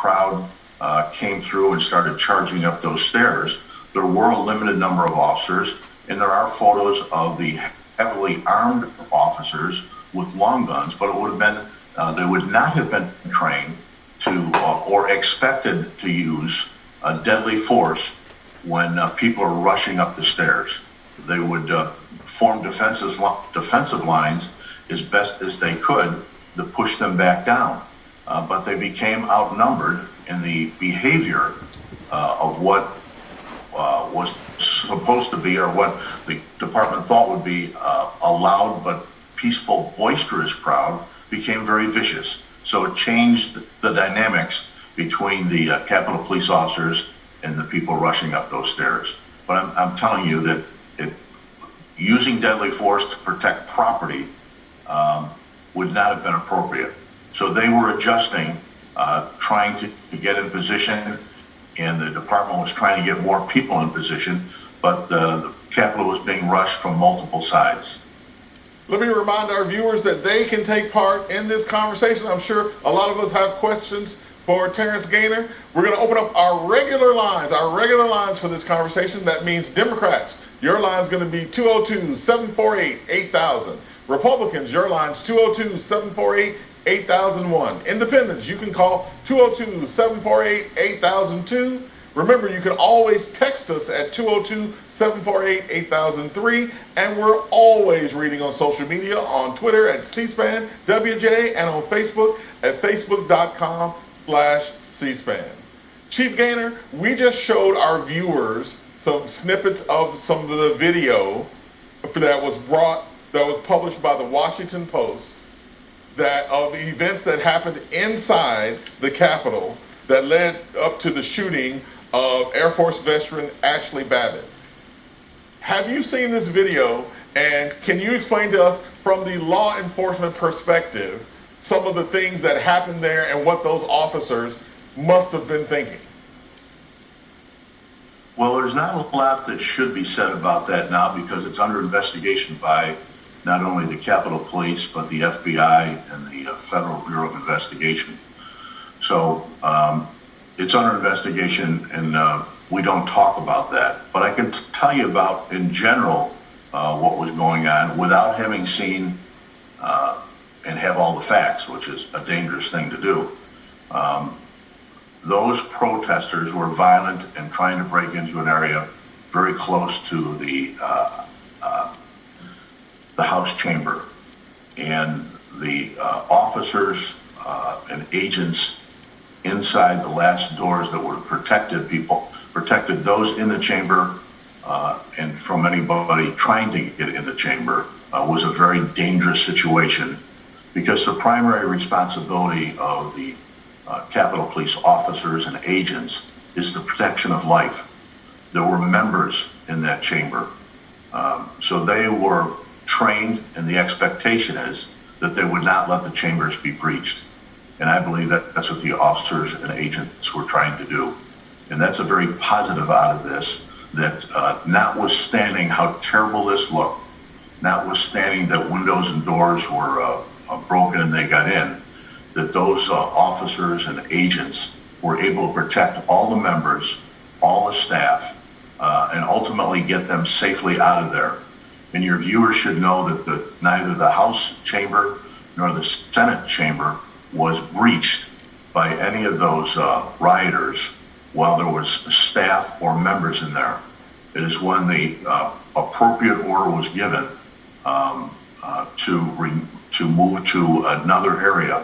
crowd came through and started charging up those stairs, there were a limited number of officers, and there are photos of the heavily armed officers with long guns, but it would have been, they would not have been trained to or expected to use a deadly force when people are rushing up the stairs. They would form defensive lines as best as they could to push them back down. But they became outnumbered in the behavior of what was supposed to be, or what the department thought would be, a loud but peaceful, boisterous crowd became very vicious. So it changed the dynamics between the Capitol Police officers and the people rushing up those stairs. But I'm telling you that using deadly force to protect property would not have been appropriate. So they were adjusting, trying to get in position, and the department was trying to get more people in position, but the Capitol was being rushed from multiple sides. Let me remind our viewers that they can take part in this conversation. I'm sure a lot of us have questions for Terrence Gaynor. We're going to open up our regular lines for this conversation. That means Democrats, your line's going to be 202-748-8000. Republicans, your line's 202-748-8001. Independents, you can call 202-748-8002. Remember, you can always text us at 202-748-8003, and we're always reading on social media, on Twitter at C-SPAN WJ, and on Facebook at facebook.com/C-SPAN. Chief Gaynor, we just showed our viewers some snippets of some of the video that was published by the Washington Post of the events that happened inside the Capitol that led up to the shooting of Air Force veteran Ashley Babbitt. Have you seen this video, and can you explain to us from the law enforcement perspective some of the things that happened there and what those officers must have been thinking? Well, there's not a lot that should be said about that now, because it's under investigation by not only the Capitol Police, but the FBI and the Federal Bureau of Investigation. So it's under investigation, and we don't talk about that. But I can tell you about, in general, what was going on without having seen and have all the facts, which is a dangerous thing to do. Those protesters were violent and trying to break into an area very close to the House chamber. And the officers and agents inside the last doors that were protected those in the chamber, and from anybody trying to get in the chamber, was a very dangerous situation, because the primary responsibility of the Capitol Police officers and agents is the protection of life. There were members in that chamber, so they were trained, and the expectation is that they would not let the chambers be breached. And I believe that that's what the officers and agents were trying to do. And that's a very positive out of this, that notwithstanding how terrible this looked, notwithstanding that windows and doors were broken and they got in, that those officers and agents were able to protect all the members, all the staff, and ultimately get them safely out of there. And your viewers should know that neither the House chamber nor the Senate chamber was breached by any of those rioters while there was staff or members in there. It is when the appropriate order was given to move to another area,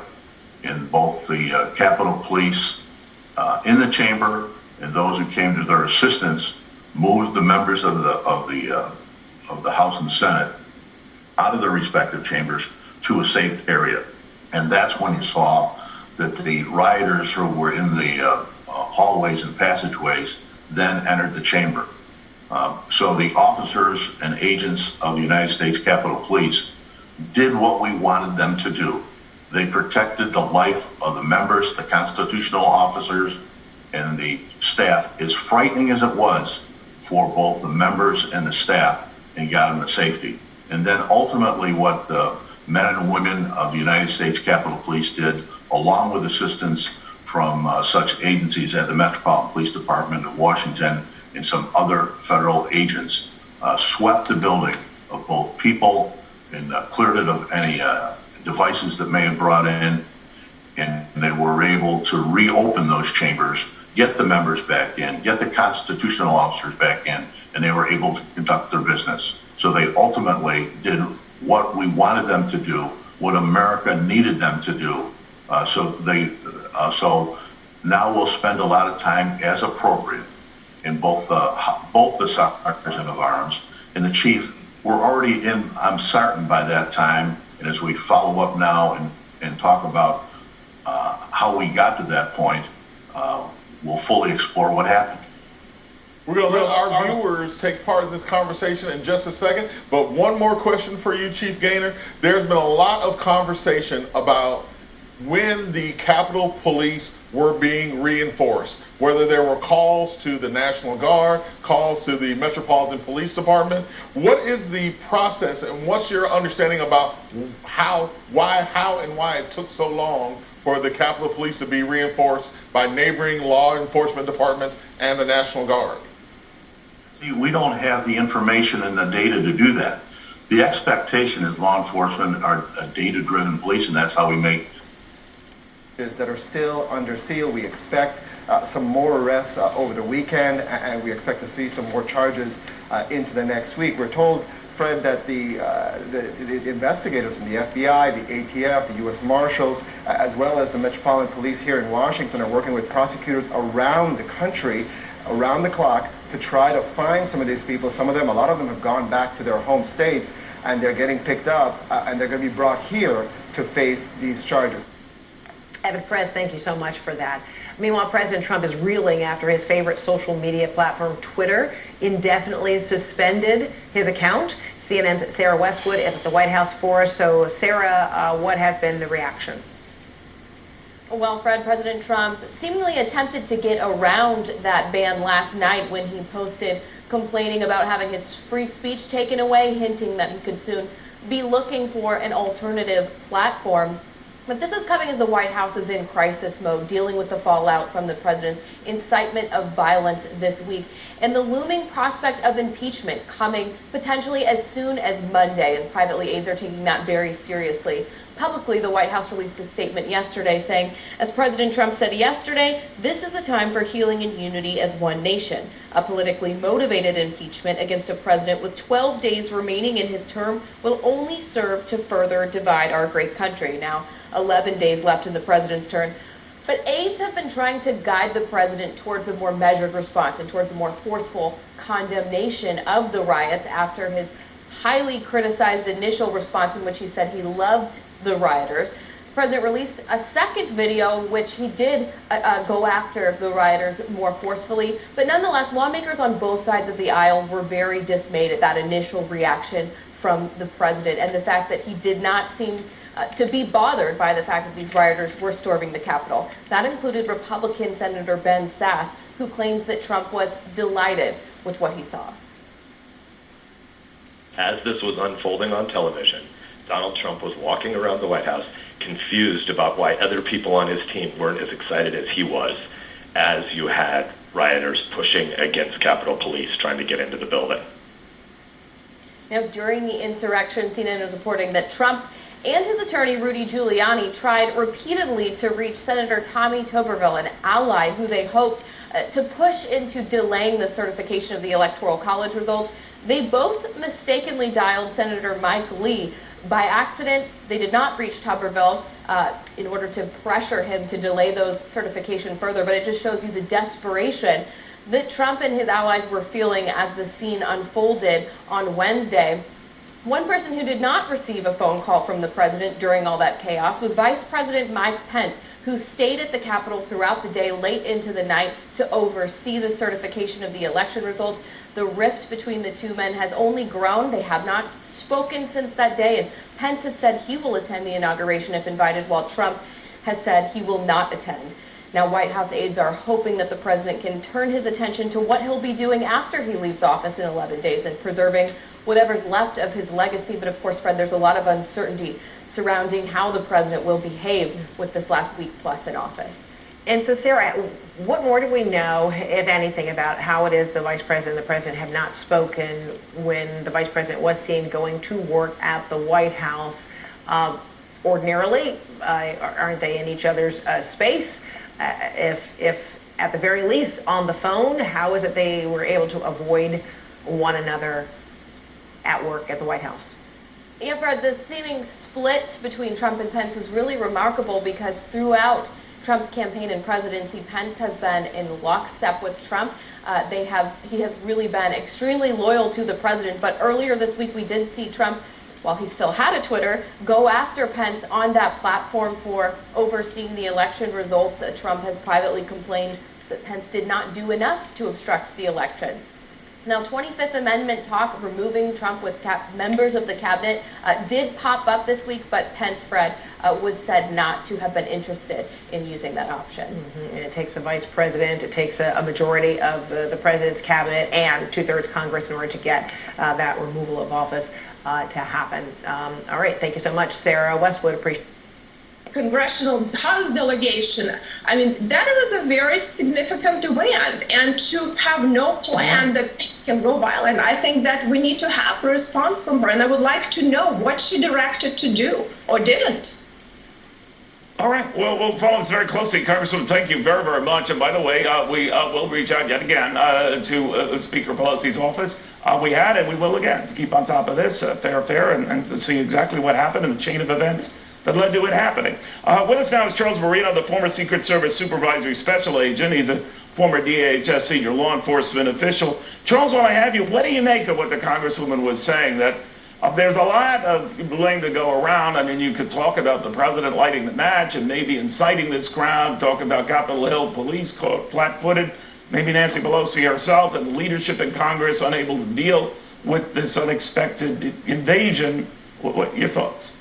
in both the Capitol Police in the chamber and those who came to their assistance moved the members of the House and Senate out of their respective chambers to a safe area. And that's when you saw that the rioters who were in the hallways and passageways then entered the chamber. So the officers and agents of the United States Capitol Police did what we wanted them to do. They protected the life of the members, the constitutional officers, and the staff, as frightening as it was for both the members and the staff, and got them to safety. And then ultimately what the men and women of the United States Capitol Police did, along with assistance from such agencies as the Metropolitan Police Department of Washington and some other federal agents swept the building of both people and cleared it of any devices that may have brought in, and they were able to reopen those chambers, get the members back in, get the constitutional officers back in, and they were able to conduct their business. So they ultimately did what we wanted them to do, what America needed them to do. So now we'll spend a lot of time as appropriate in both the sergeant of arms and the chief. We're already in, I'm certain by that time, and as we follow up now and talk about how we got to that point, we'll fully explore what happened. We're going to let our viewers take part in this conversation in just a second, but one more question for you, Chief Gaynor. There's been a lot of conversation about when the Capitol Police were being reinforced, whether there were calls to the National Guard, calls to the Metropolitan Police Department. What is the process, and what's your understanding about how and why it took so long for the Capitol Police to be reinforced by neighboring law enforcement departments and the National Guard? See, we don't have the information and the data to do that. The expectation is law enforcement are a data-driven police, and that's how we make that are still under seal. We expect some more arrests over the weekend, and we expect to see some more charges into the next week. We're told, Fred, that the investigators from the FBI, the ATF, the U.S. Marshals, as well as the Metropolitan Police here in Washington are working with prosecutors around the country, around the clock, to try to find some of these people. Some of them, a lot of them have gone back to their home states, and they're getting picked up, and they're going to be brought here to face these charges. Evan Perez, thank you so much for that. Meanwhile, President Trump is reeling after his favorite social media platform, Twitter, indefinitely suspended his account. CNN's Sarah Westwood is at the White House for us. So, Sarah, what has been the reaction? Well, Fred, President Trump seemingly attempted to get around that ban last night when he posted complaining about having his free speech taken away, hinting that he could soon be looking for an alternative platform. But this is coming as the White House is in crisis mode, dealing with the fallout from the president's incitement of violence this week, and the looming prospect of impeachment coming potentially as soon as Monday, and privately aides are taking that very seriously. Publicly, the White House released a statement yesterday saying, as President Trump said yesterday, this is a time for healing and unity as one nation. A politically motivated impeachment against a president with 12 days remaining in his term will only serve to further divide our great country. Now, 11 days left in the president's term. But aides have been trying to guide the president towards a more measured response and towards a more forceful condemnation of the riots after his highly criticized initial response in which he said he loved the rioters. The president released a second video in which he did go after the rioters more forcefully, but nonetheless, lawmakers on both sides of the aisle were very dismayed at that initial reaction from the president and the fact that he did not seem to be bothered by the fact that these rioters were storming the Capitol. That included Republican Senator Ben Sasse, who claims that Trump was delighted with what he saw. As this was unfolding on television, Donald Trump was walking around the White House confused about why other people on his team weren't as excited as he was, as you had rioters pushing against Capitol Police trying to get into the building. Now, during the insurrection, CNN is reporting that Trump and his attorney, Rudy Giuliani, tried repeatedly to reach Senator Tommy Tuberville, an ally who they hoped to push into delaying the certification of the Electoral College results. They both mistakenly dialed Senator Mike Lee. By accident, they did not reach Tuberville in order to pressure him to delay those certification further, but it just shows you the desperation that Trump and his allies were feeling as the scene unfolded on Wednesday. One person who did not receive a phone call from the president during all that chaos was Vice President Mike Pence, who stayed at the Capitol throughout the day, late into the night, to oversee the certification of the election results. The rift between the two men has only grown. They have not spoken since that day, and Pence has said he will attend the inauguration if invited, while Trump has said he will not attend. Now, White House aides are hoping that the president can turn his attention to what he'll be doing after he leaves office in 11 days and preserving whatever's left of his legacy. But of course, Fred, there's a lot of uncertainty surrounding how the president will behave with this last week plus in office. And so, Sarah, what more do we know, if anything, about how it is the Vice President and the President have not spoken when the Vice President was seen going to work at the White House? Ordinarily, aren't they in each other's space? If at the very least on the phone, how is it they were able to avoid one another at work at the White House? Yeah, Fred, the seeming split between Trump and Pence is really remarkable because throughout Trump's campaign and presidency, Pence has been in lockstep with Trump. He has really been extremely loyal to the president, but earlier this week we did see Trump, while he still had a Twitter, go after Pence on that platform for overseeing the election results. Trump has privately complained that Pence did not do enough to obstruct the election. Now, 25th Amendment talk removing Trump with members of the cabinet did pop up this week, but Pence, Fred, was said not to have been interested in using that option. And it takes the vice president, it takes a majority of the president's cabinet and 2/3 Congress in order to get that removal of office to happen. All right, thank you so much, Sarah Westwood. Appreciate it. Congressional House delegation, I mean, that was a very significant event, and to have no plan that things can go violent, I think that we need to have a response from her, and I would like to know what she directed to do or didn't. All right, well, we'll follow this very closely. Congresswoman, thank you very, very much. And by the way, we will reach out yet again to Speaker Pelosi's office. We had and we will again to keep on top of this fair and to see exactly what happened in the chain of events that led to it happening. With us now is Charles Marino, the former Secret Service Supervisory Special Agent. He's a former DHS senior law enforcement official. Charles, while I have you, what do you make of what the Congresswoman was saying, that there's a lot of blame to go around? I mean, you could talk about the president lighting the match and maybe inciting this crowd, talk about Capitol Hill police caught flat-footed, maybe Nancy Pelosi herself and the leadership in Congress unable to deal with this unexpected invasion. What your thoughts?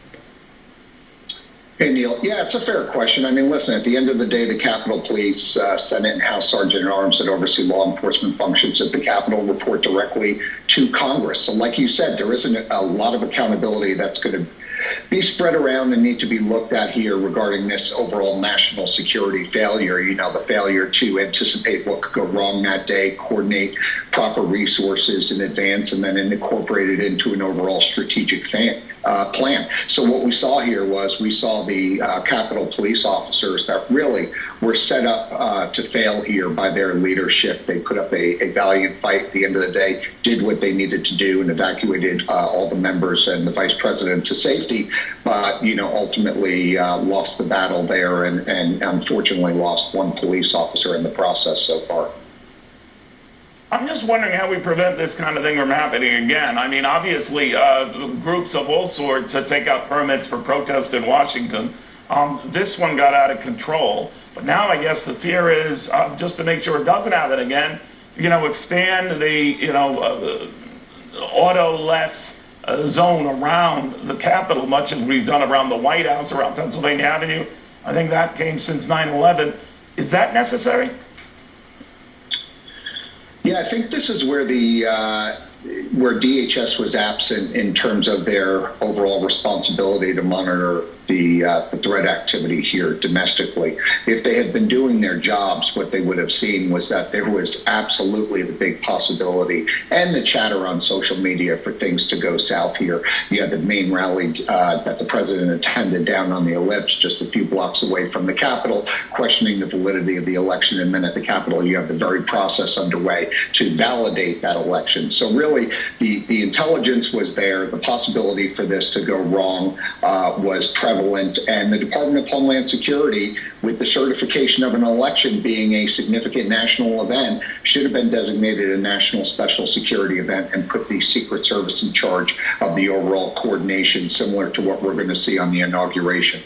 Hey, Neil. Yeah, it's a fair question. I mean, listen, at the end of the day, the Capitol Police, Senate and House Sergeant-at-Arms that oversee law enforcement functions at the Capitol report directly to Congress. So like you said, there isn't a lot of accountability that's going to be spread around and need to be looked at here regarding this overall national security failure. You know, the failure to anticipate what could go wrong that day, coordinate proper resources in advance, and then incorporate it into an overall strategic plan. So what we saw here was we saw the Capitol Police officers that really were set up to fail here by their leadership. They put up a valiant fight at the end of the day, did what they needed to do, and evacuated all the members and the vice president to safety, but, you know, ultimately lost the battle there and unfortunately lost one police officer in the process so far. I'm just wondering how we prevent this kind of thing from happening again. I mean, obviously, groups of all sorts take out permits for protest in Washington. This one got out of control. But now I guess the fear is, just to make sure it doesn't happen again, you know, expand the, you know, auto-less zone around the Capitol, much as we've done around the White House, around Pennsylvania Avenue. I think that came since 9/11. Is that necessary? Yeah, I think this is where where DHS was absent in terms of their overall responsibility to monitor the threat activity here domestically. If they had been doing their jobs, what they would have seen was that there was absolutely the big possibility and the chatter on social media for things to go south here. You had the main rally that the president attended down on the Ellipse just a few blocks away from the Capitol, questioning the validity of the election. And then at the Capitol, you have the very process underway to validate that election. So really, the intelligence was there. The possibility for this to go wrong was prevalent. And the Department of Homeland Security, with the certification of an election being a significant national event, should have been designated a national special security event and put the Secret Service in charge of the overall coordination, similar to what we're going to see on the inauguration.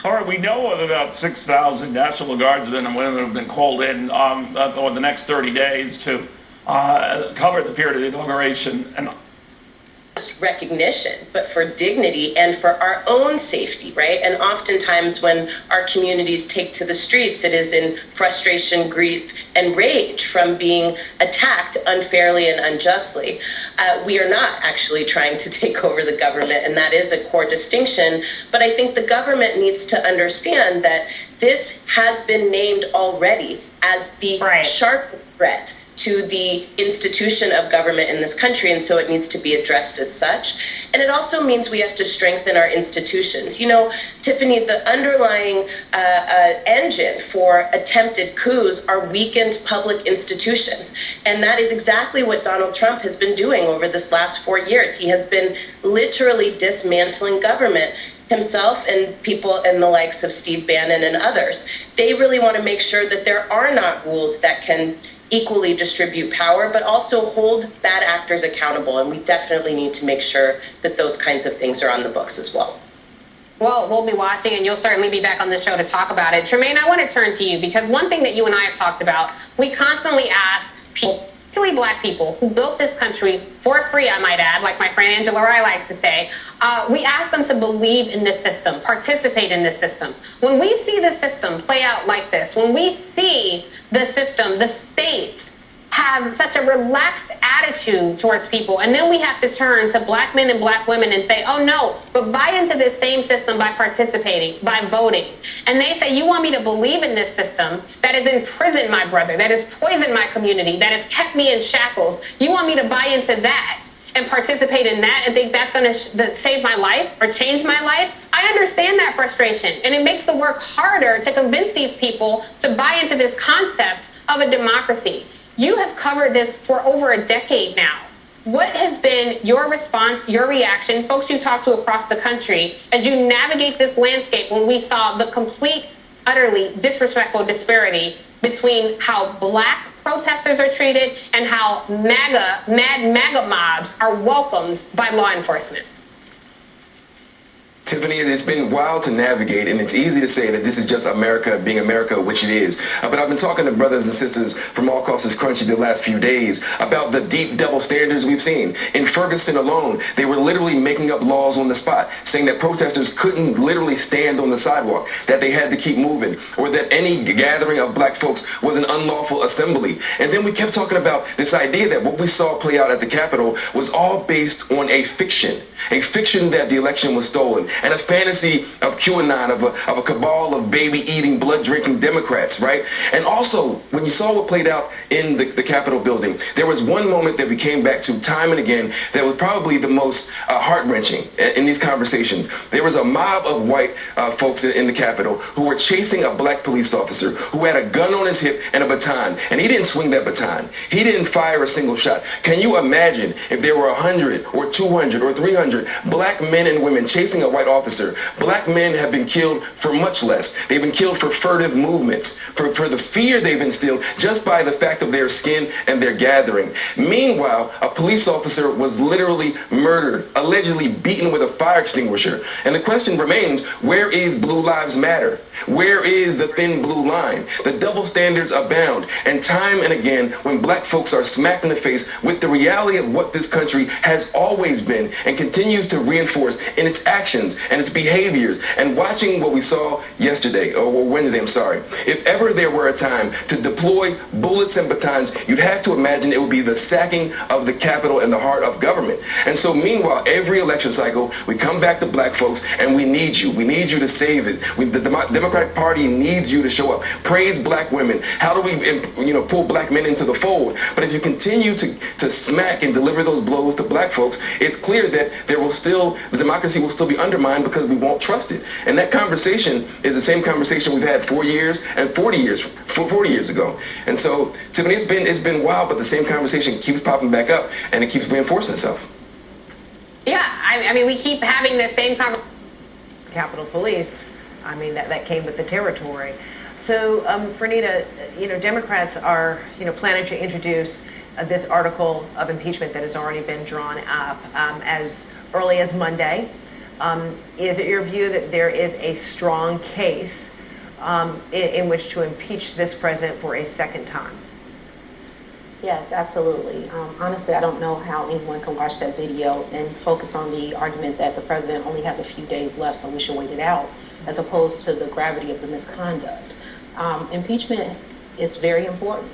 All right, we know of about 6,000 National Guardsmen and women have been called in over the next 30 days to cover the period of the inauguration. And recognition, but for dignity and for our own safety, right? And oftentimes when our communities take to the streets, it is in frustration, grief, and rage from being attacked unfairly and unjustly. We are not actually trying to take over the government, and that is a core distinction. But I think the government needs to understand that this has been named already as the sharpest threat to the institution of government in this country, and so it needs to be addressed as such. And it also means we have to strengthen our institutions. You know, Tiffany, the underlying engine for attempted coups are weakened public institutions, and that is exactly what Donald Trump has been doing over this last 4 years. He has been literally dismantling government. Himself and people and the likes of Steve Bannon and others. They really want to make sure that there are not rules that can equally distribute power, but also hold bad actors accountable. And we definitely need to make sure that those kinds of things are on the books as well. Well, we'll be watching, and you'll certainly be back on the show to talk about it. Tremaine, I want to turn to you, because one thing that you and I have talked about, we constantly ask people, particularly black people who built this country for free, I might add, like my friend Angela Rye likes to say, we ask them to believe in this system, participate in this system. When we see the system play out like this, when we see the system, the state, have such a relaxed attitude towards people, and then we have to turn to black men and black women and say, oh no, but buy into this same system by participating, by voting. And they say, you want me to believe in this system that has imprisoned my brother, that has poisoned my community, that has kept me in shackles. You want me to buy into that and participate in that and think that's going to save my life or change my life? I understand that frustration, and it makes the work harder to convince these people to buy into this concept of a democracy. You have covered this for over a decade now. What has been your response, your reaction, folks you talk to across the country, as you navigate this landscape when we saw the complete, utterly disrespectful disparity between how black protesters are treated and how mad MAGA mobs are welcomed by law enforcement? Tiffany, it's been wild to navigate, and it's easy to say that this is just America being America, which it is. But I've been talking to brothers and sisters from all across this country the last few days about the deep double standards we've seen. In Ferguson alone, they were literally making up laws on the spot, saying that protesters couldn't literally stand on the sidewalk, that they had to keep moving, or that any gathering of black folks was an unlawful assembly. And then we kept talking about this idea that what we saw play out at the Capitol was all based on a fiction that the election was stolen, and a fantasy of QAnon, of a cabal of baby-eating, blood-drinking Democrats, right? And also, when you saw what played out in the Capitol building, there was one moment that we came back to time and again that was probably the most heart-wrenching in these conversations. There was a mob of white folks in the Capitol who were chasing a black police officer who had a gun on his hip and a baton, and he didn't swing that baton. He didn't fire a single shot. Can you imagine if there were 100 or 200 or 300 black men and women chasing a white officer? Black men have been killed for much less. They've been killed for furtive movements, for the fear they've instilled just by the fact of their skin and their gathering. Meanwhile, a police officer was literally murdered, allegedly beaten with a fire extinguisher. And the question remains, where is Blue Lives Matter? Where is the thin blue line? The double standards abound. And time and again, when black folks are smacked in the face with the reality of what this country has always been and continues to reinforce in its actions and its behaviors, and watching what we saw yesterday, or Wednesday, I'm sorry, if ever there were a time to deploy bullets and batons, you'd have to imagine it would be the sacking of the Capitol in the heart of government. And so meanwhile, every election cycle, we come back to black folks and we need you. We need you to save it. The Democratic Party needs you to show up. Praise black women. How do we pull black men into the fold? But if you continue to smack and deliver those blows to black folks, it's clear that the democracy will still be undermined because we won't trust it. And that conversation is the same conversation we've had 4 years and 40 years ago. And so, Tiffany, it's been wild, but the same conversation keeps popping back up and it keeps reinforcing itself. Yeah, I mean, we keep having the same conversation. Capitol Police, I mean, that came with the territory. So, Fernita, Democrats are, planning to introduce this article of impeachment that has already been drawn up as early as Monday. Is it your view that there is a strong case in which to impeach this president for a second time? Yes, absolutely. Honestly, I don't know how anyone can watch that video and focus on the argument that the president only has a few days left, so we should wait it out, as opposed to the gravity of the misconduct. Impeachment is very important.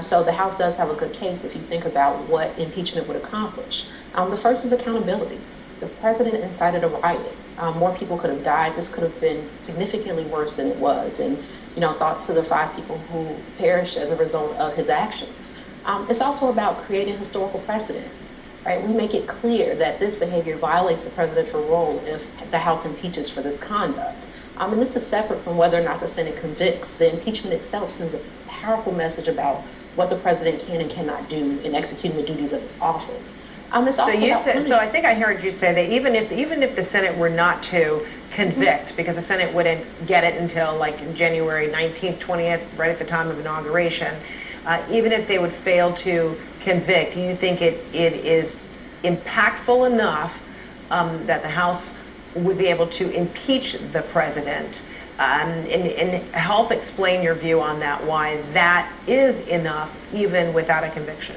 So the House does have a good case if you think about what impeachment would accomplish. The first is accountability. The president incited a riot. More people could have died. This could have been significantly worse than it was. And, thoughts to the 5 people who perished as a result of his actions. It's also about creating historical precedent. Right? We make it clear that this behavior violates the presidential role if the House impeaches for this conduct. And this is separate from whether or not the Senate convicts. The impeachment itself sends a powerful message about what the president can and cannot do in executing the duties of his office. So I think I heard you say that even if the Senate were not to convict, because the Senate wouldn't get it until like January 19th, 20th, right at the time of inauguration, even if they would fail to convict, you think it is impactful enough that the House would be able to impeach the president, and help explain your view on that, why that is enough even without a conviction?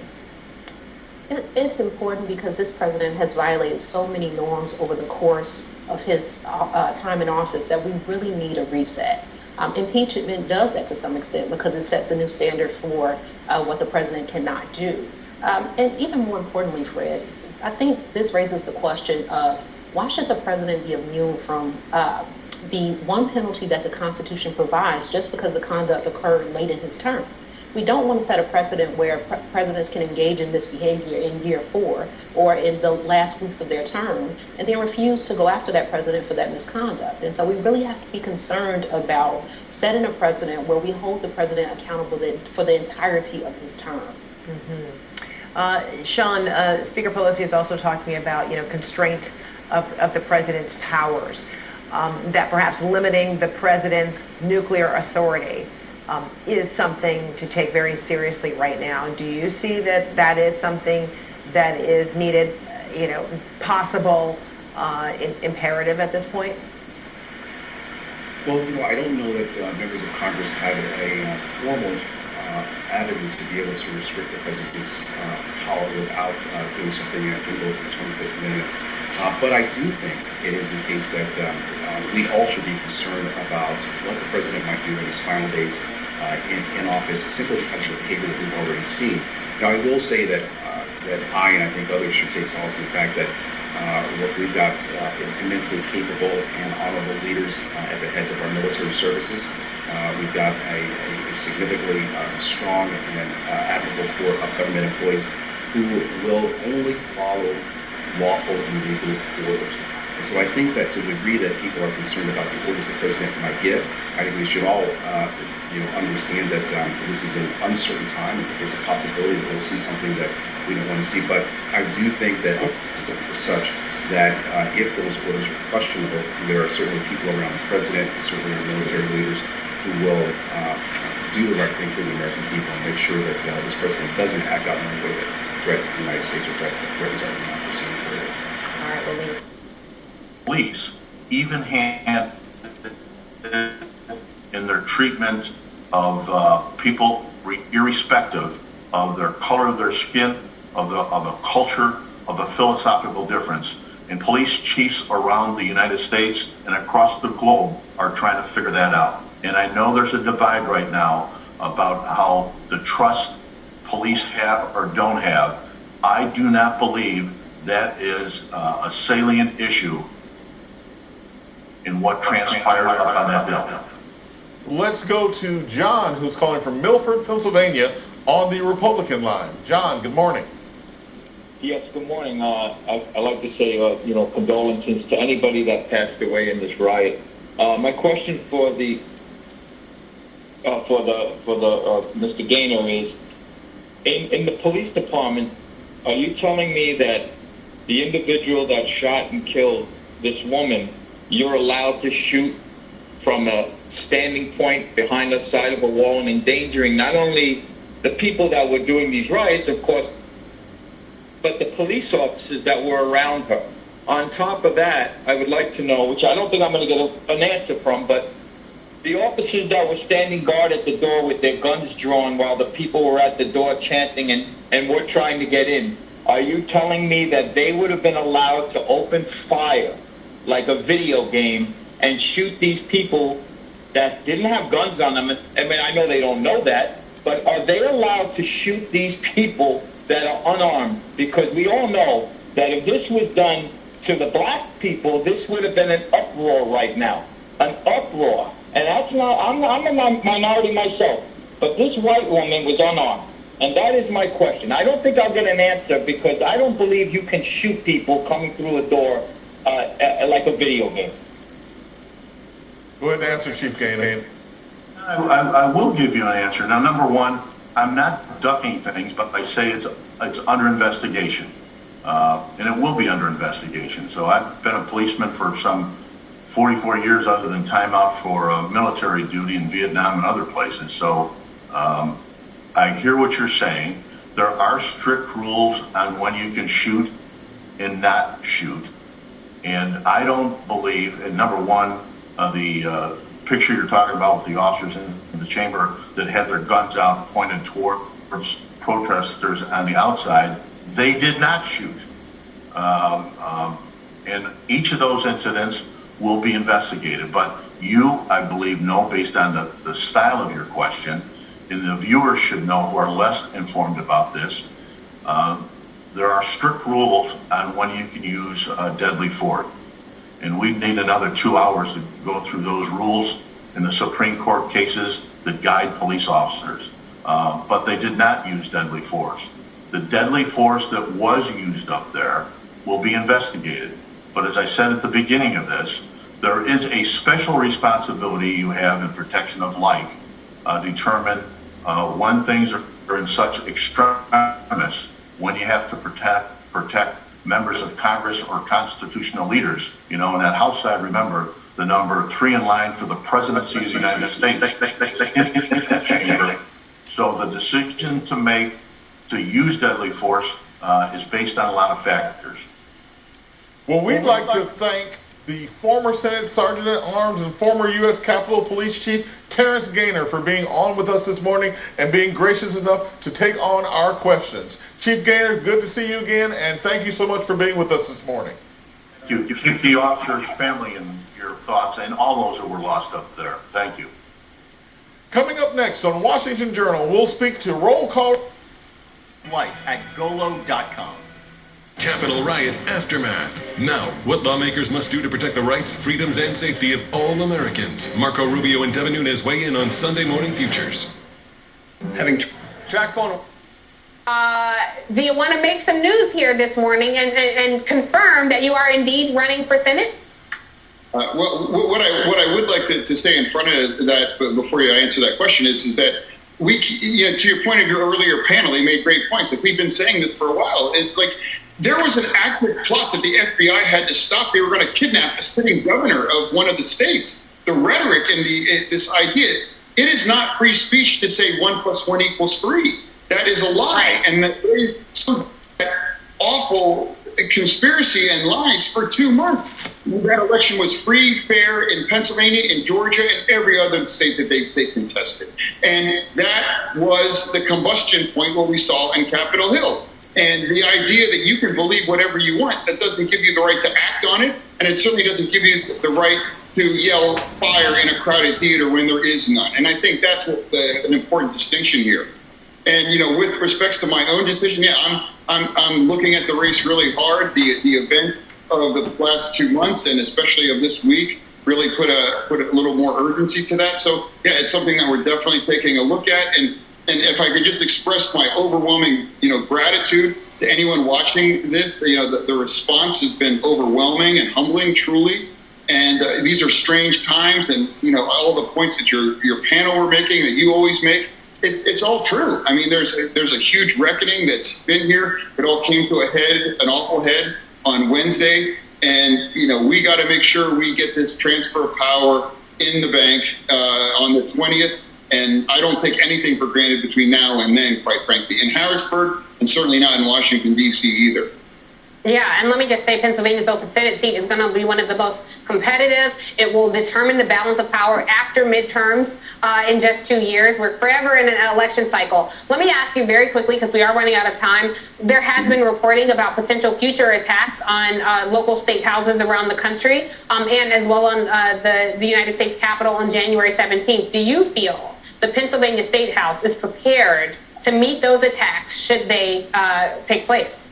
It's important because this president has violated so many norms over the course of his time in office that we really need a reset. Impeachment does that to some extent because it sets a new standard for what the president cannot do. And even more importantly, Fred, I think this raises the question of why should the president be immune from the one penalty that the Constitution provides just because the conduct occurred late in his term? We don't want to set a precedent where presidents can engage in this behavior in year 4 or in the last weeks of their term and then refuse to go after that president for that misconduct. And so we really have to be concerned about setting a precedent where we hold the president accountable for the entirety of his term. Sean, Speaker Pelosi is also talking about, constraint of the president's powers, that perhaps limiting the president's nuclear authority is something to take very seriously right now. Do you see that that is something that is needed, possible, imperative at this point? Well, I don't know that members of Congress have a formal avenue to be able to restrict the president's power without doing something that can go to the 25th Amendment. But I do think it is the case that we all should be concerned about what the president might do in his final days in office, simply because of the behavior that we've already seen. Now, I will say that I, and I think others, should take solace in the fact that look, we've got immensely capable and honorable leaders at the heads of our military services. We've got a significantly strong and admirable corps of government employees who will only follow lawful and legal orders. And so I think that to the degree that people are concerned about the orders the president might give, I think we should all understand that this is an uncertain time and that there's a possibility that we'll see something that we don't want to see. But I do think that it's such that if those orders are questionable, there are certainly people around the president, certainly our military leaders, who will do the right thing for the American people and make sure that this president doesn't act out in a way that threats the United States or threatens our democracy further. All right, we'll leave. Police, even hand in their treatment of people, irrespective of their color of their skin, of the culture, of the philosophical difference. And police chiefs around the United States and across the globe are trying to figure that out. And I know there's a divide right now about how the trust police have or don't have. I do not believe that is a salient issue in what transpired up on that bill. Let's go to John, who's calling from Milford, Pennsylvania, on the Republican line. John, good morning. Yes, good morning. I'd like to say, condolences to anybody that passed away in this riot. My question for the Mr. Gaynor is, in the police department, are you telling me that the individual that shot and killed this woman, you're allowed to shoot from a standing point behind the side of a wall and endangering not only the people that were doing these riots, of course, but the police officers that were around her? On top of that, I would like to know, which I don't think I'm going to get an answer from, but the officers that were standing guard at the door with their guns drawn while the people were at the door chanting and were trying to get in, are you telling me that they would have been allowed to open fire like a video game and shoot these people that didn't have guns on them? I mean, I know they don't know that, but are they allowed to shoot these people that are unarmed? Because we all know that if this was done to the black people, this would have been an uproar right now. An uproar. And that's not, I'm a minority myself, but this white woman was unarmed. And that is my question. I don't think I'll get an answer because I don't believe you can shoot people coming through a door like a video game. Go ahead and answer, Chief Gaynor. I will give you an answer. Now, number one, I'm not ducking things, but I say it's under investigation. And it will be under investigation. So I've been a policeman for some 44 years other than time out for military duty in Vietnam and other places. So I hear what you're saying. There are strict rules on when you can shoot and not shoot. And I don't believe, and number one, the picture you're talking about with the officers in the chamber that had their guns out pointed towards protesters on the outside, they did not shoot. And each of those incidents will be investigated. But you, I believe, know based on the style of your question, and the viewers should know who are less informed about this, there are strict rules on when you can use deadly force. And we need another 2 hours to go through those rules in the Supreme Court cases that guide police officers. But they did not use deadly force. The deadly force that was used up there will be investigated. But as I said at the beginning of this, there is a special responsibility you have in protection of life, determine when things are in such extremis, when you have to protect members of Congress or constitutional leaders. You know, in that House side, remember the number 3 in line for the presidency of the United States in that chamber. So the decision to make to use deadly force is based on a lot of factors. Well, we'd like to thank the former Senate Sergeant at Arms and former U.S. Capitol Police Chief Terrence Gaynor for being on with us this morning and being gracious enough to take on our questions. Chief Gaynor, good to see you again, and thank you so much for being with us this morning. Thank you. You keep the officer's family in your thoughts and all those who were lost up there. Thank you. Coming up next on Washington Journal, we'll speak to Roll Call Life at golo.com. Capitol riot aftermath. Now, what lawmakers must do to protect the rights, freedoms, and safety of all Americans. Marco Rubio and Devin Nunes weigh in on Sunday Morning Futures. Having track phone. Do you want to make some news here this morning and confirm that you are indeed running for Senate? Well, what I would like to say in front of that before I answer that question is that we, you know, to your point of your earlier panel, they made great points. Like, we've been saying this for a while. It's like there was an active plot that the FBI had to stop. They were going to kidnap a sitting governor of one of the states. The rhetoric and this idea, it is not free speech to say 1 + 1 = 3. That is a lie, and that awful conspiracy and lies for 2 months. That election was free, fair in Pennsylvania, in Georgia, and every other state that they contested. And that was the combustion point, what we saw in Capitol Hill. And the idea that you can believe whatever you want, that doesn't give you the right to act on it, and it certainly doesn't give you the right to yell fire in a crowded theater when there is none. And I think that's what an important distinction here. And, you know, with respects to my own decision, yeah, I'm looking at the race really hard. The events of the last 2 months, and especially of this week, really put a little more urgency to that. So, yeah, it's something that we're definitely taking a look at. And if I could just express my overwhelming, you know, gratitude to anyone watching this, you know, the response has been overwhelming and humbling, truly. And these are strange times, and, you know, all the points that your panel were making, that you always make, it's all true. I mean, there's a huge reckoning that's been here. It all came to a head, an awful head, on Wednesday. And, you know, we got to make sure we get this transfer of power in the bank on the 20th. And I don't take anything for granted between now and then, quite frankly, in Harrisburg, and certainly not in Washington, D.C. either. Yeah, and let me just say, Pennsylvania's open Senate seat is going to be one of the most competitive. It will determine the balance of power after midterms in just 2 years. We're forever in an election cycle. Let me ask you very quickly, because we are running out of time. There has been reporting about potential future attacks on local state houses around the country, and as well on the United States Capitol on January 17th. Do you feel the Pennsylvania State House is prepared to meet those attacks should they take place?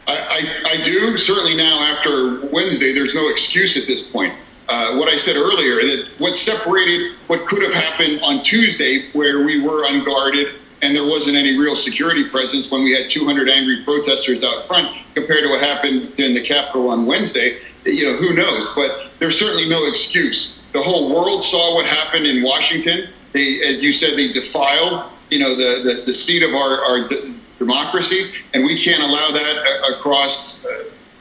I do. Certainly now after Wednesday, there's no excuse at this point. What I said earlier, that what separated what could have happened on Tuesday, where we were unguarded and there wasn't any real security presence when we had 200 angry protesters out front, compared to what happened in the Capitol on Wednesday, who knows? But there's certainly no excuse. The whole world saw what happened in Washington. They, as you said, they defiled, the seat of our democracy, and we can't allow that across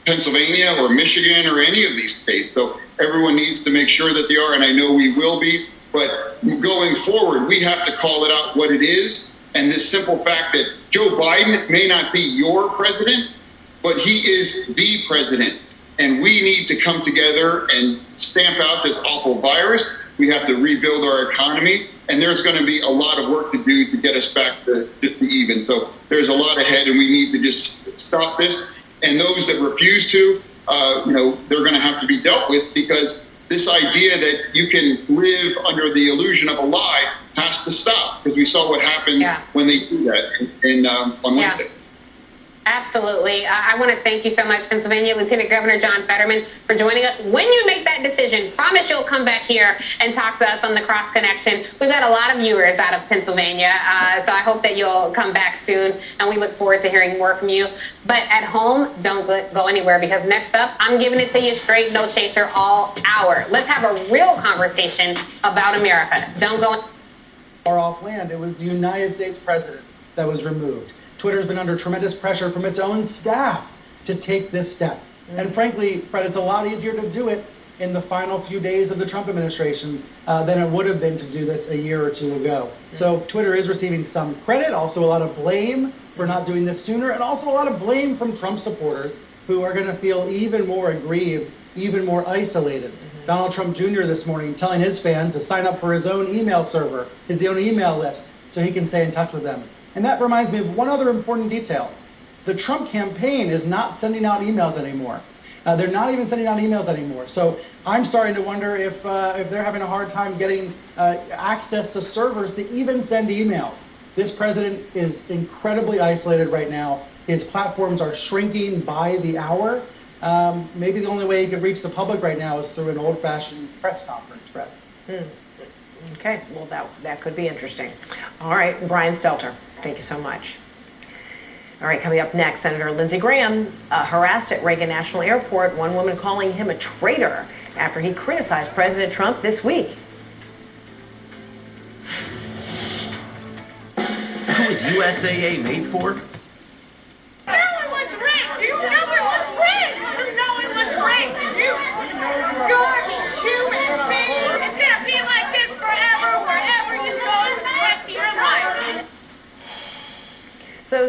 Pennsylvania or Michigan or any of these states. So everyone needs to make sure that they are, and I know we will be. But going forward, we have to call it out what it is. And this simple fact that Joe Biden may not be your president, but he is the president. And we need to come together and stamp out this awful virus. We have to rebuild our economy. And there's going to be a lot of work to do to get us back to even. So there's a lot ahead, and we need to just stop this. And those that refuse to, they're going to have to be dealt with, because this idea that you can live under the illusion of a lie has to stop, because we saw what happens when they do that on Wednesday. Absolutely. I want to thank you so much, Pennsylvania Lieutenant Governor John Fetterman, for joining us. When you make that decision, promise you'll come back here and talk to us on the Cross Connection. We've got a lot of viewers out of Pennsylvania, so I hope that you'll come back soon, and we look forward to hearing more from you. But at home, don't go anywhere, because next up, I'm giving it to you straight, no chaser, all hour. Let's have a real conversation about America. Don't go or off land. It was the United States president that was removed. Twitter's been under tremendous pressure from its own staff to take this step. And frankly, Fred, it's a lot easier to do it in the final few days of the Trump administration than it would have been to do this a year or two ago. So Twitter is receiving some credit, also a lot of blame for not doing this sooner, and also a lot of blame from Trump supporters who are going to feel even more aggrieved, even more isolated. Donald Trump Jr. this morning telling his fans to sign up for his own email server, his own email list, so he can stay in touch with them. And that reminds me of one other important detail. The Trump campaign is not sending out emails anymore. They're not even sending out emails anymore. So I'm starting to wonder if they're having a hard time getting access to servers to even send emails. This president is incredibly isolated right now. His platforms are shrinking by the hour. Maybe the only way he could reach the public right now is through an old-fashioned press conference, Fred. Okay, well, that could be interesting. All right, Brian Stelter, thank you so much. All right, coming up next, Senator Lindsey Graham harassed at Reagan National Airport, one woman calling him a traitor after he criticized President Trump this week. Who is USAA made for?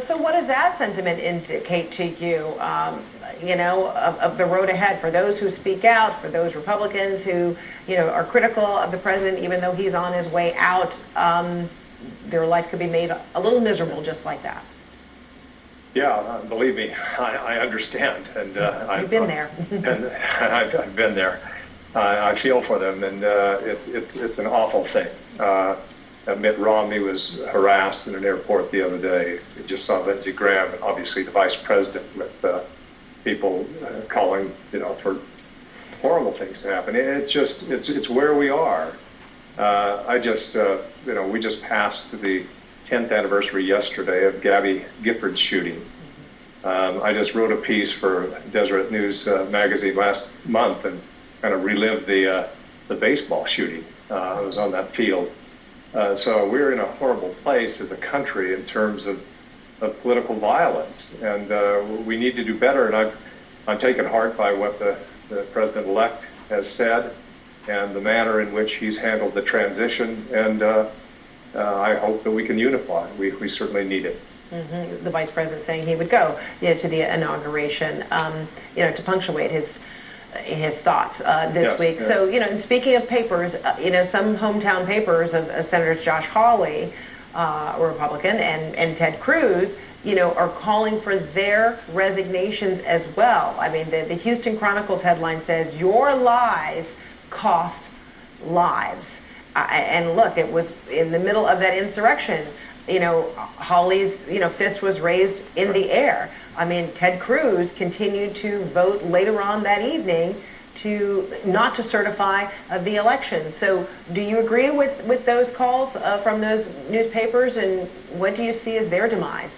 So what does that sentiment indicate to you, of the road ahead for those who speak out, for those Republicans who, are critical of the president, even though he's on his way out, their life could be made a little miserable just like that? Yeah, believe me, I understand. And you've been there. And I've been there. I feel for them, and it's an awful thing. Mitt Romney was harassed in an airport the other day. We just saw Lindsey Graham, and obviously the vice president, with people calling, for horrible things to happen. It's where we are. We just passed the 10th anniversary yesterday of Gabby Gifford's shooting. I just wrote a piece for Deseret News magazine last month and kind of relived the baseball shooting. I was on that field. So we're in a horrible place as a country in terms of political violence, and we need to do better. And I'm taken heart by what the president-elect has said and the manner in which he's handled the transition, and I hope that we can unify. We certainly need it. The vice president saying he would go to the inauguration, to punctuate his thoughts this week. Yeah. So, and speaking of papers, some hometown papers of Senators Josh Hawley, a Republican, and Ted Cruz, are calling for their resignations as well. I mean, the Houston Chronicles headline says, "Your lies cost lives." And look, it was in the middle of that insurrection. Hawley's, fist was raised in the air. I mean, Ted Cruz continued to vote later on that evening not to certify the election. So do you agree with those calls from those newspapers, and what do you see as their demise?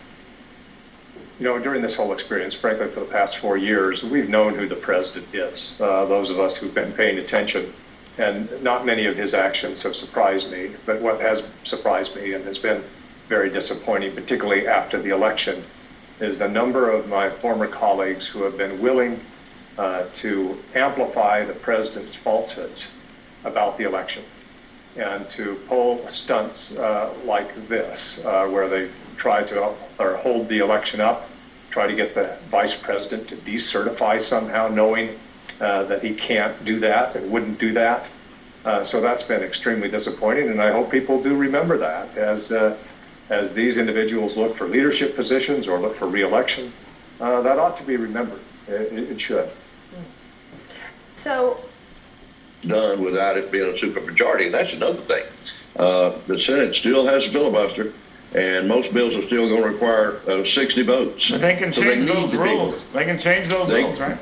During this whole experience, frankly, for the past 4 years, we've known who the president is, those of us who've been paying attention, and not many of his actions have surprised me, but what has surprised me and has been very disappointing, particularly after the election, is the number of my former colleagues who have been willing to amplify the president's falsehoods about the election and to pull stunts like this, where they try to hold the election up, try to get the vice president to decertify somehow, knowing that he can't do that and wouldn't do that. So that's been extremely disappointing, and I hope people do remember that as these individuals look for leadership positions or look for re-election. That ought to be remembered. It should. So, done without it being a supermajority, and that's another thing. The Senate still has a filibuster, and most bills are still going to require 60 votes. But they can change those rules. They can change those rules, right?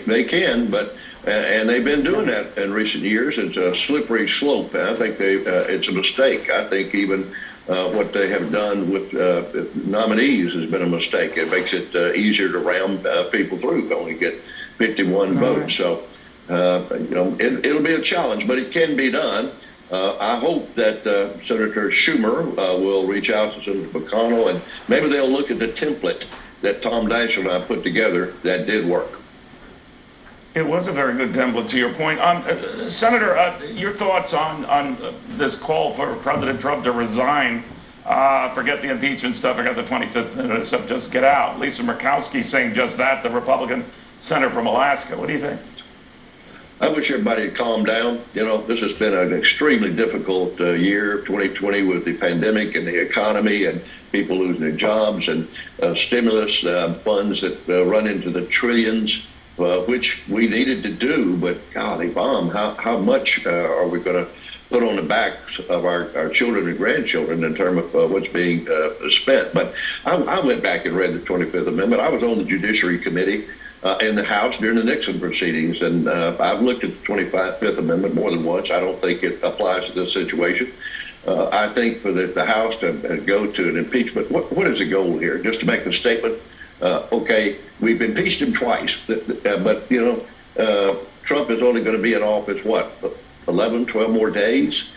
They can, but and they've been doing that in recent years. It's a slippery slope, and I think it's a mistake. I think even what they have done with nominees has been a mistake. It makes it easier to ram people through. Only get 51 votes, so it'll be a challenge, but it can be done. I hope that Senator Schumer will reach out to Senator McConnell, and maybe they'll look at the template that Tom Daschle and I put together that did work. It was a very good template, to your point. Senator, your thoughts on this call for President Trump to resign? Forget the impeachment stuff. I got the 25th minute stuff. Just get out. Lisa Murkowski saying just that, the Republican senator from Alaska. What do you think? I wish everybody had calmed down. This has been an extremely difficult year, 2020, with the pandemic and the economy and people losing their jobs and stimulus funds that run into the trillions, which we needed to do. But golly, bomb, how much are we going to put on the backs of our children and grandchildren in terms of what's being spent? But I went back and read the 25th Amendment. I was on the Judiciary Committee in the House during the Nixon proceedings, and I've looked at the 25th Amendment more than once. I don't think it applies to this situation. I think for the House to go to an impeachment, what is the goal here? Just to make the statement, okay, we've impeached him twice, but Trump is only going to be in office, 11, 12 more days?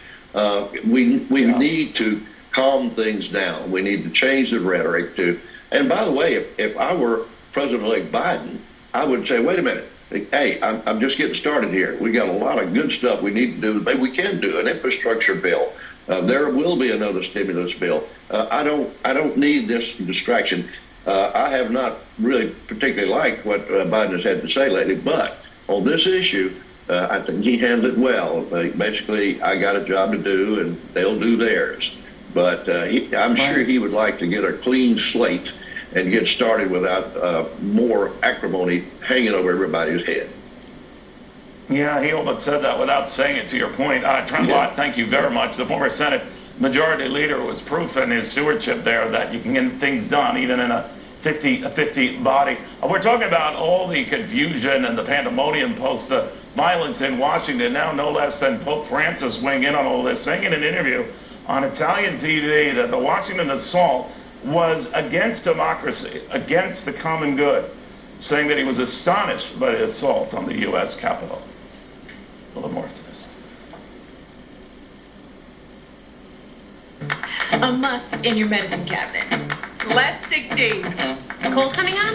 We need to calm things down. We need to change the rhetoric and by the way, if I were President-elect Biden, I would say, wait a minute, hey, I'm just getting started here. We got a lot of good stuff we need to do. Maybe we can do an infrastructure bill. There will be another stimulus bill. I don't need this distraction. I have not really particularly liked what Biden has had to say lately, but on this issue, I think he handled it well. Basically, I got a job to do, and they'll do theirs. But I'm sure he would like to get a clean slate and get started without more acrimony hanging over everybody's head. Yeah, he almost said that without saying it, to your point. Trent Lott, thank you very much. The former Senate Majority Leader was proof in his stewardship there that you can get things done even in a 50-50 body. We're talking about all the confusion and the pandemonium post the violence in Washington. Now no less than Pope Francis weighing in on all this, saying in an interview on Italian TV that the Washington assault was against democracy, against the common good, saying that he was astonished by the assault on the U.S. Capitol. A little more to this. A must in your medicine cabinet. Less sick days. Cold coming on?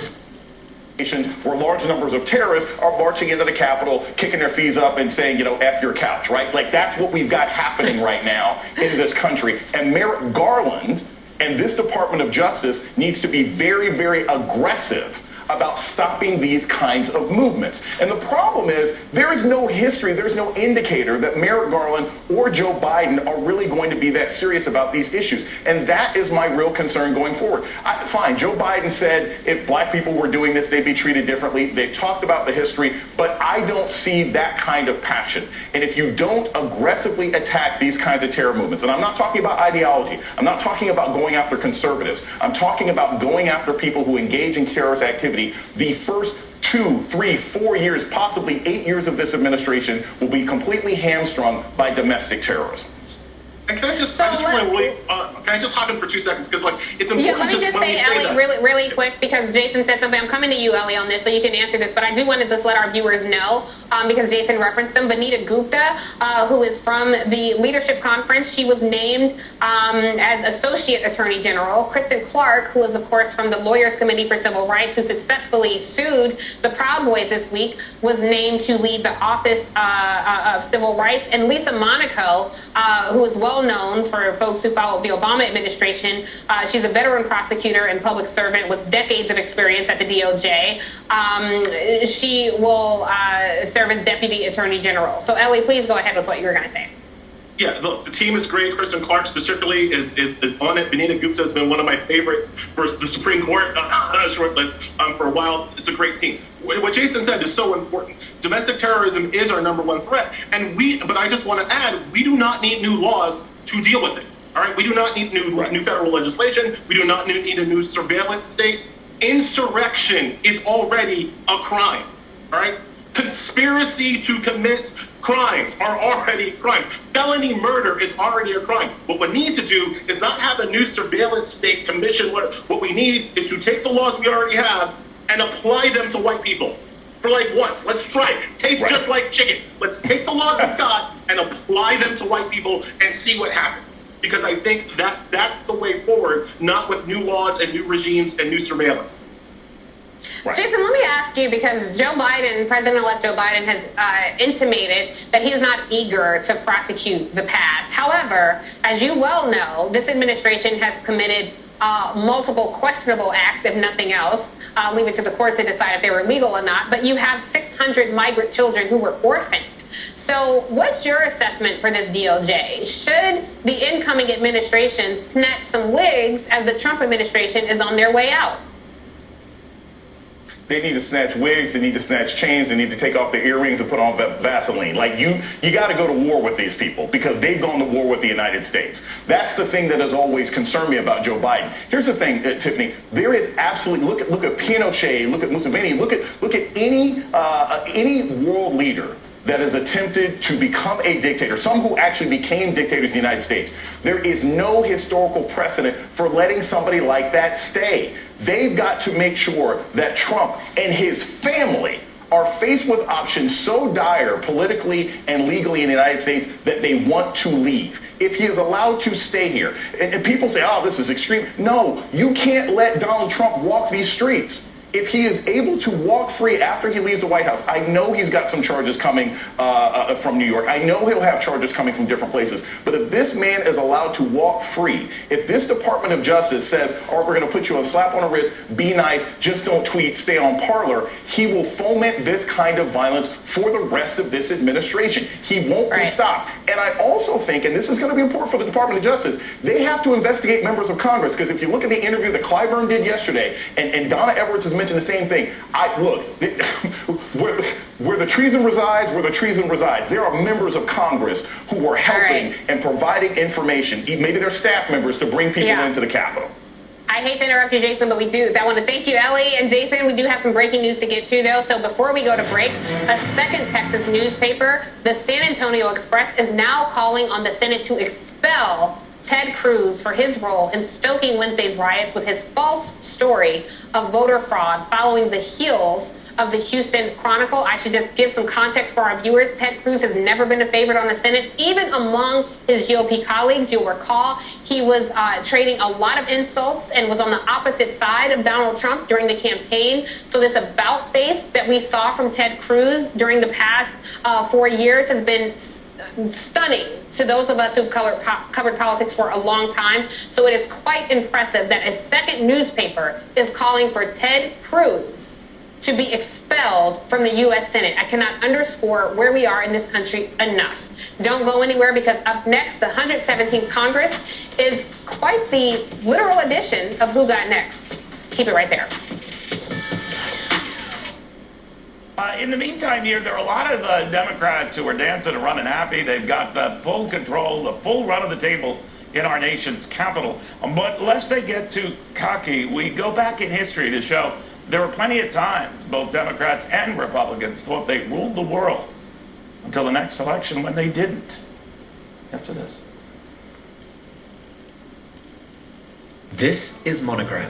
Where large numbers of terrorists are marching into the Capitol, kicking their feet up and saying, F your couch, right? Like, that's what we've got happening right now in this country. And Merrick Garland and this Department of Justice needs to be very, very aggressive about stopping these kinds of movements. And the problem is there is no history, there's no indicator that Merrick Garland or Joe Biden are really going to be that serious about these issues. And that is my real concern going forward. Fine, Joe Biden said if black people were doing this, they'd be treated differently. They've talked about the history, but I don't see that kind of passion. And if you don't aggressively attack these kinds of terror movements, and I'm not talking about ideology, I'm not talking about going after conservatives, I'm talking about going after people who engage in terrorist activity, the first 2, 3, 4 years, possibly 8 years of this administration will be completely hamstrung by domestic terrorism. And can I just, can I just hop in for 2 seconds? Because it's important. Yeah, let me just say, Ellie, really quick, because Jason said something. I'm coming to you, Ellie, on this, so you can answer this. But I do want to just let our viewers know, because Jason referenced them. Vanita Gupta, who is from the Leadership Conference, she was named as Associate Attorney General. Kristen Clark, who is, of course, from the Lawyers Committee for Civil Rights, who successfully sued the Proud Boys this week, was named to lead the Office of Civil Rights. And Lisa Monaco, who is well known for folks who followed the Obama administration. She's a veteran prosecutor and public servant with decades of experience at the DOJ. She will serve as Deputy Attorney General. So, Ellie, please go ahead with what you were going to say. Yeah, the team is great. Kristen Clark specifically is on it. Vanita Gupta has been one of my favorites for the Supreme Court shortlist for a while. It's a great team. What Jason said is so important. Domestic terrorism is our #1 threat, but I just want to add, we do not need new laws to deal with it. All right, we do not need new federal legislation. We do not need a new surveillance state. Insurrection is already a crime. All right, conspiracy to commit crimes are already crimes. Felony murder is already a crime. What we need to do is not have a new surveillance state commission. What we need is to take the laws we already have and apply them to white people. For once, let's try it. Tastes just like chicken. Let's take the laws we've got and apply them to white people and see what happens. Because I think that's the way forward, not with new laws and new regimes and new surveillance. Jason, let me ask you, because President-elect Joe Biden has intimated that he's not eager to prosecute the past. However, as you well know, this administration has committed multiple questionable acts, if nothing else. I'll leave it to the courts to decide if they were legal or not. But you have 600 migrant children who were orphaned. So what's your assessment for this DOJ? Should the incoming administration snatch some wigs as the Trump administration is on their way out? They need to snatch wigs, they need to snatch chains, they need to take off their earrings and put on Vaseline. You got to go to war with these people because they've gone to war with the United States. That's the thing that has always concerned me about Joe Biden. Here's the thing, Tiffany, there is absolutely, look at Pinochet, look at Mussolini, look at any world leader that has attempted to become a dictator, some who actually became dictators in the United States. There is no historical precedent for letting somebody like that stay. They've got to make sure that Trump and his family are faced with options so dire politically and legally in the United States that they want to leave. If he is allowed to stay here, and people say, oh, this is extreme. No, you can't let Donald Trump walk these streets. If he is able to walk free after he leaves the White House, I know he's got some charges coming from New York. I know he'll have charges coming from different places. But if this man is allowed to walk free, if this Department of Justice says, oh, we're going to put you a slap on the wrist, be nice, just don't tweet, stay on Parler, he will foment this kind of violence for the rest of this administration. He won't be stopped. And I also think, and this is going to be important for the Department of Justice, they have to investigate members of Congress. Because if you look at the interview that Clyburn did yesterday, and Donna Edwards has mentioned the same thing. Where the treason resides, there are members of Congress who are helping and providing information, maybe they're staff members, to bring people into the Capitol. I hate to interrupt you, Jason, but I want to thank you, Ellie and Jason. We do have some breaking news to get to, though. So before we go to break, a second Texas newspaper, the San Antonio Express, is now calling on the Senate to expel Ted Cruz for his role in stoking Wednesday's riots with his false story of voter fraud following the heels of the Houston Chronicle. I should just give some context for our viewers. Ted Cruz has never been a favorite on the Senate, even among his GOP colleagues. You'll recall he was trading a lot of insults and was on the opposite side of Donald Trump during the campaign. So this about face that we saw from Ted Cruz during the past 4 years has been stunning to those of us who've covered politics for a long time. So it is quite impressive that a second newspaper is calling for Ted Cruz to be expelled from the U.S. Senate. I cannot underscore where we are in this country enough. Don't go anywhere, because up next, the 117th Congress is quite the literal edition of Who Got Next. Just keep it right there. In the meantime, here, there are a lot of Democrats who are dancing and running happy. They've got full control, the full run of the table in our nation's capital. But lest they get too cocky, we go back in history to show there were plenty of times both Democrats and Republicans thought they ruled the world until the next election, when they didn't. After this. This is Monogram.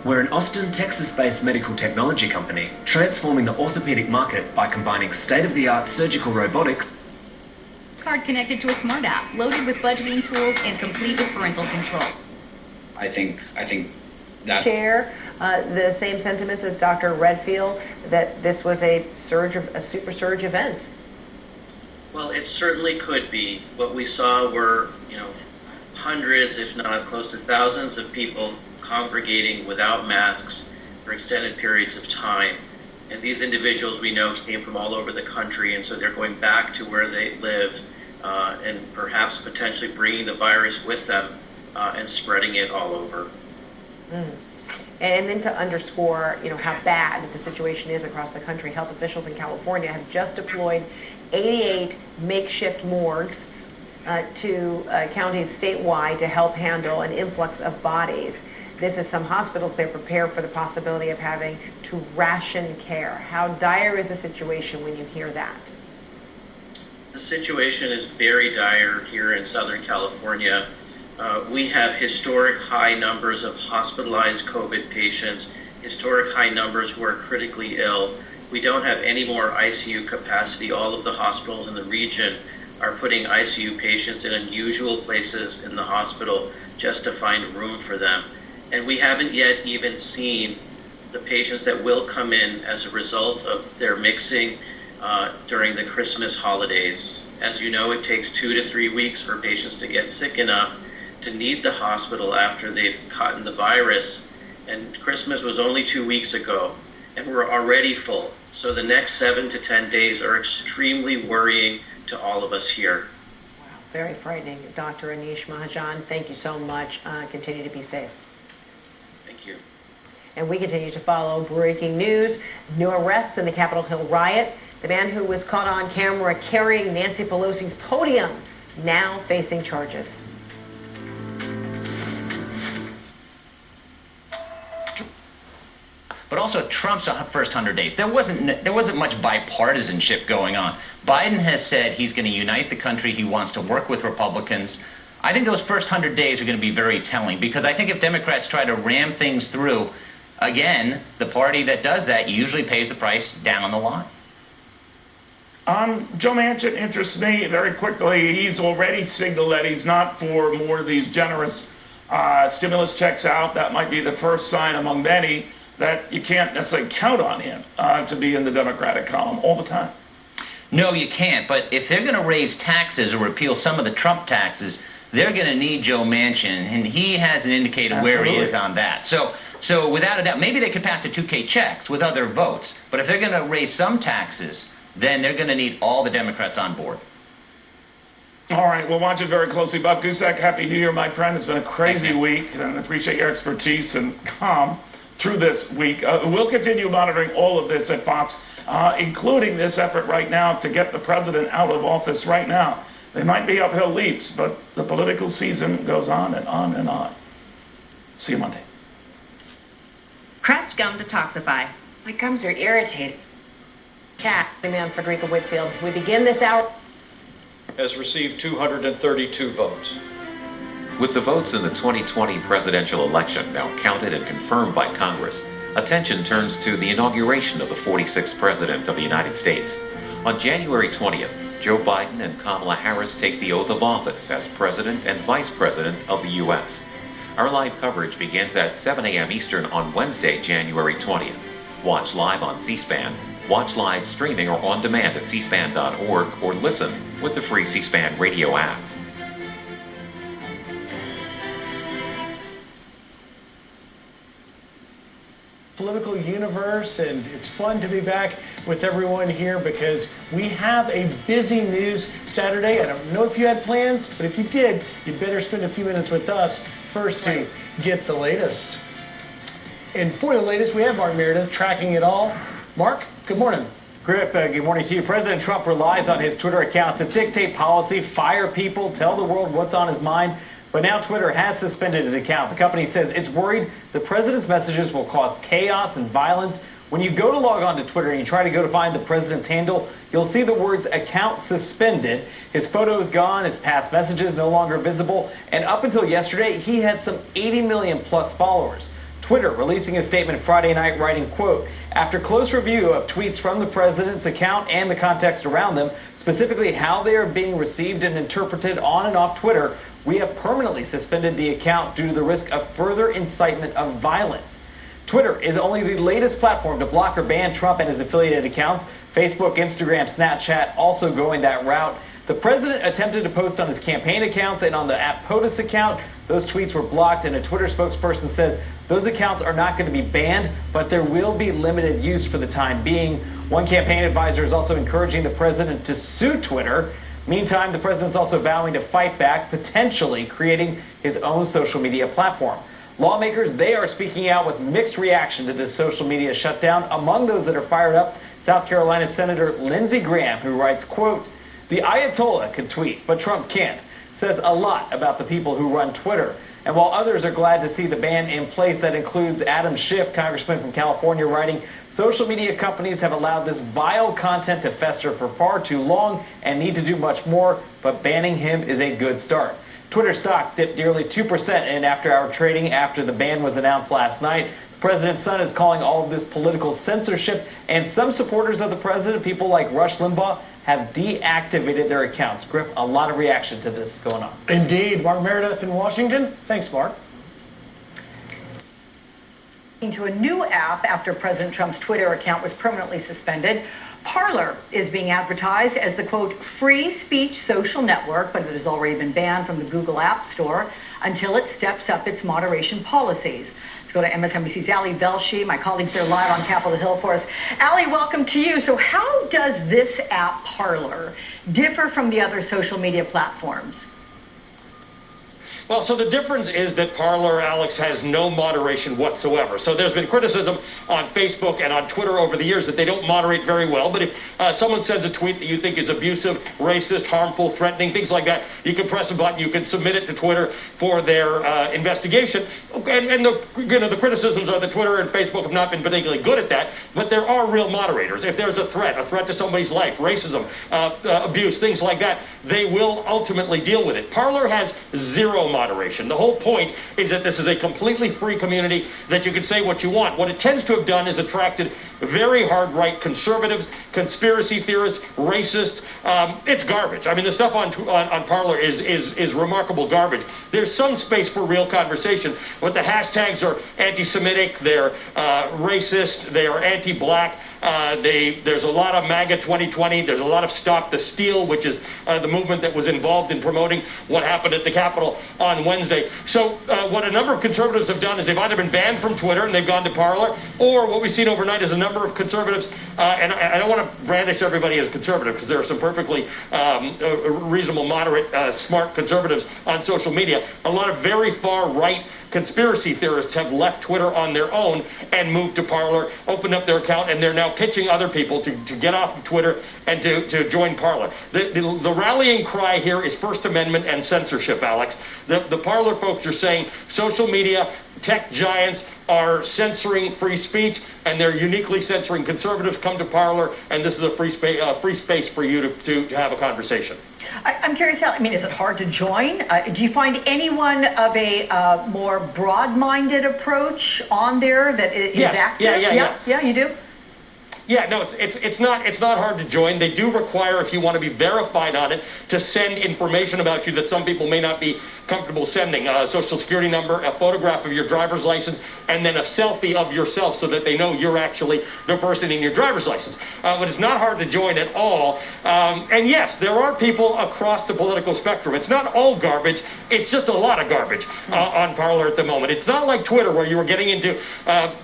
We're an Austin, Texas-based medical technology company transforming the orthopedic market by combining state-of-the-art surgical robotics. Card connected to a smart app, loaded with budgeting tools and complete with parental control. I think that Share the same sentiments as Dr. Redfield, that this was a super surge event. Well, it certainly could be. What we saw were, hundreds, if not close to thousands of people congregating without masks for extended periods of time. And these individuals, we know, came from all over the country, and so they're going back to where they live and perhaps potentially bringing the virus with them and spreading it all over. And then to underscore, how bad the situation is across the country, health officials in California have just deployed 88 makeshift morgues to counties statewide to help handle an influx of bodies. This is some hospitals, they're prepared for the possibility of having to ration care. How dire is the situation when you hear that? The situation is very dire here in Southern California. We have historic high numbers of hospitalized COVID patients, historic high numbers who are critically ill. We don't have any more ICU capacity. All of the hospitals in the region are putting ICU patients in unusual places in the hospital just to find room for them. And we haven't yet even seen the patients that will come in as a result of their mixing during the Christmas holidays. As you know, it takes 2 to 3 weeks for patients to get sick enough to need the hospital after they've gotten the virus. And Christmas was only 2 weeks ago, and we're already full. So the next 7 to 10 days are extremely worrying to all of us here. Wow, very frightening. Dr. Anish Mahajan, thank you so much. Continue to be safe. Thank you. And we continue to follow breaking news. New arrests in the Capitol Hill riot. The man who was caught on camera carrying Nancy Pelosi's podium now facing charges. But also Trump's first 100 days. There wasn't much bipartisanship going on. Biden has said he's going to unite the country. He wants to work with Republicans. I think those first 100 days are going to be very telling, because I think if Democrats try to ram things through, again, the party that does that usually pays the price down the line. Joe Manchin interests me very quickly. He's already signaled that he's not for more of these generous stimulus checks out. That might be the first sign among many that you can't necessarily count on him to be in the Democratic column all the time. No, you can't. But if they're going to raise taxes or repeal some of the Trump taxes, they're going to need Joe Manchin, and he hasn't indicated where he is on that. So without a doubt, maybe they could pass the 2K checks with other votes. But if they're going to raise some taxes, then they're going to need all the Democrats on board. All right, we'll watch it very closely. Bob Gusak, Happy New Year, my friend. It's been a crazy week, and I appreciate your expertise and calm through this week. We'll continue monitoring all of this at Fox, including this effort right now to get the president out of office right now. They might be uphill leaps, but the political season goes on and on and on. See you Monday. Crest gum detoxify. My gums are irritated. Cat, man, Frederica Whitfield. We begin this hour. Has received 232 votes. With the votes in the 2020 presidential election now counted and confirmed by Congress, attention turns to the inauguration of the 46th President of the United States. On January 20th, Joe Biden and Kamala Harris take the oath of office as President and Vice President of the U.S. Our live coverage begins at 7 a.m. Eastern on Wednesday, January 20th. Watch live on C-SPAN, watch live streaming or on demand at cspan.org, or listen with the free C-SPAN radio app. political universe, and it's fun to be back with everyone here because we have a busy news Saturday. I don't know if you had plans, but if you did, you'd better spend a few minutes with us first to get the latest. And for the latest, we have Mark Meredith tracking it all. Mark, good morning. Griff, good morning to you. President Trump relies on his Twitter account to dictate policy, fire people, tell the world what's on his mind. But now Twitter has suspended his account. The company says it's worried the president's messages will cause chaos and violence. When you go to log on to Twitter and you try to go to find the president's handle, you'll see the words account suspended. His photo is gone, his past messages no longer visible, and up until yesterday, he had some 80 million plus followers. Twitter releasing a statement Friday night writing, quote, after close review of tweets from the president's account and the context around them, specifically how they are being received and interpreted on and off Twitter, we have permanently suspended the account due to the risk of further incitement of violence. Twitter is only the latest platform to block or ban Trump and his affiliated accounts. Facebook, Instagram, Snapchat also going that route. The president attempted to post on his campaign accounts and on the POTUS account. Those tweets were blocked, and a Twitter spokesperson says those accounts are not going to be banned, but there will be limited use for the time being. One campaign advisor is also encouraging the president to sue Twitter. Meantime, the president's also vowing to fight back, potentially creating his own social media platform. Lawmakers, they are speaking out with mixed reaction to this social media shutdown. Among those that are fired up, South Carolina Senator Lindsey Graham, who writes, quote, the Ayatollah can tweet, but Trump can't. Says a lot about the people who run Twitter. And while others are glad to see the ban in place, that includes Adam Schiff, congressman from California, writing, social media companies have allowed this vile content to fester for far too long and need to do much more, but banning him is a good start. Twitter stock dipped nearly 2% in after-hour trading after the ban was announced last night. The president's son is calling all of this political censorship, and some supporters of the president, people like Rush Limbaugh, have deactivated their accounts. Griff, a lot of reaction to this going on. Indeed. Mark Meredith in Washington. Thanks, Mark. Into a new app after President Trump's Twitter account was permanently suspended. Parler is being advertised as the, quote, free speech social network, but it has already been banned from the Google App Store until it steps up its moderation policies. Let's go to MSNBC's Ali Velshi. My colleagues there live on Capitol Hill for us. Ali, welcome to you. So how does this app, Parler, differ from the other social media platforms? Well, so the difference is that Parler, Alex, has no moderation whatsoever. So there's been criticism on Facebook and on Twitter over the years that they don't moderate very well. But if someone sends a tweet that you think is abusive, racist, harmful, threatening, things like that, you can press a button, you can submit it to Twitter for their investigation. And the criticisms are that Twitter and Facebook have not been particularly good at that. But there are real moderators. If there's a threat to somebody's life, racism, abuse, things like that, they will ultimately deal with it. Parler has zero moderation. The whole point is that this is a completely free community that you can say what you want. What it tends to have done is attracted very hard right conservatives, conspiracy theorists, racists. It's garbage. I mean, the stuff on Parler is remarkable garbage. There's some space for real conversation, but the hashtags are anti-Semitic, they're racist, they are anti-black. There's a lot of MAGA 2020. There's a lot of Stop the Steal, which is the movement that was involved in promoting what happened at the Capitol on Wednesday. So what a number of conservatives have done is they've either been banned from Twitter and they've gone to Parler, or what we've seen overnight is a number of conservatives, and I don't want to brandish everybody as conservative because there are some perfectly reasonable, moderate, smart conservatives on social media. A lot of very far right conspiracy theorists have left Twitter on their own and moved to Parler, opened up their account, and they're now pitching other people to get off of Twitter and to join Parler. The rallying cry here is First Amendment and censorship, Alex. The Parler folks are saying social media, tech giants are censoring free speech, and they're uniquely censoring conservatives. Come to Parler, and this is a free space for you to have a conversation. I'm curious, I mean, is it hard to join? Do you find anyone of a more broad-minded approach on there that is active? Yeah, you do? Yeah, no, it's not hard to join. They do require, if you want to be verified on it, to send information about you that some people may not be comfortable sending a social security number, a photograph of your driver's license, and then a selfie of yourself so that they know you're actually the person in your driver's license. But it's not hard to join at all. And yes, there are people across the political spectrum. It's not all garbage. It's just a lot of garbage on Parler at the moment. It's not like Twitter where you were getting into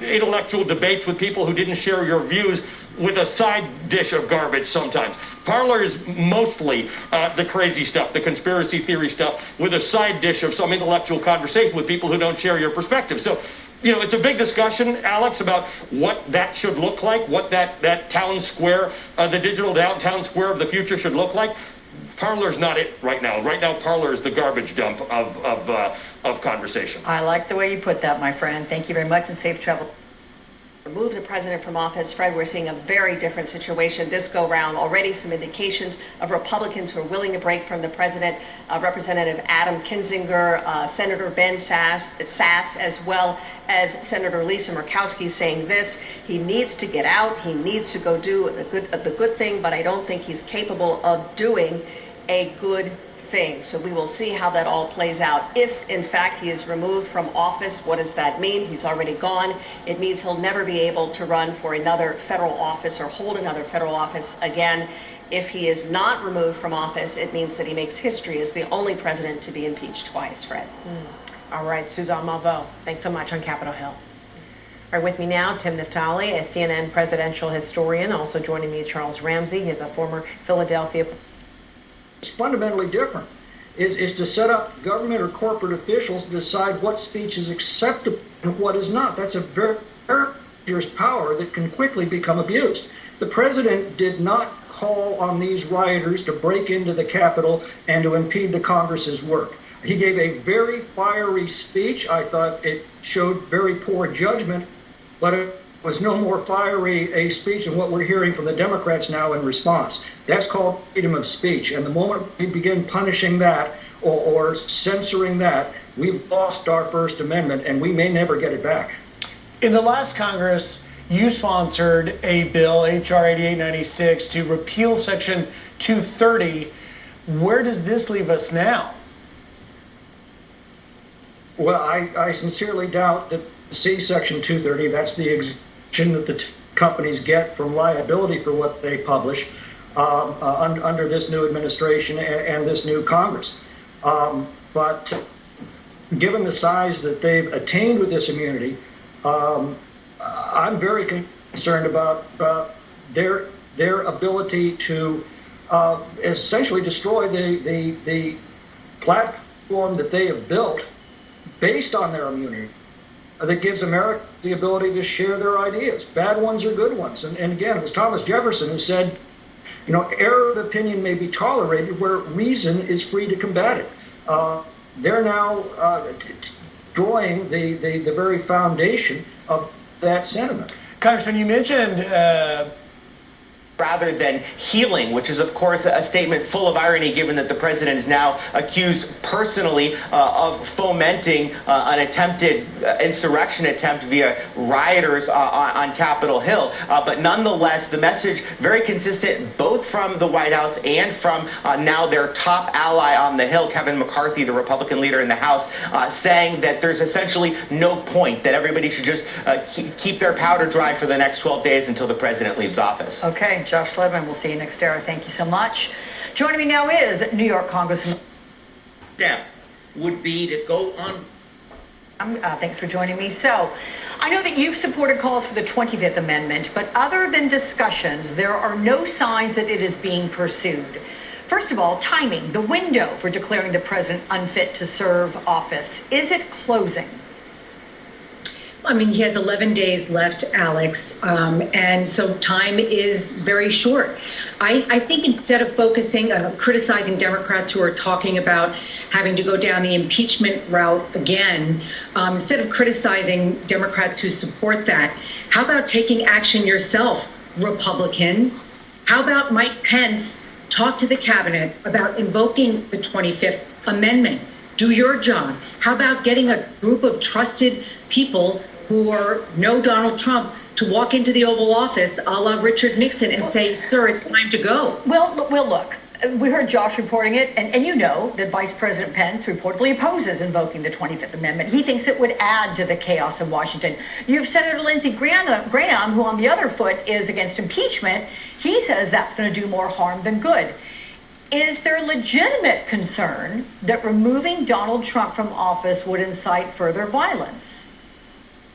intellectual debates with people who didn't share your views with a side dish of garbage sometimes. Parler is mostly the crazy stuff, the conspiracy theory stuff, with a side dish of some intellectual conversation with people who don't share your perspective. So, you know, it's a big discussion, Alex, about what that should look like, what that town square, the digital downtown square of the future should look like. Parler's not it right now. Right now, Parler is the garbage dump of conversation. I like the way you put that, my friend. Thank you very much, and safe travel. Remove the president from office. Fred, we're seeing a very different situation this go round. Already some indications of Republicans who are willing to break from the president. Representative Adam Kinzinger, Senator Ben Sass, as well as Senator Lisa Murkowski saying this: he needs to get out. He needs to go do the good thing, but I don't think he's capable of doing a good thing. So we will see how that all plays out. If, in fact, he is removed from office, what does that mean? He's already gone. It means he'll never be able to run for another federal office or hold another federal office again. If he is not removed from office, it means that he makes history as the only president to be impeached twice, Fred. All right, Suzanne Malveaux, thanks so much on Capitol Hill. All right, with me now, Tim Naftali, a CNN presidential historian. Also joining me, Charles Ramsey. He's a former Philadelphia. It's fundamentally different. Is to set up government or corporate officials to decide what speech is acceptable and what is not. That's a very dangerous power that can quickly become abused. The president did not call on these rioters to break into the Capitol and to impede the Congress's work. He gave a very fiery speech. I thought it showed very poor judgment, but it was no more fiery a speech than what we're hearing from the Democrats now in response. That's called freedom of speech. And the moment we begin punishing that or censoring that, we've lost our First Amendment, and we may never get it back. In the last Congress, you sponsored a bill, H.R. 8896, to repeal Section 230. Where does this leave us now? Well, I sincerely doubt that Section 230, that's the exemption that the companies get from liability for what they publish under this new administration and this new Congress. But given the size that they've attained with this immunity, I'm very concerned about their ability to essentially destroy the platform that they have built based on their immunity that gives Americans the ability to share their ideas. Bad ones or good ones. And again, it was Thomas Jefferson who said, you know, error of opinion may be tolerated where reason is free to combat it. They're now destroying the very foundation of that sentiment. Congressman, you mentioned rather than healing, which is, of course, a statement full of irony, given that the president is now accused personally of fomenting an attempted insurrection attempt via rioters on Capitol Hill. But nonetheless, the message very consistent, both from the White House and from now their top ally on the Hill, Kevin McCarthy, the Republican leader in the House, saying that there's essentially no point, that everybody should just keep their powder dry for the next 12 days until the president leaves office. Okay. Josh Levin, we'll see you next era. Thank you so much. Joining me now is New York Congressman. Step would be to go on. Thanks for joining me. So, I know that you've supported calls for the 25th Amendment, but other than discussions, there are no signs that it is being pursued. First of all, timing, the window for declaring the president unfit to serve office. Is it closing? I mean, he has 11 days left, Alex, and so time is very short. I think instead of focusing on criticizing Democrats who are talking about having to go down the impeachment route again, instead of criticizing Democrats who support that, how about taking action yourself, Republicans? How about Mike Pence talk to the cabinet about invoking the 25th Amendment? Do your job. How about getting a group of trusted people who know Donald Trump to walk into the Oval Office a la Richard Nixon and say, sir, it's time to go? Well, look, we heard Josh reporting it, and you know that Vice President Pence reportedly opposes invoking the 25th Amendment. He thinks it would add to the chaos in Washington. You have Senator Lindsey Graham, who on the other foot is against impeachment. He says that's going to do more harm than good. Is there legitimate concern that removing Donald Trump from office would incite further violence?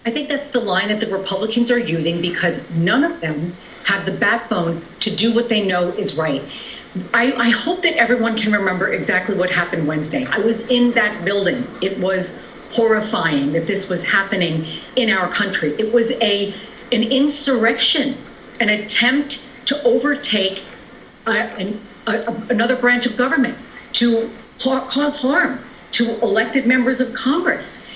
I think that's the line that the Republicans are using because none of them have the backbone to do what they know is right. I hope that everyone can remember exactly what happened Wednesday. I was in that building. It was horrifying that this was happening in our country. It was an insurrection, an attempt to overtake another branch of government, to cause harm to elected members of Congress.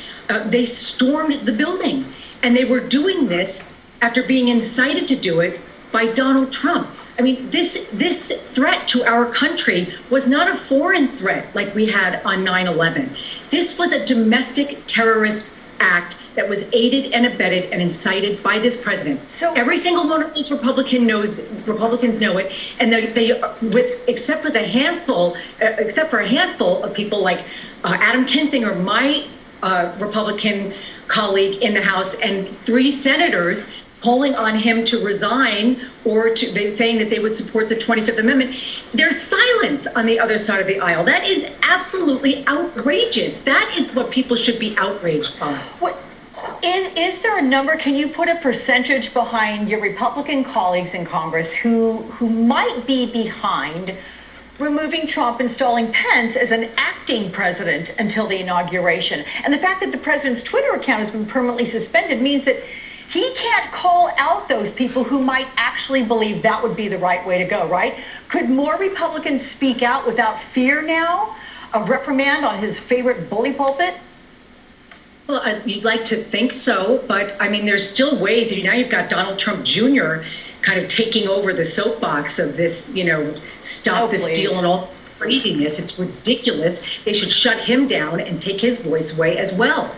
They stormed the building, and they were doing this after being incited to do it by Donald Trump. I mean, this threat to our country was not a foreign threat like we had on 9/11. This was a domestic terrorist act that was aided and abetted and incited by this president. So every single one of these Republicans know it, and except for a handful of people like Adam Kinzinger, my Republican colleague in the House, and 3 senators calling on him to resign or saying that they would support the 25th Amendment. There's silence on the other side of the aisle. That is absolutely outrageous. That is what people should be outraged by. Is there a number, can you put a percentage behind your Republican colleagues in Congress who might be behind removing Trump, installing Pence as an acting president until the inauguration? And the fact that the president's Twitter account has been permanently suspended means that he can't call out those people who might actually believe that would be the right way to go, right? Could more Republicans speak out without fear now of reprimand on his favorite bully pulpit? Well, you'd like to think so, but I mean, there's still ways. Now you've got Donald Trump Jr. kind of taking over the soapbox of this, stop the steal and all this craziness. It's ridiculous. They should shut him down and take his voice away as well.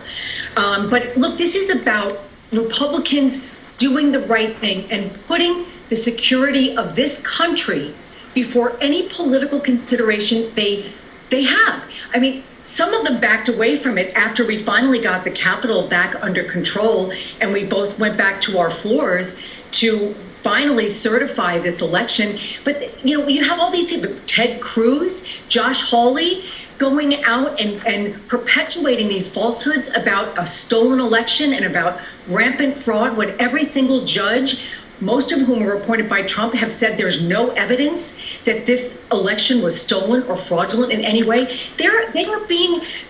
But look, this is about Republicans doing the right thing and putting the security of this country before any political consideration they have. I mean, some of them backed away from it after we finally got the Capitol back under control and we both went back to our floors to finally certify this election. But, you have all these people, Ted Cruz, Josh Hawley, going out and perpetuating these falsehoods about a stolen election and about rampant fraud when every single judge, most of whom were appointed by Trump, have said there's no evidence that this election was stolen or fraudulent in any way. They are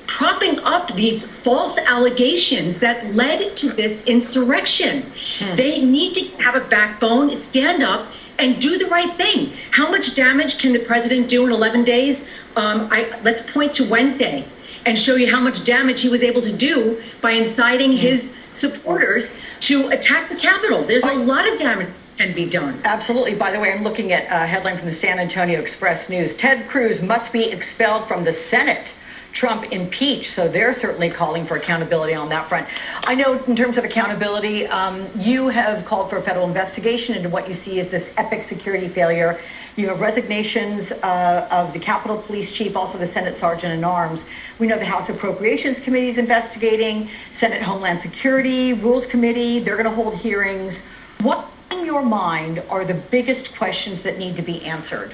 propping up these false allegations that led to this insurrection. They need to have a backbone, stand up, and do the right thing. How much damage can the president do in 11 days? Let's point to Wednesday and show you how much damage he was able to do by inciting his supporters to attack the Capitol. There's a lot of damage that can be done. Absolutely. By the way, I'm looking at a headline from the San Antonio Express News. Ted Cruz must be expelled from the Senate. Trump impeached. So they're certainly calling for accountability on that front. I know in terms of accountability, you have called for a federal investigation into what you see as this epic security failure. You have resignations of the Capitol Police Chief, also the Senate Sergeant at Arms. We know the House Appropriations Committee is investigating, Senate Homeland Security, Rules Committee, they're going to hold hearings. What in your mind are the biggest questions that need to be answered?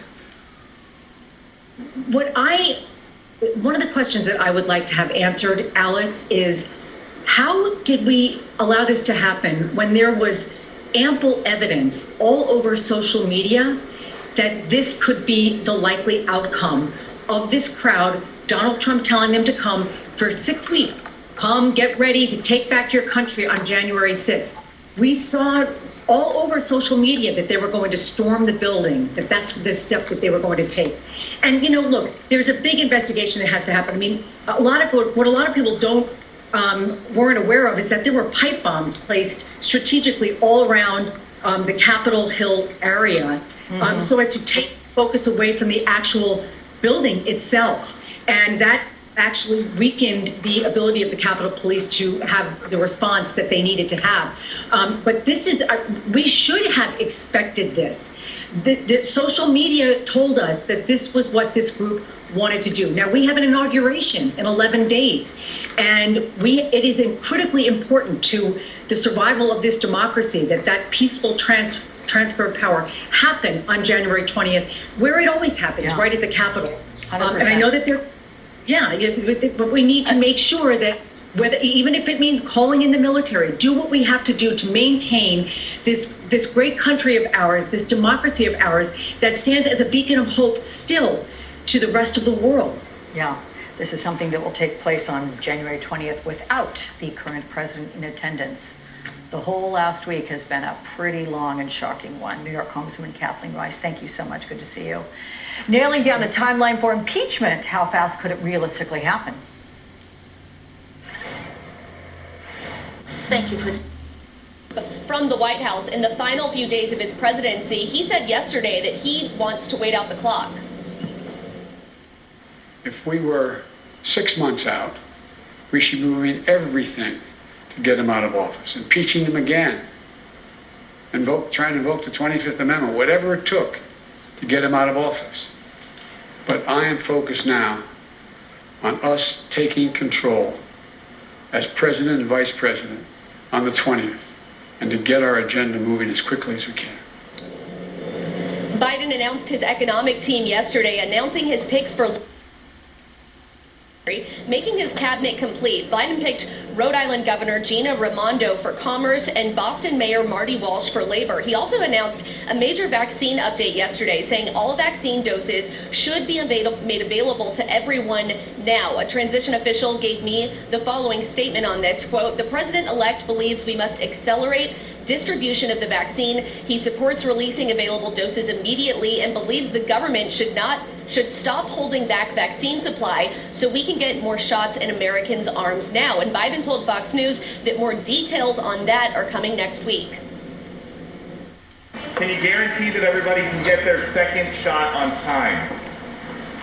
One of the questions that I would like to have answered, Alex, is how did we allow this to happen when there was ample evidence all over social media that this could be the likely outcome of this crowd, Donald Trump telling them to come for 6 weeks, come get ready to take back your country on January 6th. We saw all over social media that they were going to storm the building, that's the step that they were going to take. And, look, there's a big investigation that has to happen. I mean, what a lot of people weren't aware of is that there were pipe bombs placed strategically all around the Capitol Hill area, so as to take focus away from the actual building itself. And that actually weakened the ability of the Capitol Police to have the response that they needed to have. But this is, we should have expected this. The social media told us that this was what this group wanted to do. Now we have an inauguration in 11 days, and it is critically important to the survival of this democracy that peaceful transfer of power happen on January 20th, where it always happens, right at the Capitol. And I know that but we need to make sure that even if it means calling in the military, do what we have to do to maintain this great country of ours, this democracy of ours that stands as a beacon of hope still to the rest of the world. Yeah, this is something that will take place on January 20th without the current president in attendance. The whole last week has been a pretty long and shocking one. New York Congresswoman Kathleen Rice, thank you so much. Good to see you. Nailing down a timeline for impeachment. How fast could it realistically happen? Thank you. From the White House, in the final few days of his presidency, he said yesterday that he wants to wait out the clock. If we were 6 months out, we should be moving everything to get him out of office, impeaching him again, trying to invoke the 25th Amendment, whatever it took to get him out of office. But I am focused now on us taking control as president and vice president on the 20th, and to get our agenda moving as quickly as we can. Biden announced his economic team yesterday, announcing his picks for making his cabinet complete. Biden picked Rhode Island Governor Gina Raimondo for commerce and Boston Mayor Marty Walsh for labor. He also announced a major vaccine update yesterday, saying all vaccine doses should be made available to everyone now. A transition official gave me the following statement on this, quote, "The president-elect believes we must accelerate distribution of the vaccine. He supports releasing available doses immediately and believes the government should stop holding back vaccine supply so we can get more shots in Americans' arms now." And Biden told Fox News that more details on that are coming next week. Can you guarantee that everybody can get their second shot on time?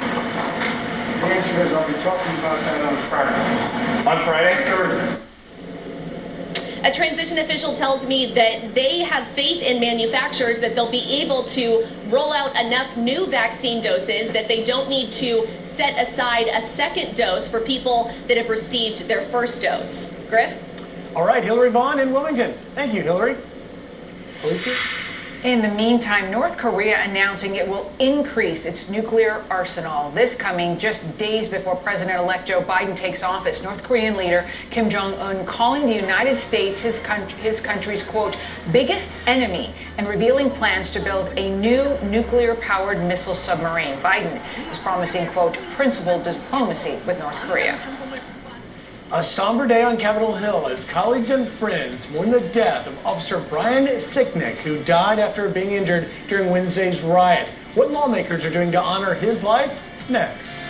The answer is I'll be talking about that on Friday. On Friday? Thursday. A transition official tells me that they have faith in manufacturers that they'll be able to roll out enough new vaccine doses that they don't need to set aside a second dose for people that have received their first dose. Griff? All right, Hillary Vaughn in Wilmington. Thank you, Hillary. Alicia? In the meantime, North Korea announcing it will increase its nuclear arsenal. This coming just days before President-elect Joe Biden takes office. North Korean leader Kim Jong-un calling the United States his country's, quote, biggest enemy, and revealing plans to build a new nuclear-powered missile submarine. Biden is promising, quote, principled diplomacy with North Korea. A somber day on Capitol Hill as colleagues and friends mourn the death of Officer Brian Sicknick, who died after being injured during Wednesday's riot. What lawmakers are doing to honor his life? Next.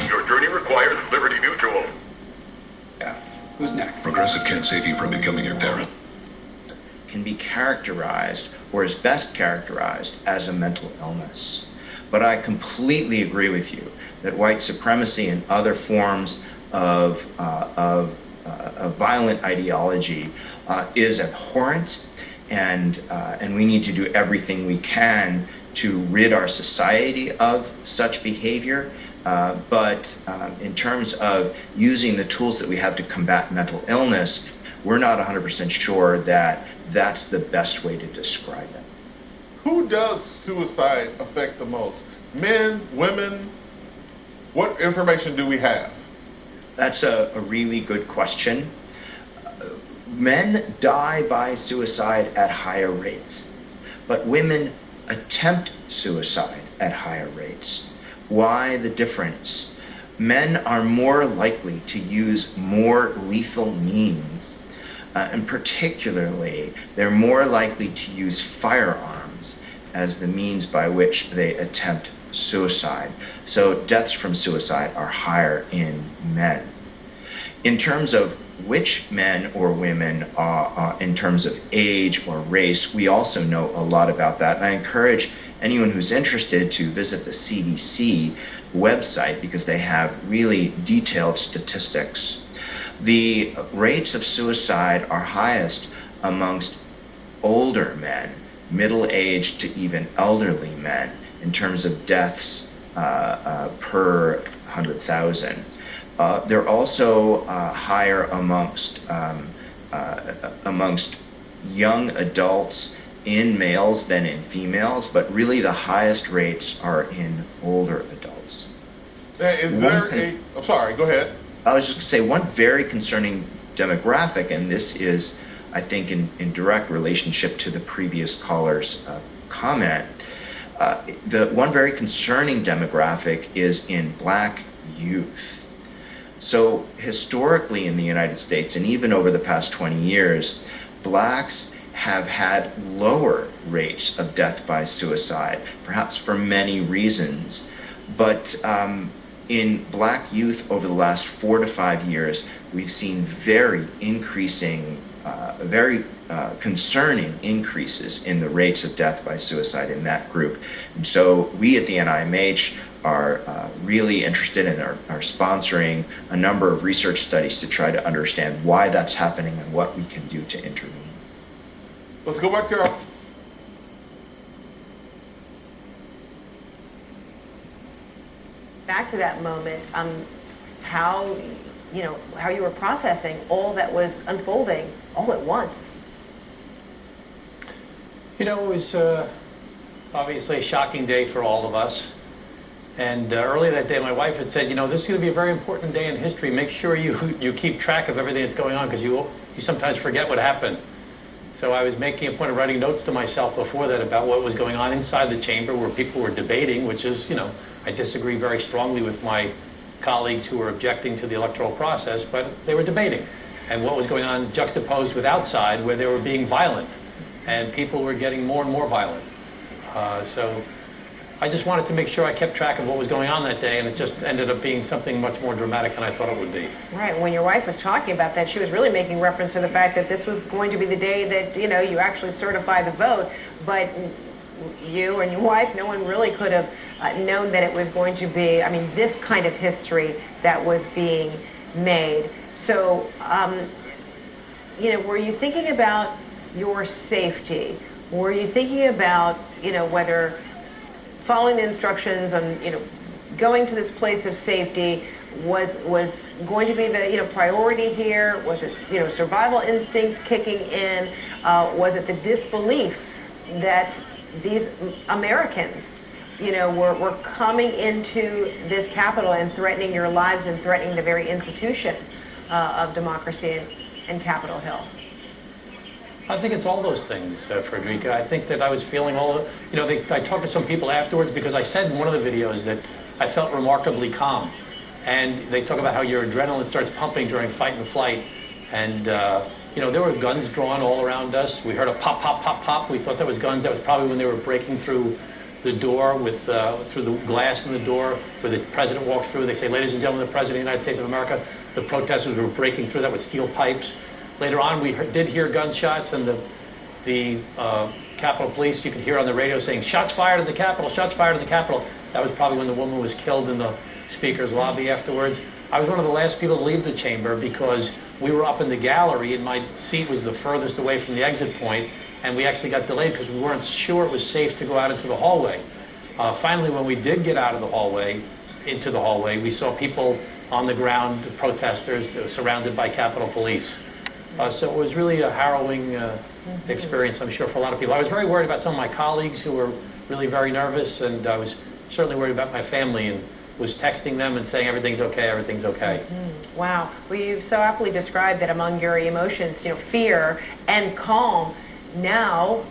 Your journey requires Liberty Mutual. Who's next? Progressive can't save you from becoming your parent. Can be characterized, or is best characterized, as a mental illness. But I completely agree with you that white supremacy and other forms of violent ideology is abhorrent, and we need to do everything we can to rid our society of such behavior. But in terms of using the tools that we have to combat mental illness, we're not 100% sure that that's the best way to describe it. Who does suicide affect the most? Men, women? What information do we have? That's a really good question. Men die by suicide at higher rates, but women attempt suicide at higher rates. Why the difference? Men are more likely to use more lethal means, and particularly, they're more likely to use firearms as the means by which they attempt suicide. So deaths from suicide are higher in men. In terms of which men or women are in terms of age or race, we also know a lot about that. And I encourage anyone who's interested to visit the CDC website because they have really detailed statistics. The rates of suicide are highest amongst older men, middle-aged to even elderly men, in terms of deaths per 100,000. They're also higher amongst young adults in males than in females, but really the highest rates are in older adults. I'm sorry, go ahead. I was just going to say one very concerning demographic, and this is, I think, in direct relationship to the previous caller's comment. The one very concerning demographic is in Black youth. So historically in the United States, and even over the past 20 years, Blacks have had lower rates of death by suicide, perhaps for many reasons. But in Black youth over the last 4 to 5 years, we've seen very concerning increases in the rates of death by suicide in that group. And so we at the NIMH are really interested and are sponsoring a number of research studies to try to understand why that's happening and what we can do to intervene. Let's go back, Carol. Back to that moment, how you were processing all that was unfolding all at once. It was obviously a shocking day for all of us. And earlier that day, my wife had said, this is going to be a very important day in history. Make sure you keep track of everything that's going on, because you sometimes forget what happened. So I was making a point of writing notes to myself before that about what was going on inside the chamber, where people were debating, which is, I disagree very strongly with my colleagues who were objecting to the electoral process, but they were debating. And what was going on juxtaposed with outside, where they were being violent, and people were getting more and more violent. So I just wanted to make sure I kept track of what was going on that day, and it just ended up being something much more dramatic than I thought it would be. Right. When your wife was talking about that, she was really making reference to the fact that this was going to be the day that, you actually certify the vote, but you and your wife, no one really could have known that it was going to be, this kind of history that was being made. So, were you thinking about your safety? Were you thinking about, whether following the instructions on, going to this place of safety was going to be the, priority here? Was it, survival instincts kicking in? Was it the disbelief that these Americans, were coming into this Capitol and threatening your lives and threatening the very institution of democracy in Capitol Hill? I think it's all those things, Frederica. I think that I was feeling I talked to some people afterwards, because I said in one of the videos that I felt remarkably calm. And they talk about how your adrenaline starts pumping during fight and flight. And, there were guns drawn all around us. We heard a pop, pop, pop, pop. We thought that was guns. That was probably when they were breaking through the door through the glass in the door where the president walks through. They say, "Ladies and gentlemen, the President of the United States of America." The protesters were breaking through that with steel pipes. Later on, we did hear gunshots, and the Capitol Police, you could hear on the radio saying, "Shots fired at the Capitol, shots fired at the Capitol." That was probably when the woman was killed in the Speaker's lobby afterwards. I was one of the last people to leave the chamber because we were up in the gallery, and my seat was the furthest away from the exit point, and we actually got delayed because we weren't sure it was safe to go out into the hallway. Finally, when we did get out of the hallway, into the hallway, we saw people on the ground, protesters, surrounded by Capitol Police. So it was really a harrowing experience, I'm sure, for a lot of people. I was very worried about some of my colleagues who were really very nervous, and I was certainly worried about my family, and was texting them and saying everything's okay, everything's okay. Mm-hmm. Wow. Well, you've so aptly described that among your emotions, fear and calm. Now,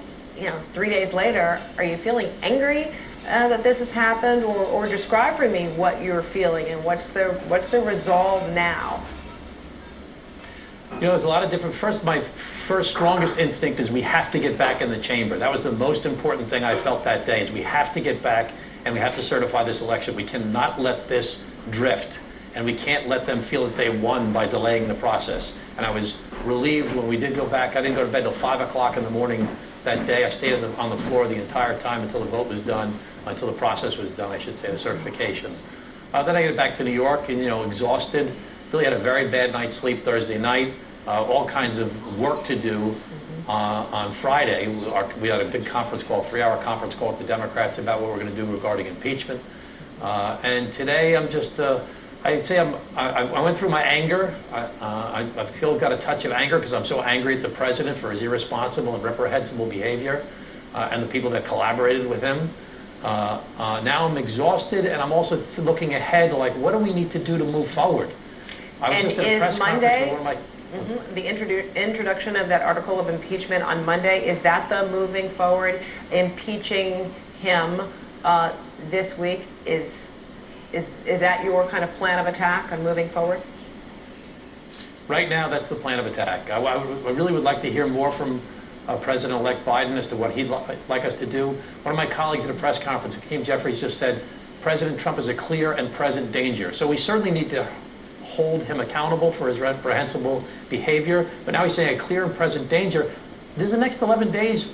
3 days later, are you feeling angry that this has happened, or describe for me what you're feeling and what's the resolve now? There's a lot of different. My first strongest instinct is we have to get back in the chamber. That was the most important thing I felt that day, is we have to get back and we have to certify this election. We cannot let this drift, and we can't let them feel that they won by delaying the process. And I was relieved when we did go back. I didn't go to bed till 5 o'clock in the morning that day. I stayed on the floor the entire time until the vote was done, until the process was done, I should say, the certification. Then I get back to New York and, exhausted. Really had a very bad night's sleep Thursday night. All kinds of work to do on Friday. We had a big conference call, 3-hour conference call with the Democrats about what we're going to do regarding impeachment. And today I'm just, I'd say I went through my anger. I've still got a touch of anger because I'm so angry at the president for his irresponsible and reprehensible behavior and the people that collaborated with him. Now I'm exhausted, and I'm also looking ahead, like, what do we need to do to move forward? I was just at a press Monday, conference with one of my... the introduction of that article of impeachment on Monday, is that the moving forward, impeaching him this week? Is that your kind of plan of attack on moving forward? Right now, that's the plan of attack. I really would like to hear more from President-elect Biden as to what he'd like us to do. One of my colleagues at a press conference, Hakeem Jeffries, just said, President Trump is a clear and present danger. So we certainly need to hold him accountable for his reprehensible behavior. But now he's saying a clear and present danger. This is the next 11 days.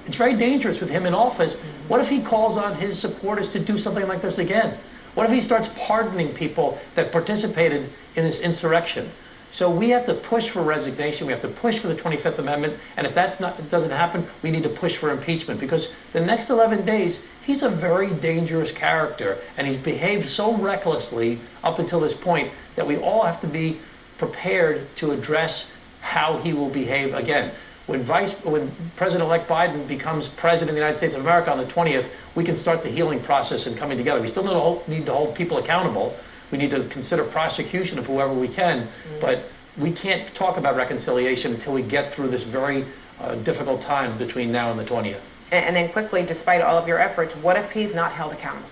It's very dangerous with him in office. What if he calls on his supporters to do something like this again? What if he starts pardoning people that participated in this insurrection? So we have to push for resignation. We have to push for the 25th Amendment. And if it doesn't happen, we need to push for impeachment, because the next 11 days, he's a very dangerous character. And he's behaved so recklessly up until this point that we all have to be prepared to address how he will behave again. When President-elect Biden becomes president of the United States of America on the 20th, we can start the healing process and coming together. We still need to hold people accountable. We need to consider prosecution of whoever we can, but we can't talk about reconciliation until we get through this very difficult time between now and the 20th. And then quickly, despite all of your efforts, what if he's not held accountable?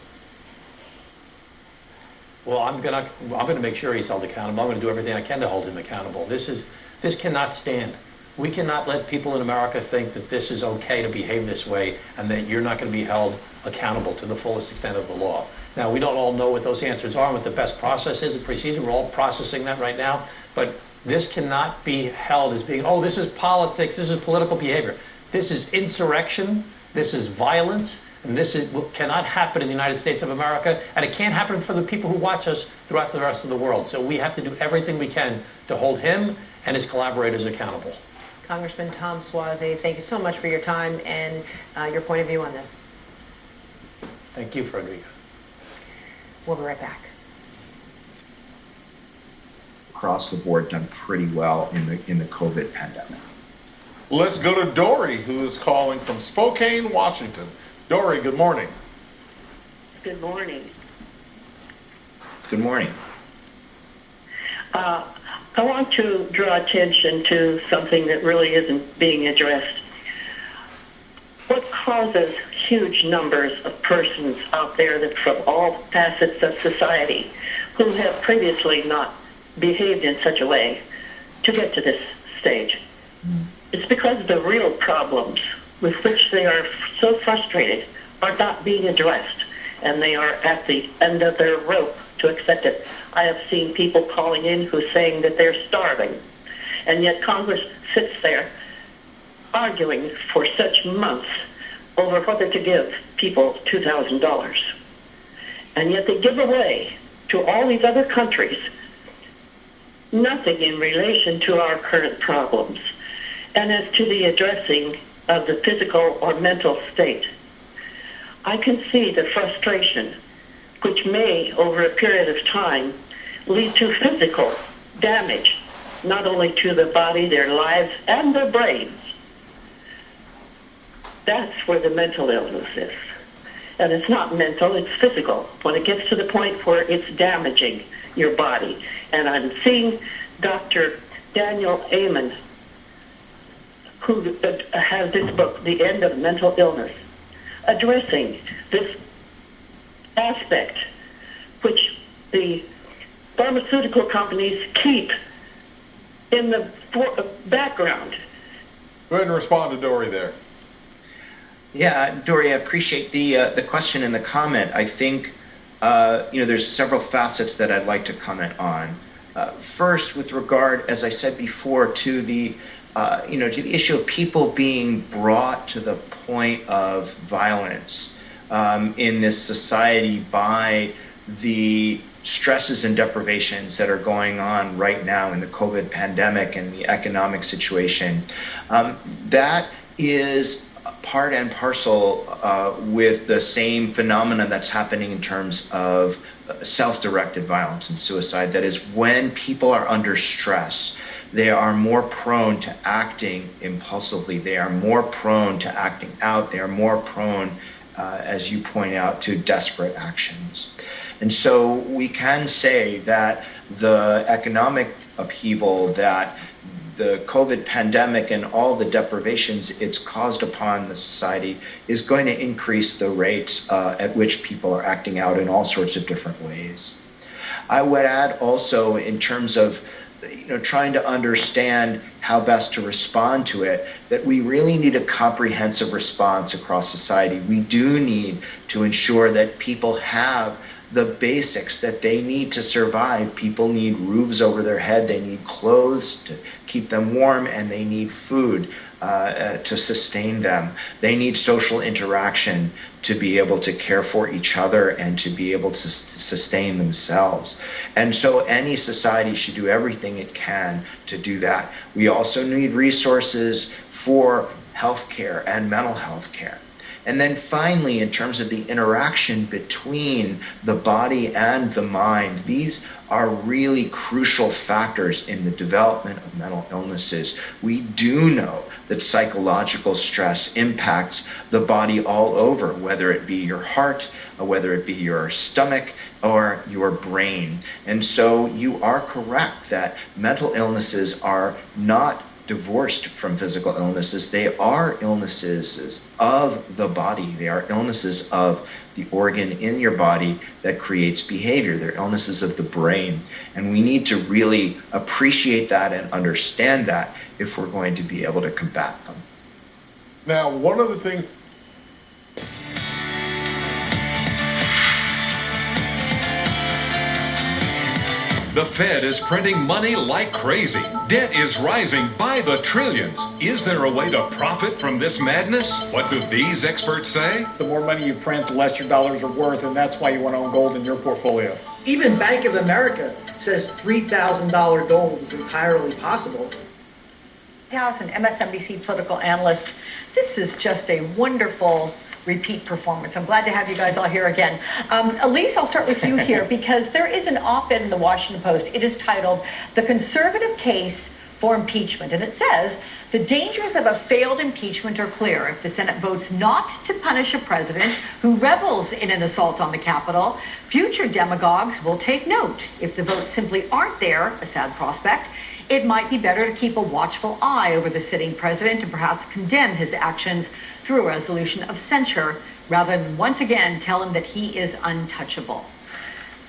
Well, I'm gonna make sure he's held accountable. I'm gonna do everything I can to hold him accountable. This cannot stand. We cannot let people in America think that this is okay to behave this way and that you're not going to be held accountable to the fullest extent of the law. Now, we don't all know what those answers are and what the best process is, the procedure. We're all processing that right now. But this cannot be held as being, oh, this is politics, this is political behavior. This is insurrection, this is violence, and this cannot happen in the United States of America, and it can't happen for the people who watch us throughout the rest of the world. So we have to do everything we can to hold him and his collaborators accountable. Congressman Tom Suozzi, thank you so much for your time and your point of view on this. Thank you, Frederica. We'll be right back. Across the board, done pretty well in the COVID pandemic. Let's go to Dory, who is calling from Spokane, Washington. Dory, good morning. Good morning. Good morning. I want to draw attention to something that really isn't being addressed. What causes huge numbers of persons out there that from all facets of society who have previously not behaved in such a way to get to this stage? It's because the real problems with which they are so frustrated are not being addressed, and they are at the end of their rope to accept it. I have seen people calling in who saying that they're starving, and yet Congress sits there arguing for such months over whether to give people $2,000. And yet they give away to all these other countries nothing in relation to our current problems. And as to the addressing of the physical or mental state, I can see the frustration which may, over a period of time, lead to physical damage, not only to the body, their lives, and their brains. That's where the mental illness is. And it's not mental, it's physical, when it gets to the point where it's damaging your body. And I'm seeing Dr. Daniel Amen, who has this book, The End of Mental Illness, addressing this aspect which the pharmaceutical companies keep in the background. Go ahead and respond to Dory there. Yeah, Dory, I appreciate the question and the comment. I think there's several facets that I'd like to comment on. First, with regard, as I said before, to the to the issue of people being brought to the point of violence in this society by the stresses and deprivations that are going on right now in the COVID pandemic and the economic situation, that is part and parcel with the same phenomena that's happening in terms of self-directed violence and suicide. That is, when people are under stress, they are more prone to acting impulsively. They are more prone to acting out. They are more prone, as you point out, to desperate actions. And so we can say that the economic upheaval, that the COVID pandemic and all the deprivations it's caused upon the society is going to increase the rates at which people are acting out in all sorts of different ways. I would add also, in terms of trying to understand how best to respond to it, that we really need a comprehensive response across society. We do need to ensure that people have the basics that they need to survive. People need roofs over their head, they need clothes to keep them warm, and they need food to sustain them. They need social interaction to be able to care for each other and to be able to sustain themselves. And so any society should do everything it can to do that. We also need resources for healthcare and mental health care. And then finally, in terms of the interaction between the body and the mind, these are really crucial factors in the development of mental illnesses. We do know that psychological stress impacts the body all over, whether it be your heart, or whether it be your stomach, or your brain. And so you are correct that mental illnesses are not divorced from physical illnesses. They are illnesses of the body. They are illnesses of the organ in your body that creates behavior. They're illnesses of the brain. And we need to really appreciate that and understand that if we're going to be able to combat them. Now, one of the things The Fed is printing money like crazy. Debt is rising by the trillions. Is there a way to profit from this madness? What do these experts say? The more money you print, the less your dollars are worth, and that's why you want to own gold in your portfolio. Even Bank of America says $3,000 gold is entirely possible. House and MSNBC political analyst. This is just a wonderful repeat performance. I'm glad to have you guys all here again. Elise, I'll start with you here because there is an op-ed in the Washington Post. It is titled, "The Conservative Case for Impeachment." And it says, the dangers of a failed impeachment are clear. If the Senate votes not to punish a president who revels in an assault on the Capitol, future demagogues will take note. If the votes simply aren't there, a sad prospect, it might be better to keep a watchful eye over the sitting president and perhaps condemn his actions through a resolution of censure rather than once again tell him that he is untouchable.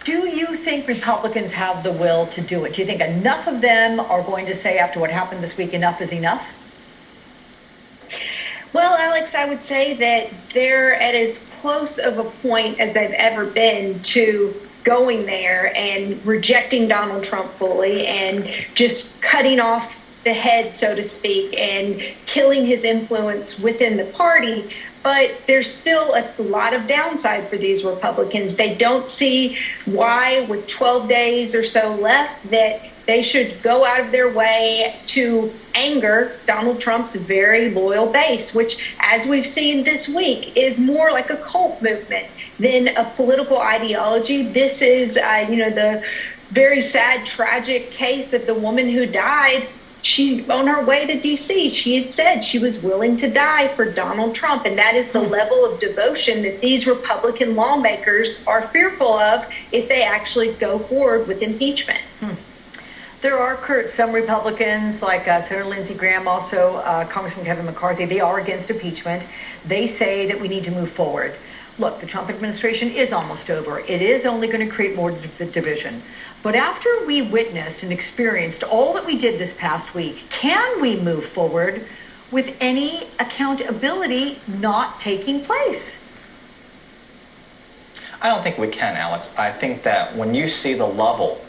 Do you think Republicans have the will to do it? Do you think enough of them are going to say after what happened this week, enough is enough? Well, Alex, I would say that they're at as close of a point as they've ever been to going there and rejecting Donald Trump fully and just cutting off the head, so to speak, and killing his influence within the party. But there's still a lot of downside for these Republicans. They don't see why, with 12 days or so left, that they should go out of their way to anger Donald Trump's very loyal base, which, as we've seen this week, is more like a cult movement than a political ideology. This is, the very sad, tragic case of the woman who died. She's on her way to D.C. She had said she was willing to die for Donald Trump, and that is the level of devotion that these Republican lawmakers are fearful of if they actually go forward with impeachment. There are, Kurt, some Republicans, like Senator Lindsey Graham, also Congressman Kevin McCarthy, they are against impeachment. They say that we need to move forward. Look, the Trump administration is almost over. It is only going to create more division. But after we witnessed and experienced all that we did this past week, can we move forward with any accountability not taking place? I don't think we can, Alex. I think that when you see the level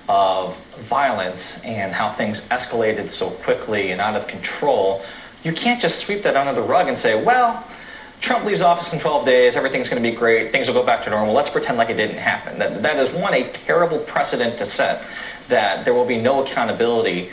of violence and how things escalated so quickly and out of control, you can't just sweep that under the rug and say, well, Trump leaves office in 12 days, everything's going to be great, things will go back to normal, let's pretend like it didn't happen. That is, one, a terrible precedent to set, that there will be no accountability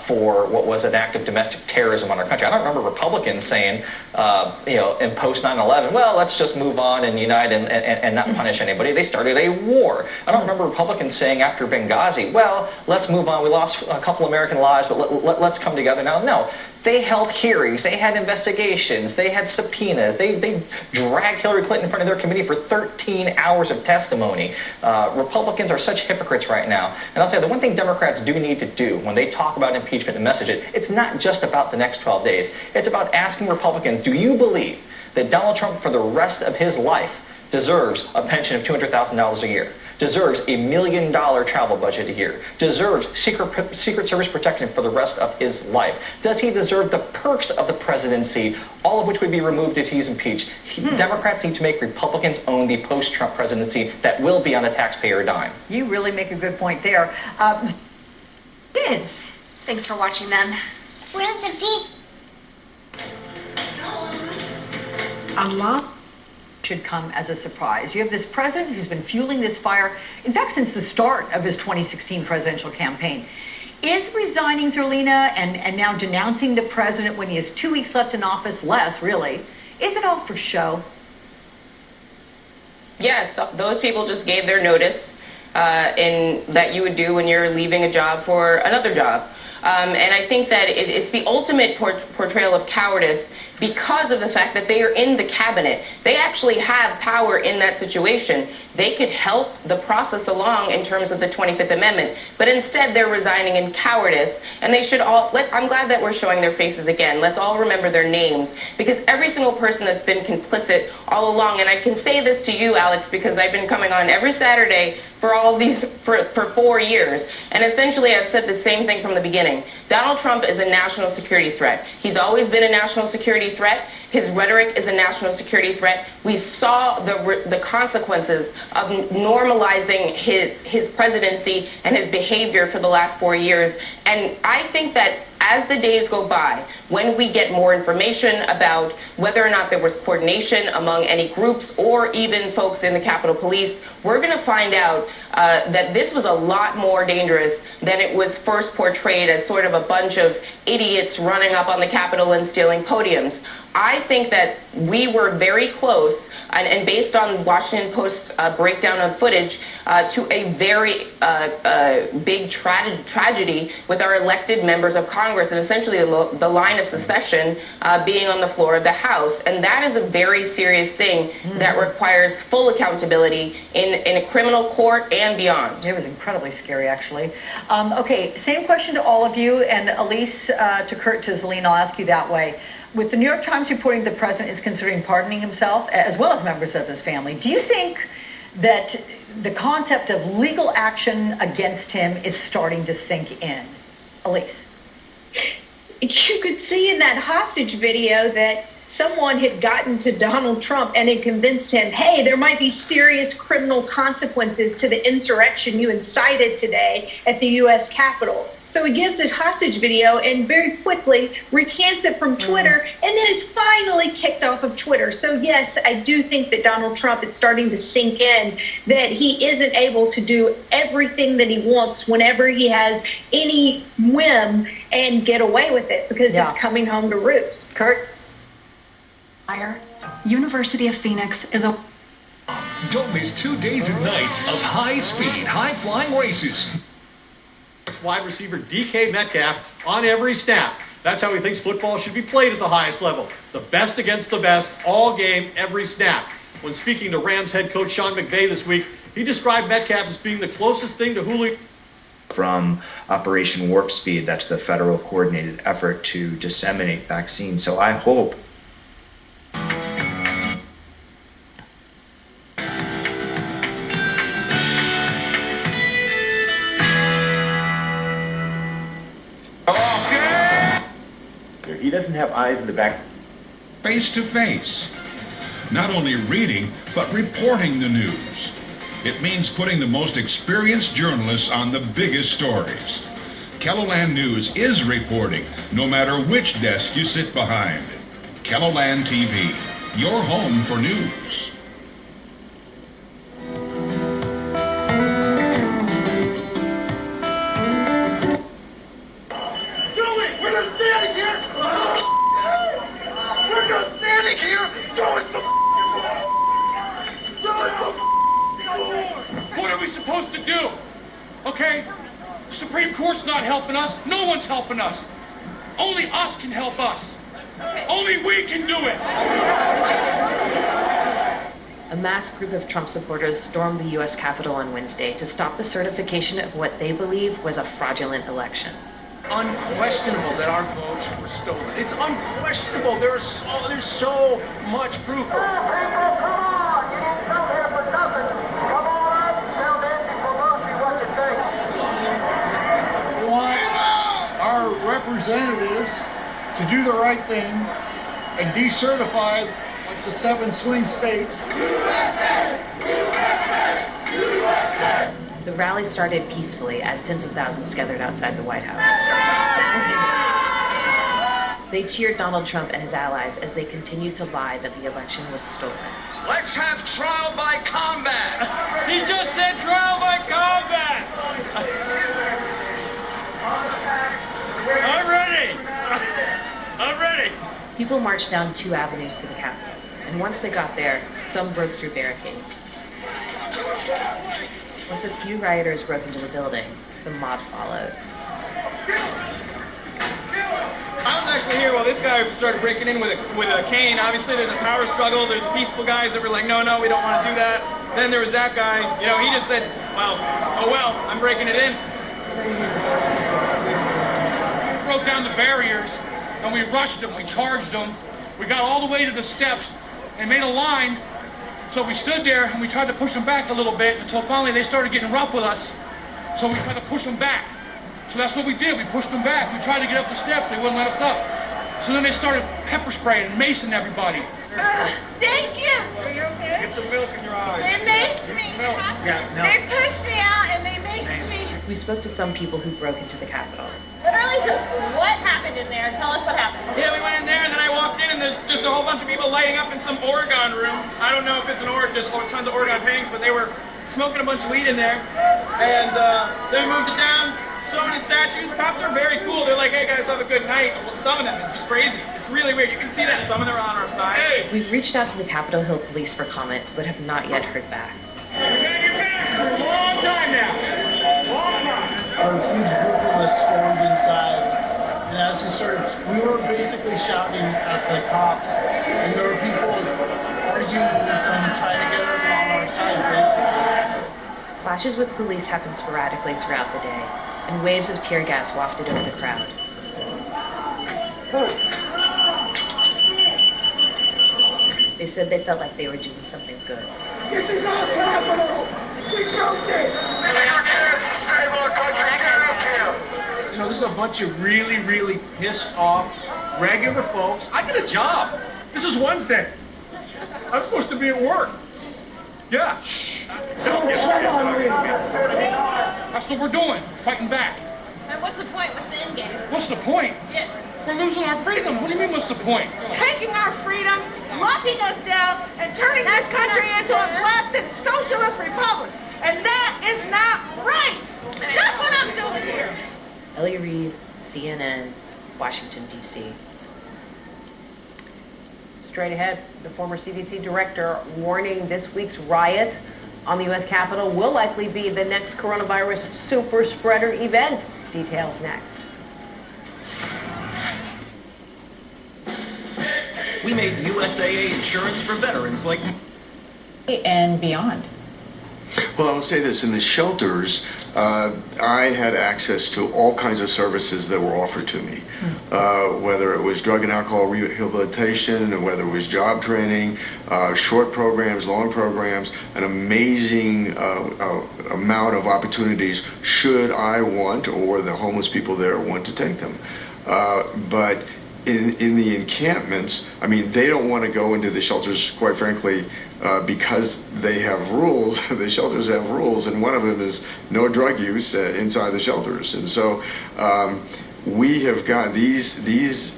for what was an act of domestic terrorism on our country. I don't remember Republicans saying, in post 9/11, well, let's just move on and unite and not punish anybody. They started a war. I don't remember Republicans saying after Benghazi, well, let's move on. We lost a couple American lives, but let's come together now. No. They held hearings, they had investigations, they had subpoenas, they dragged Hillary Clinton in front of their committee for 13 hours of testimony. Republicans are such hypocrites right now. And I'll tell you, the one thing Democrats do need to do when they talk about impeachment and message it, it's not just about the next 12 days. It's about asking Republicans, do you believe that Donald Trump for the rest of his life deserves a pension of $200,000 a year, deserves $1 million travel budget a year, deserves Secret Service protection for the rest of his life? Does he deserve the perks of the presidency, all of which would be removed if he's impeached? Democrats need to make Republicans own the post-Trump presidency that will be on the taxpayer dime. You really make a good point there. Kids, thanks for watching them. Where's the pizza? A lot should come as a surprise. You have this president who's been fueling this fire, in fact, since the start of his 2016 presidential campaign. Is resigning, Zerlina, and now denouncing the president when he has 2 weeks left in office, less really, is it all for show? Yes, those people just gave their notice in that you would do when you're leaving a job for another job. And I think that it's the ultimate portrayal of cowardice because of the fact that they are in the cabinet. They actually have power in that situation. They could help the process along in terms of the 25th Amendment, but instead they're resigning in cowardice, and they should all, I'm glad that we're showing their faces again. Let's all remember their names, because every single person that's been complicit all along, and I can say this to you, Alex, because I've been coming on every Saturday for all these, for 4 years, and essentially I've said the same thing from the beginning. Donald Trump is a national security threat. He's always been a national security threat. His rhetoric is a national security threat. We saw the consequences of normalizing his presidency and his behavior for the last 4 years. And I think that as the days go by, when we get more information about whether or not there was coordination among any groups or even folks in the Capitol Police, we're going to find out that this was a lot more dangerous than it was first portrayed as sort of a bunch of idiots running up on the Capitol and stealing podiums. I think that we were very close, and based on Washington Post breakdown of footage, to a very big tragedy with our elected members of Congress, and essentially the line of secession being on the floor of the House. And that is a very serious thing that requires full accountability in a criminal court and beyond. It was incredibly scary, actually. Okay, same question to all of you, and Elise, to Kurt, to Zelina, I'll ask you that way. With the New York Times reporting the president is considering pardoning himself, as well as members of his family, do you think that the concept of legal action against him is starting to sink in? Elise. You could see in that hostage video that someone had gotten to Donald Trump and had convinced him, hey, there might be serious criminal consequences to the insurrection you incited today at the U.S. Capitol. So he gives a hostage video and very quickly recants it from Twitter and then is finally kicked off of Twitter. So yes, I do think that Donald Trump, it's starting to sink in that he isn't able to do everything that he wants whenever he has any whim and get away with it, because it's coming home to roost. Kurt? University of Phoenix is a... Don't miss 2 days and nights of high-speed, high-flying races. Wide receiver DK Metcalf on every snap. That's how he thinks football should be played at the highest level. The best against the best, all game, every snap. When speaking to Rams head coach Sean McVay this week, he described Metcalf as being the closest thing to Julio. From Operation Warp Speed, that's the federal coordinated effort to disseminate vaccines. So I hope he doesn't have eyes in the back. Face to face. Not only reading, but reporting the news. It means putting the most experienced journalists on the biggest stories. KELOLAND News is reporting, no matter which desk you sit behind. KELOLAND TV, your home for news. Joey, we're just standing here! We're just standing here doing some What are we supposed to do? Okay? The Supreme Court's not helping us. No one's helping us. Only us can help us. Only we can do it. A mass group of Trump supporters stormed the U.S. Capitol on Wednesday to stop the certification of what they believe was a fraudulent election. Unquestionable that our votes were stolen. It's unquestionable. There's so much proof. We want our representatives to do the right thing and decertify like the 7 swing states. The rally started peacefully as tens of thousands gathered outside the White House. They cheered Donald Trump and his allies as they continued to lie that the election was stolen. Let's have trial by combat. He just said trial by combat. I'm ready. I'm ready. People marched down 2 avenues to the Capitol, and once they got there, some broke through barricades. Once a few rioters broke into the building, the mob followed. I was actually here while this guy started breaking in with a cane. Obviously, there's a power struggle. There's peaceful guys that were like, no, we don't want to do that. Then there was that guy. You know, he just said, well, I'm breaking it in. We broke down the barriers, and we rushed them. We charged them. We got all the way to the steps and made a line. So we stood there and we tried to push them back a little bit until finally they started getting rough with us. So we tried to push them back. So that's what we did. We pushed them back. We tried to get up the steps. They wouldn't let us up. So then they started pepper spraying and macing everybody. Thank you. Are you okay? Get some milk in your eyes. They maced me. They pushed me out and they maced me. We spoke to some people who broke into the Capitol. Literally just what happened in there? Tell us what happened. Yeah, we went in there and then I walked in and there's just a whole bunch of people lighting up in some Oregon room. I don't know if it's an Oregon, just tons of Oregon paintings, but they were smoking a bunch of weed in there. And then we moved it down. So many statues. Cops are very cool. They're like, hey guys, have a good night. Well, some of them, it's just crazy. It's really weird. You can see that some of them are on our side. Hey. We've reached out to the Capitol Hill police for comment, but have not yet heard back. We've had your backs for a long time now. Long time. A huge group of us stormed inside. And as we were basically shouting at the cops. And there were people arguing with them, trying to get them on our side, basically. Clashes with police happened sporadically throughout the day, and waves of tear gas wafted over the crowd. They said they felt like they were doing something good. This is our capital. We broke it. You know, this is a bunch of really pissed off regular folks. I get a job. This is Wednesday. I'm supposed to be at work. Yeah. Shut on me. That's what we're doing. We're fighting back. And what's the point? What's the end game? What's the point? Yeah. We're losing our freedom. What do you mean, what's the point? Taking our freedoms, locking us down, and turning this country into a blasted socialist republic. And that is not right. That's what I'm doing here. Ellie Reed, CNN, Washington, D.C. Straight ahead, the former CDC director warning this week's riot on the U.S. Capitol will likely be the next coronavirus super spreader event. Details next. We made USAA insurance for veterans like... And beyond. Well, I'll say this, in the shelters, I had access to all kinds of services that were offered to me, whether it was drug and alcohol rehabilitation, or whether it was job training, short programs, long programs, an amazing amount of opportunities should I want, or the homeless people there want to take them. But in the encampments, I mean, they don't want to go into the shelters, quite frankly, because they have rules. The shelters have rules, and one of them is no drug use inside the shelters. And so we have got these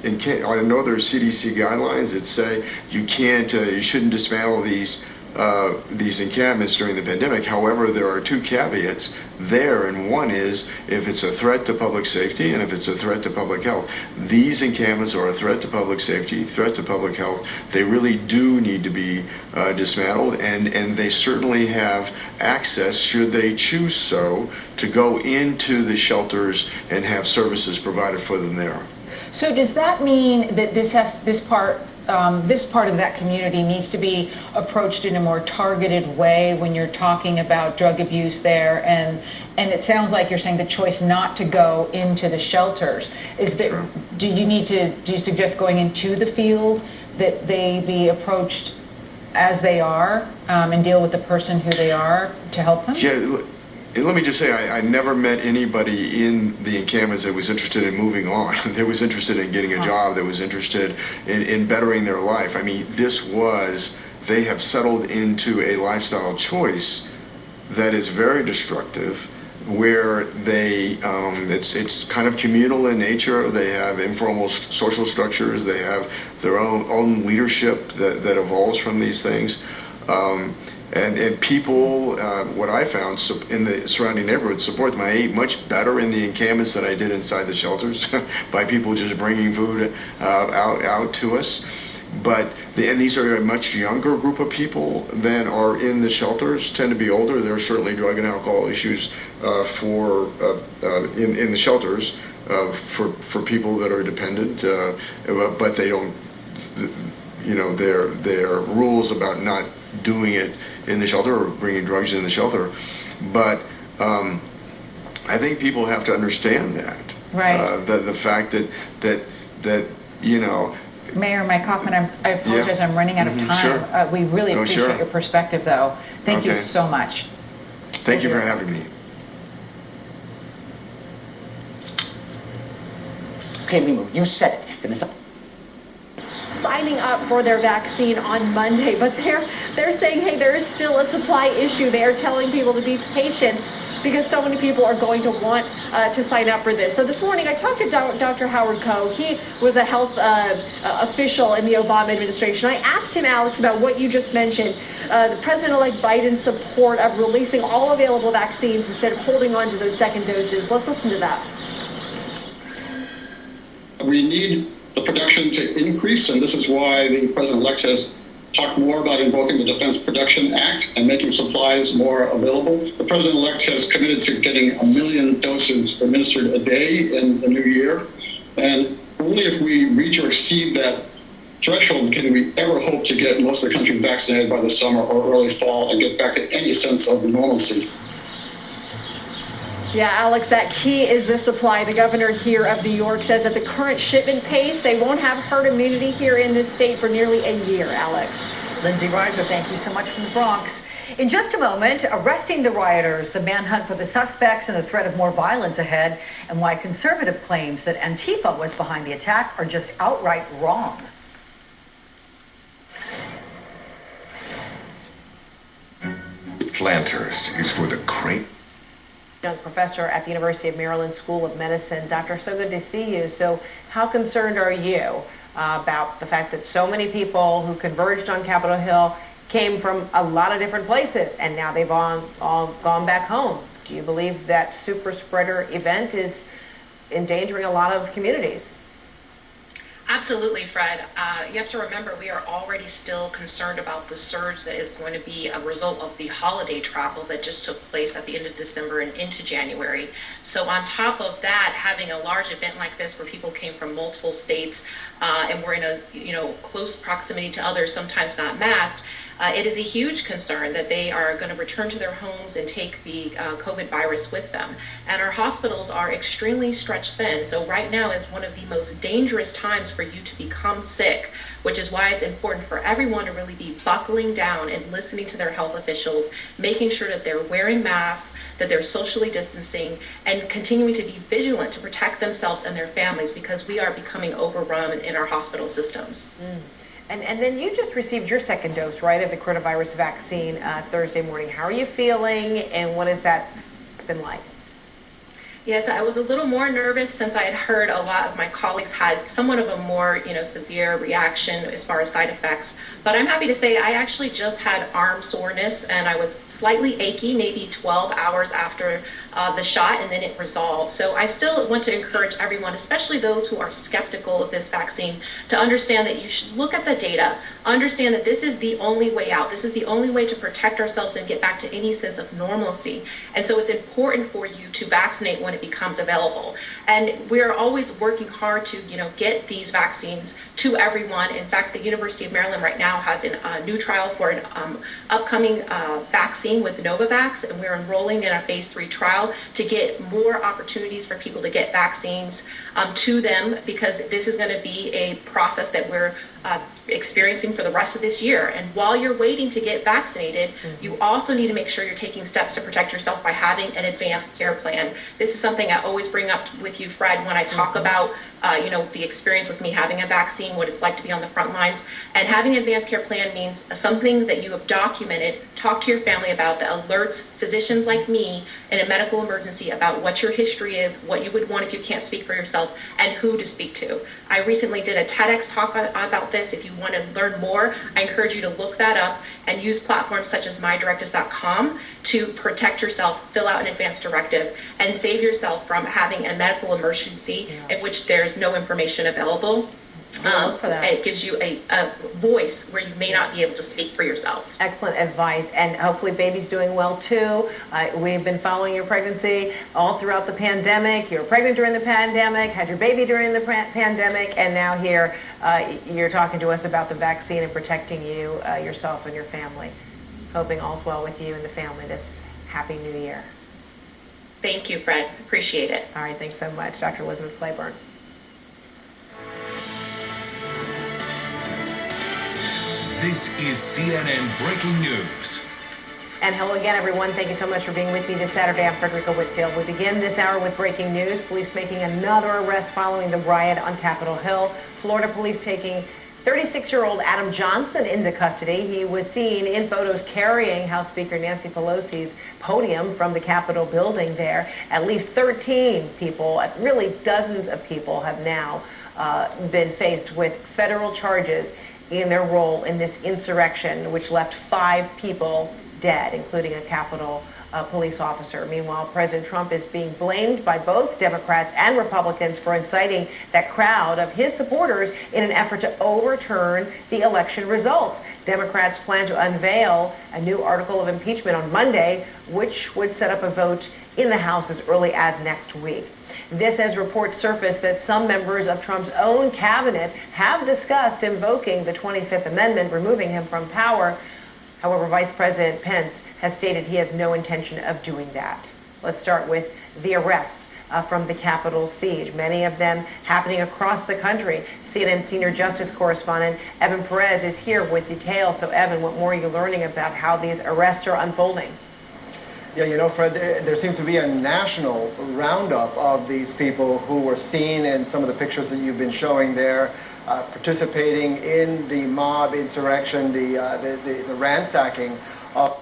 I know there's CDC guidelines that say you can't, you shouldn't dismantle these encampments during the pandemic. However, there are two caveats there, and one is if it's a threat to public safety and if it's a threat to public health. These encampments are a threat to public safety, threat to public health. They really do need to be dismantled, and they certainly have access, should they choose so, to go into the shelters and have services provided for them there. So does that mean that this part of that community needs to be approached in a more targeted way when you're talking about drug abuse there? And it sounds like you're saying the choice not to go into the shelters. Is that, do you suggest going into the field, that they be approached as they are and deal with the person who they are to help them? Yeah. Let me just say, I never met anybody in the encampments that was interested in moving on, that was interested in getting a job, that was interested in bettering their life. I mean, they have settled into a lifestyle choice that is very destructive, where it's kind of communal in nature. They have informal social structures. They have their own leadership that evolves from these things. And people, what I found in the surrounding neighborhoods, support them. I ate much better in the encampments than I did inside the shelters by people just bringing food out to us. And these are a much younger group of people than are in the shelters, tend to be older. There are certainly drug and alcohol issues in the shelters for people that are dependent, but they don't, there are rules about not doing it in the shelter or bringing drugs in the shelter. But I think people have to understand that. Right. The fact that Mayor Mike Kaufman, I apologize, I'm running out of time. Sure. We really appreciate your perspective, though. Thank you so much. Thank you for having me. Okay, Limo, you said it. Signing up for their vaccine on Monday, but they're saying, hey, there is still a supply issue. They are telling people to be patient because so many people are going to want to sign up for this. So this morning I talked to Dr. Howard Koh. He was a health official in the Obama administration. I asked him, Alex, about what you just mentioned, the President-elect Biden's support of releasing all available vaccines instead of holding on to those second doses. Let's listen to that. We need the production to increase, and this is why the President-elect has talked more about invoking the Defense Production Act and making supplies more available. The President-elect has committed to getting 1 million doses administered a day in the new year, and only if we reach or exceed that threshold can we ever hope to get most of the country vaccinated by the summer or early fall and get back to any sense of normalcy. Yeah, Alex, that key is the supply. The governor here of New York says at the current shipment pace, they won't have herd immunity here in this state for nearly a year, Alex. Lindsay Reiser, thank you so much from the Bronx. In just a moment, arresting the rioters, the manhunt for the suspects, and the threat of more violence ahead, and why conservative claims that Antifa was behind the attack are just outright wrong. Planters is for the great. Young professor at the University of Maryland School of Medicine. Doctor, so good to see you. So how concerned are you about the fact that so many people who converged on Capitol Hill came from a lot of different places and now they've all gone back home? Do you believe that super spreader event is endangering a lot of communities? Absolutely, Fred. You have to remember we are already still concerned about the surge that is going to be a result of the holiday travel that just took place at the end of December and into January. So on top of that, having a large event like this where people came from multiple states and were in a close proximity to others, sometimes not masked, it is a huge concern that they are going to return to their homes and take the COVID virus with them. And our hospitals are extremely stretched thin. So right now is one of the most dangerous times for you to become sick, which is why it's important for everyone to really be buckling down and listening to their health officials, making sure that they're wearing masks, that they're socially distancing, and continuing to be vigilant to protect themselves and their families, because we are becoming overrun in our hospital systems. And then you just received your second dose, right, of the coronavirus vaccine Thursday morning. How are you feeling, and what has that been like? Yes, I was a little more nervous since I had heard a lot of my colleagues had somewhat of a more, severe reaction as far as side effects. But I'm happy to say I actually just had arm soreness, and I was slightly achy, maybe 12 hours after the shot, and then it resolved. So I still want to encourage everyone, especially those who are skeptical of this vaccine, to understand that you should look at the data, understand that this is the only way out. This is the only way to protect ourselves and get back to any sense of normalcy. And so it's important for you to vaccinate when it becomes available. And we're always working hard to, get these vaccines to everyone. In fact, the University of Maryland right now has a new trial for an upcoming vaccine with Novavax, and we're enrolling in a phase 3 trial to get more opportunities for people to get vaccines to them, because this is going to be a process that we're experiencing for the rest of this year. And while you're waiting to get vaccinated, you also need to make sure you're taking steps to protect yourself by having an advanced care plan. This is something I always bring up with you, Fred, when I talk about the experience with me having a vaccine, what it's like to be on the front lines. And having an advanced care plan means something that you have documented, talk to your family about, that alerts physicians like me in a medical emergency about what your history is, what you would want if you can't speak for yourself, and who to speak to. I recently did a TEDx talk about this. If you want to learn more, I encourage you to look that up and use platforms such as mydirectives.com to protect yourself, fill out an advance directive, and save yourself from having a medical emergency in which there's no information available. It gives you a voice where you may not be able to speak for yourself. Excellent advice, and hopefully baby's doing well too. We've been following your pregnancy all throughout the pandemic. You were pregnant during the pandemic, had your baby during the pandemic, and now here you're talking to us about the vaccine and protecting you, yourself and your family. Hoping all's well with you and the family this happy new year. Thank you, Fred. Appreciate it. All right, thanks so much. Dr. Elizabeth Claiborne. This is CNN Breaking News. And hello again, everyone. Thank you so much for being with me this Saturday. I'm Frederica Whitfield. We begin this hour with breaking news. Police making another arrest following the riot on Capitol Hill. Florida police taking 36-year-old Adam Johnson into custody. He was seen in photos carrying House Speaker Nancy Pelosi's podium from the Capitol building there. At least 13 people, really dozens of people, have now been faced with federal charges in their role in this insurrection, which left 5 people dead, including a Capitol police officer. Meanwhile, President Trump is being blamed by both Democrats and Republicans for inciting that crowd of his supporters in an effort to overturn the election results. Democrats plan to unveil a new article of impeachment on Monday, which would set up a vote in the House as early as next week. This as reports surfaced that some members of Trump's own cabinet have discussed invoking the 25th Amendment, removing him from power. However, Vice President Pence has stated he has no intention of doing that. Let's start with the arrests from the Capitol siege, many of them happening across the country. CNN senior justice correspondent Evan Perez is here with details. So, Evan, what more are you learning about how these arrests are unfolding? Yeah, Fred, there seems to be a national roundup of these people who were seen in some of the pictures that you've been showing there, participating in the mob insurrection, the ransacking of...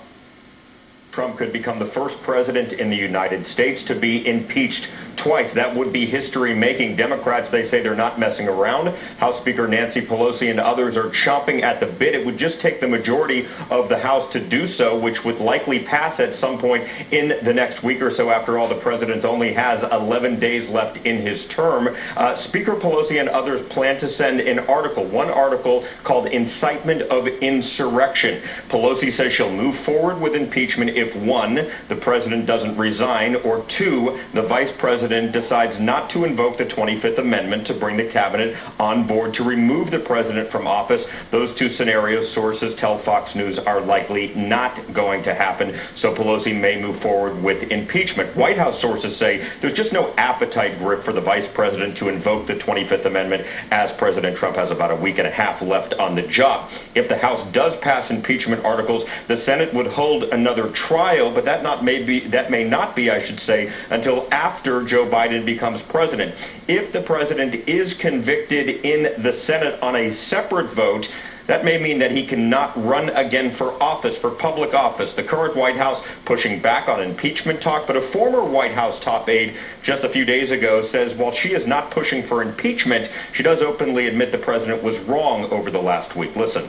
Trump could become the first president in the United States to be impeached twice. That would be history-making. Democrats, they say they're not messing around. House Speaker Nancy Pelosi and others are chomping at the bit. It would just take the majority of the House to do so, which would likely pass at some point in the next week or so. After all, the president only has 11 days left in his term. Speaker Pelosi and others plan to send one article called Incitement of Insurrection. Pelosi says she'll move forward with impeachment if 1, the president doesn't resign, or 2, the vice president president decides not to invoke the 25th Amendment to bring the cabinet on board to remove the president from office, those two scenarios, sources tell Fox News, are likely not going to happen, so Pelosi may move forward with impeachment. White House sources say there's just no appetite, Griff, for the vice president to invoke the 25th Amendment, as President Trump has about a week and a half left on the job. If the House does pass impeachment articles, the Senate would hold another trial, but that may not be, I should say, until after Joe Biden becomes president. If the president is convicted in the Senate on a separate vote, that may mean that he cannot run again for office, for public office. The current White House pushing back on impeachment talk, but a former White House top aide just a few days ago says while she is not pushing for impeachment, she does openly admit the president was wrong over the last week. Listen.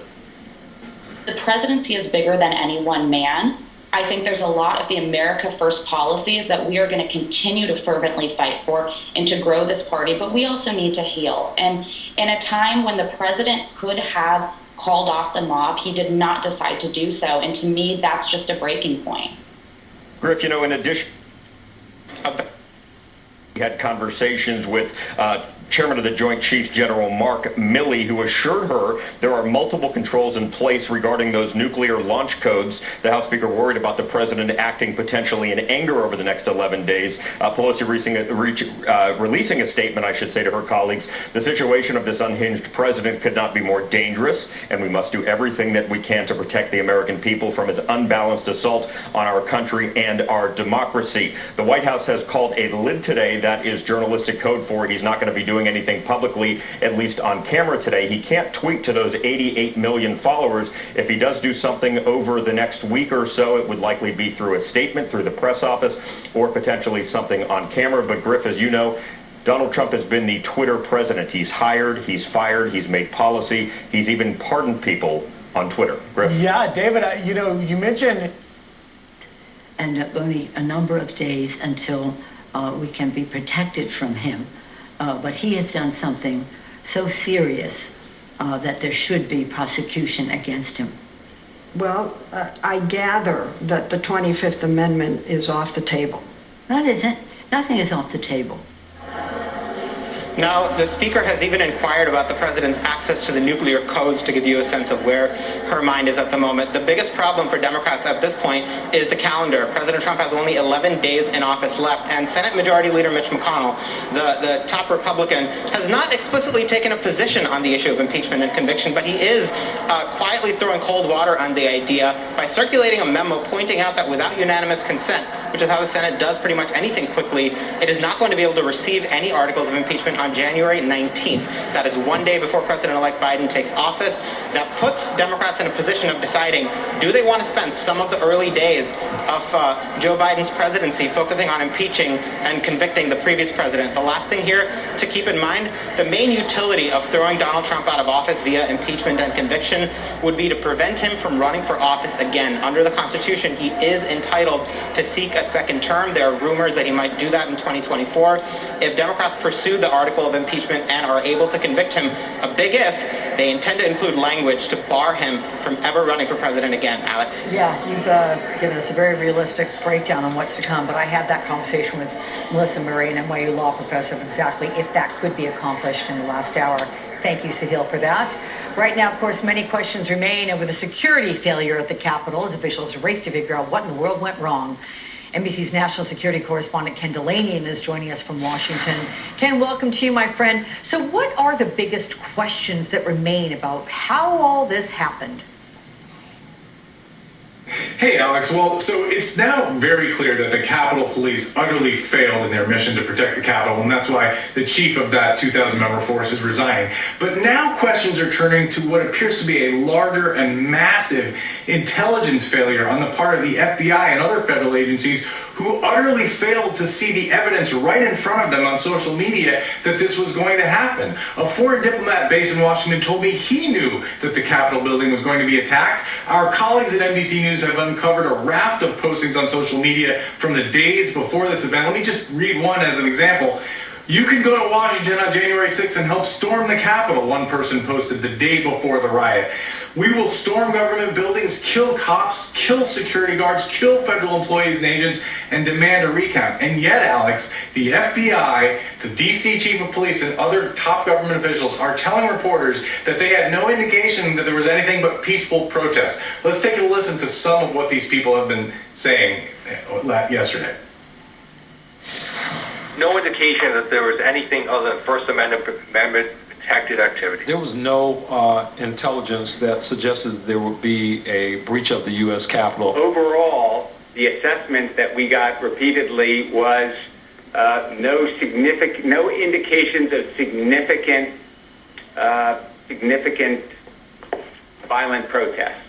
The presidency is bigger than any one man. I think there's a lot of the America First policies that we are going to continue to fervently fight for and to grow this party, but we also need to heal. And in a time when the president could have called off the mob, he did not decide to do so. And to me, that's just a breaking point. Griff, in addition, we had conversations with Chairman of the Joint Chiefs, General Mark Milley, who assured her there are multiple controls in place regarding those nuclear launch codes. The House Speaker worried about the president acting potentially in anger over the next 11 days. Pelosi releasing a statement, I should say, to her colleagues. The situation of this unhinged president could not be more dangerous, and we must do everything that we can to protect the American people from his unbalanced assault on our country and our democracy. The White House has called a lid today. That is journalistic code for he's not going to be doing anything publicly, at least on camera today. He can't tweet to those 88 million followers. If he does do something over the next week or so, it would likely be through a statement, through the press office, or potentially something on camera. But Griff, as you know, Donald Trump has been the Twitter president. He's hired, he's fired, he's made policy, he's even pardoned people on Twitter. Griff? Yeah, David, you mentioned... And only a number of days until we can be protected from him. But he has done something so serious that there should be prosecution against him. Well, I gather that the 25th Amendment is off the table. No, it isn't. Nothing is off the table. Now, the Speaker has even inquired about the President's access to the nuclear codes to give you a sense of where her mind is at the moment. The biggest problem for Democrats at this point is the calendar. President Trump has only 11 days in office left, and Senate Majority Leader Mitch McConnell, the top Republican, has not explicitly taken a position on the issue of impeachment and conviction, but he is quietly throwing cold water on the idea by circulating a memo pointing out that without unanimous consent, which is how the Senate does pretty much anything quickly, it is not going to be able to receive any articles of impeachment on January 19th. That is one day before President-elect Biden takes office. That puts Democrats in a position of deciding, do they want to spend some of the early days of Joe Biden's presidency focusing on impeaching and convicting the previous president? The last thing here to keep in mind, the main utility of throwing Donald Trump out of office via impeachment and conviction would be to prevent him from running for office again. Under the Constitution, he is entitled to seek a second term. There are rumors that he might do that in 2024. If Democrats pursue the article of impeachment and are able to convict him, a big if, they intend to include language to bar him from ever running for president again. Alex? Yeah, you've given us a very realistic breakdown on what's to come, but I had that conversation with Melissa Murray, an NYU law professor, of exactly if that could be accomplished in the last hour. Thank you, Sahil, for that. Right now, of course, many questions remain over the security failure at the Capitol as officials race to figure out what in the world went wrong. NBC's national security correspondent Ken Delaney is joining us from Washington. Ken, welcome to you, my friend. So what are the biggest questions that remain about how all this happened? Hey, Alex. Well, so it's now very clear that the Capitol Police utterly failed in their mission to protect the Capitol, and that's why the chief of that 2,000-member force is resigning. But now questions are turning to what appears to be a larger and massive intelligence failure on the part of the FBI and other federal agencies who utterly failed to see the evidence right in front of them on social media that this was going to happen. A foreign diplomat based in Washington told me he knew that the Capitol building was going to be attacked. Our colleagues at NBC News have uncovered a raft of postings on social media from the days before this event. Let me just read one as an example. You can go to Washington on January 6th and help storm the Capitol, one person posted the day before the riot. We will storm government buildings, kill cops, kill security guards, kill federal employees and agents, and demand a recount. And yet, Alex, the FBI, the DC chief of police, and other top government officials are telling reporters that they had no indication that there was anything but peaceful protests. Let's take a listen to some of what these people have been saying yesterday. No indication that there was anything other than First Amendment protected activity. There was no intelligence that suggested that there would be a breach of the U.S. Capitol. Overall, the assessment that we got repeatedly was no indications of significant violent protests.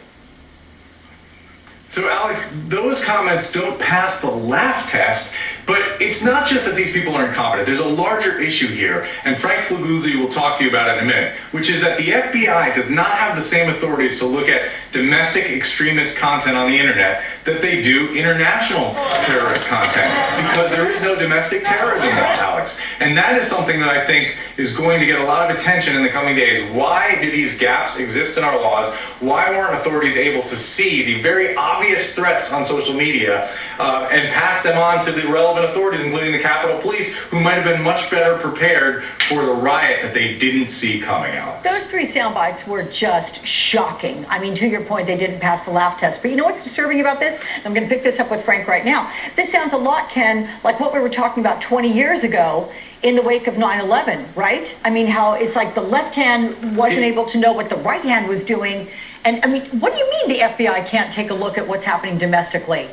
So, Alex, those comments don't pass the laugh test, but it's not just that these people are incompetent. There's a larger issue here, and Frank Flaguzzi will talk to you about it in a minute, which is that the FBI does not have the same authorities to look at domestic extremist content on the internet that they do international terrorist content, because there is no domestic terrorism law, Alex. And that is something that I think is going to get a lot of attention in the coming days. Why do these gaps exist in our laws? Why weren't authorities able to see the very obvious threats on social media and pass them on to the relevant authorities, including the Capitol Police, who might have been much better prepared for the riot that they didn't see coming, Alex? Those three sound bites were just shocking. I mean, to your point, they didn't pass the laugh test. But you know what's disturbing about this? I'm going to pick this up with Frank right now. This sounds a lot, Ken, like what we were talking about 20 years ago in the wake of 9/11, right? I mean, how it's like the left hand wasn't able to know what the right hand was doing. And I mean, what do you mean the FBI can't take a look at what's happening domestically?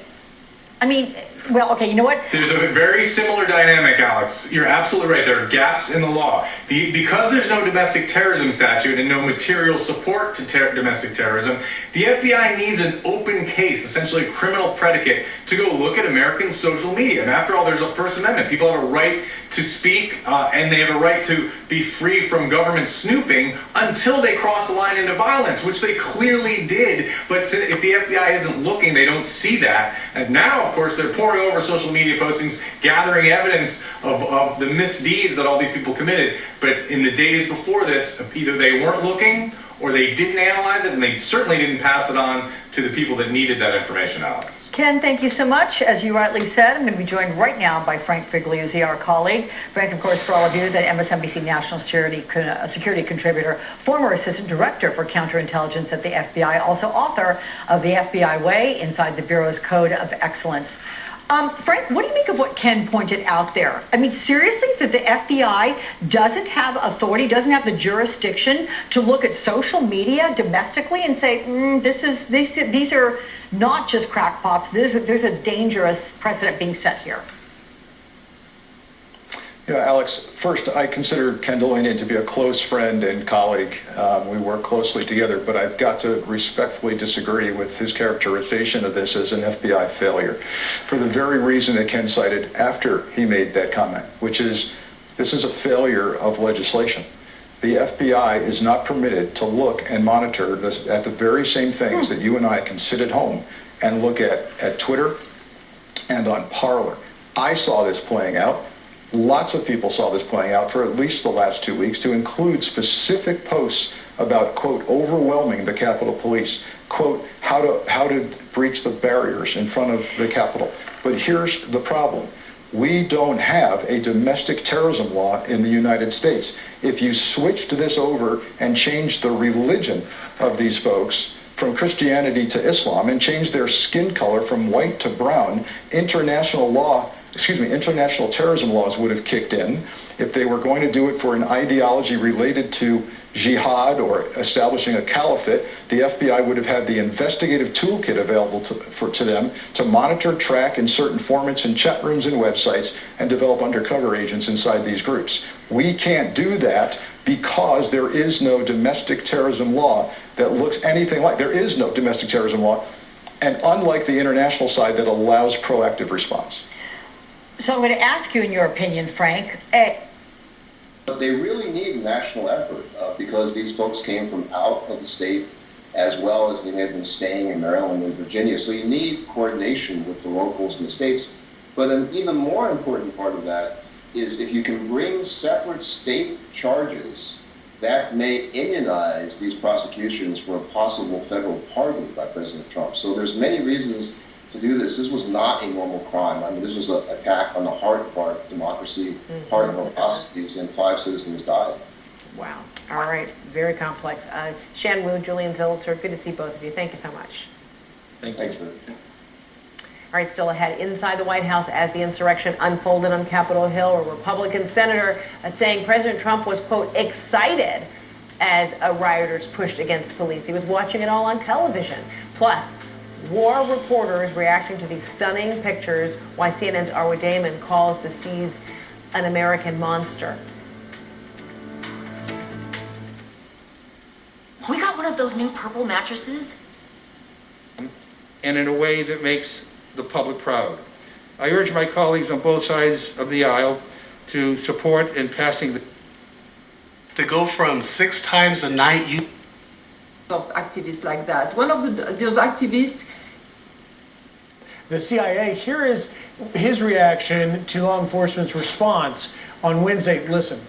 I mean, well, okay, you know what? There's a very similar dynamic, Alex. You're absolutely right. There are gaps in the law. Because there's no domestic terrorism statute and no material support to domestic terrorism, the FBI needs an open case, essentially a criminal predicate, to go look at American social media. And after all, there's a First Amendment. People have a right to speak, and they have a right to be free from government snooping until they cross the line into violence, which they clearly did. But if the FBI isn't looking, they don't see that. And now, of course, they're pouring over social media postings, gathering evidence of the misdeeds that all these people committed. But in the days before this, either they weren't looking or they didn't analyze it, and they certainly didn't pass it on to the people that needed that information, Alex. Ken, thank you so much. As you rightly said, I'm going to be joined right now by Frank Figliuzzi, our colleague. Frank, of course, for all of you, that MSNBC national security contributor, former assistant director for counterintelligence at the FBI, also author of The FBI Way, Inside the Bureau's Code of Excellence. Frank, what do you make of what Ken pointed out there? I mean, seriously, that the FBI doesn't have authority, doesn't have the jurisdiction to look at social media domestically and say, these are not just crackpots, there's a dangerous precedent being set here? Yeah, Alex, first, I consider Ken Delaney to be a close friend and colleague. We work closely together, but I've got to respectfully disagree with his characterization of this as an FBI failure for the very reason that Ken cited after he made that comment, which is this is a failure of legislation. The FBI is not permitted to look and monitor at the very same things that you and I can sit at home and look at Twitter and on Parler. I saw this playing out. Lots of people saw this playing out for at least the last 2 weeks, to include specific posts about, quote, overwhelming the Capitol Police, quote, how to breach the barriers in front of the Capitol. But here's the problem. We don't have a domestic terrorism law in the United States. If you switched this over and changed the religion of these folks from Christianity to Islam and changed their skin color from white to brown, international terrorism laws would have kicked in. If they were going to do it for an ideology related to jihad or establishing a caliphate, the FBI would have had the investigative toolkit available to them to monitor, track, insert informants in chat rooms and websites, and develop undercover agents inside these groups. We can't do that because there is no domestic terrorism law that looks anything like, there is no domestic terrorism law, and unlike the international side that allows proactive response. So I'm going to ask you, in your opinion, Frank. But they really need a national effort because these folks came from out of the state, as well as they had been staying in Maryland and Virginia. So you need coordination with the locals and the states. But an even more important part of that is if you can bring separate state charges, that may immunize these prosecutions for a possible federal pardon by President Trump. So there's many reasons to do this. This was not a normal crime. I mean, this was an attack on the heart of our democracy, heart of our processes, and 5 citizens died. Wow. All right. Very complex. Shan Wu, Julian Zilitzer, good to see both of you. Thank you so much. Thanks, Rick. All right, still ahead inside the White House as the insurrection unfolded on Capitol Hill, a Republican senator saying President Trump was, quote, excited as rioters pushed against police. He was watching it all on television. Plus, war reporters reacting to these stunning pictures, why CNN's Arwa Damon calls the seas an American monster. We got one of those new purple mattresses. And in a way that makes the public proud. I urge my colleagues on both sides of the aisle to support in passing the... To go from 6 times a night, you... Of activists like that. One of those activists... The CIA, here is his reaction to law enforcement's response on Wednesday. Listen.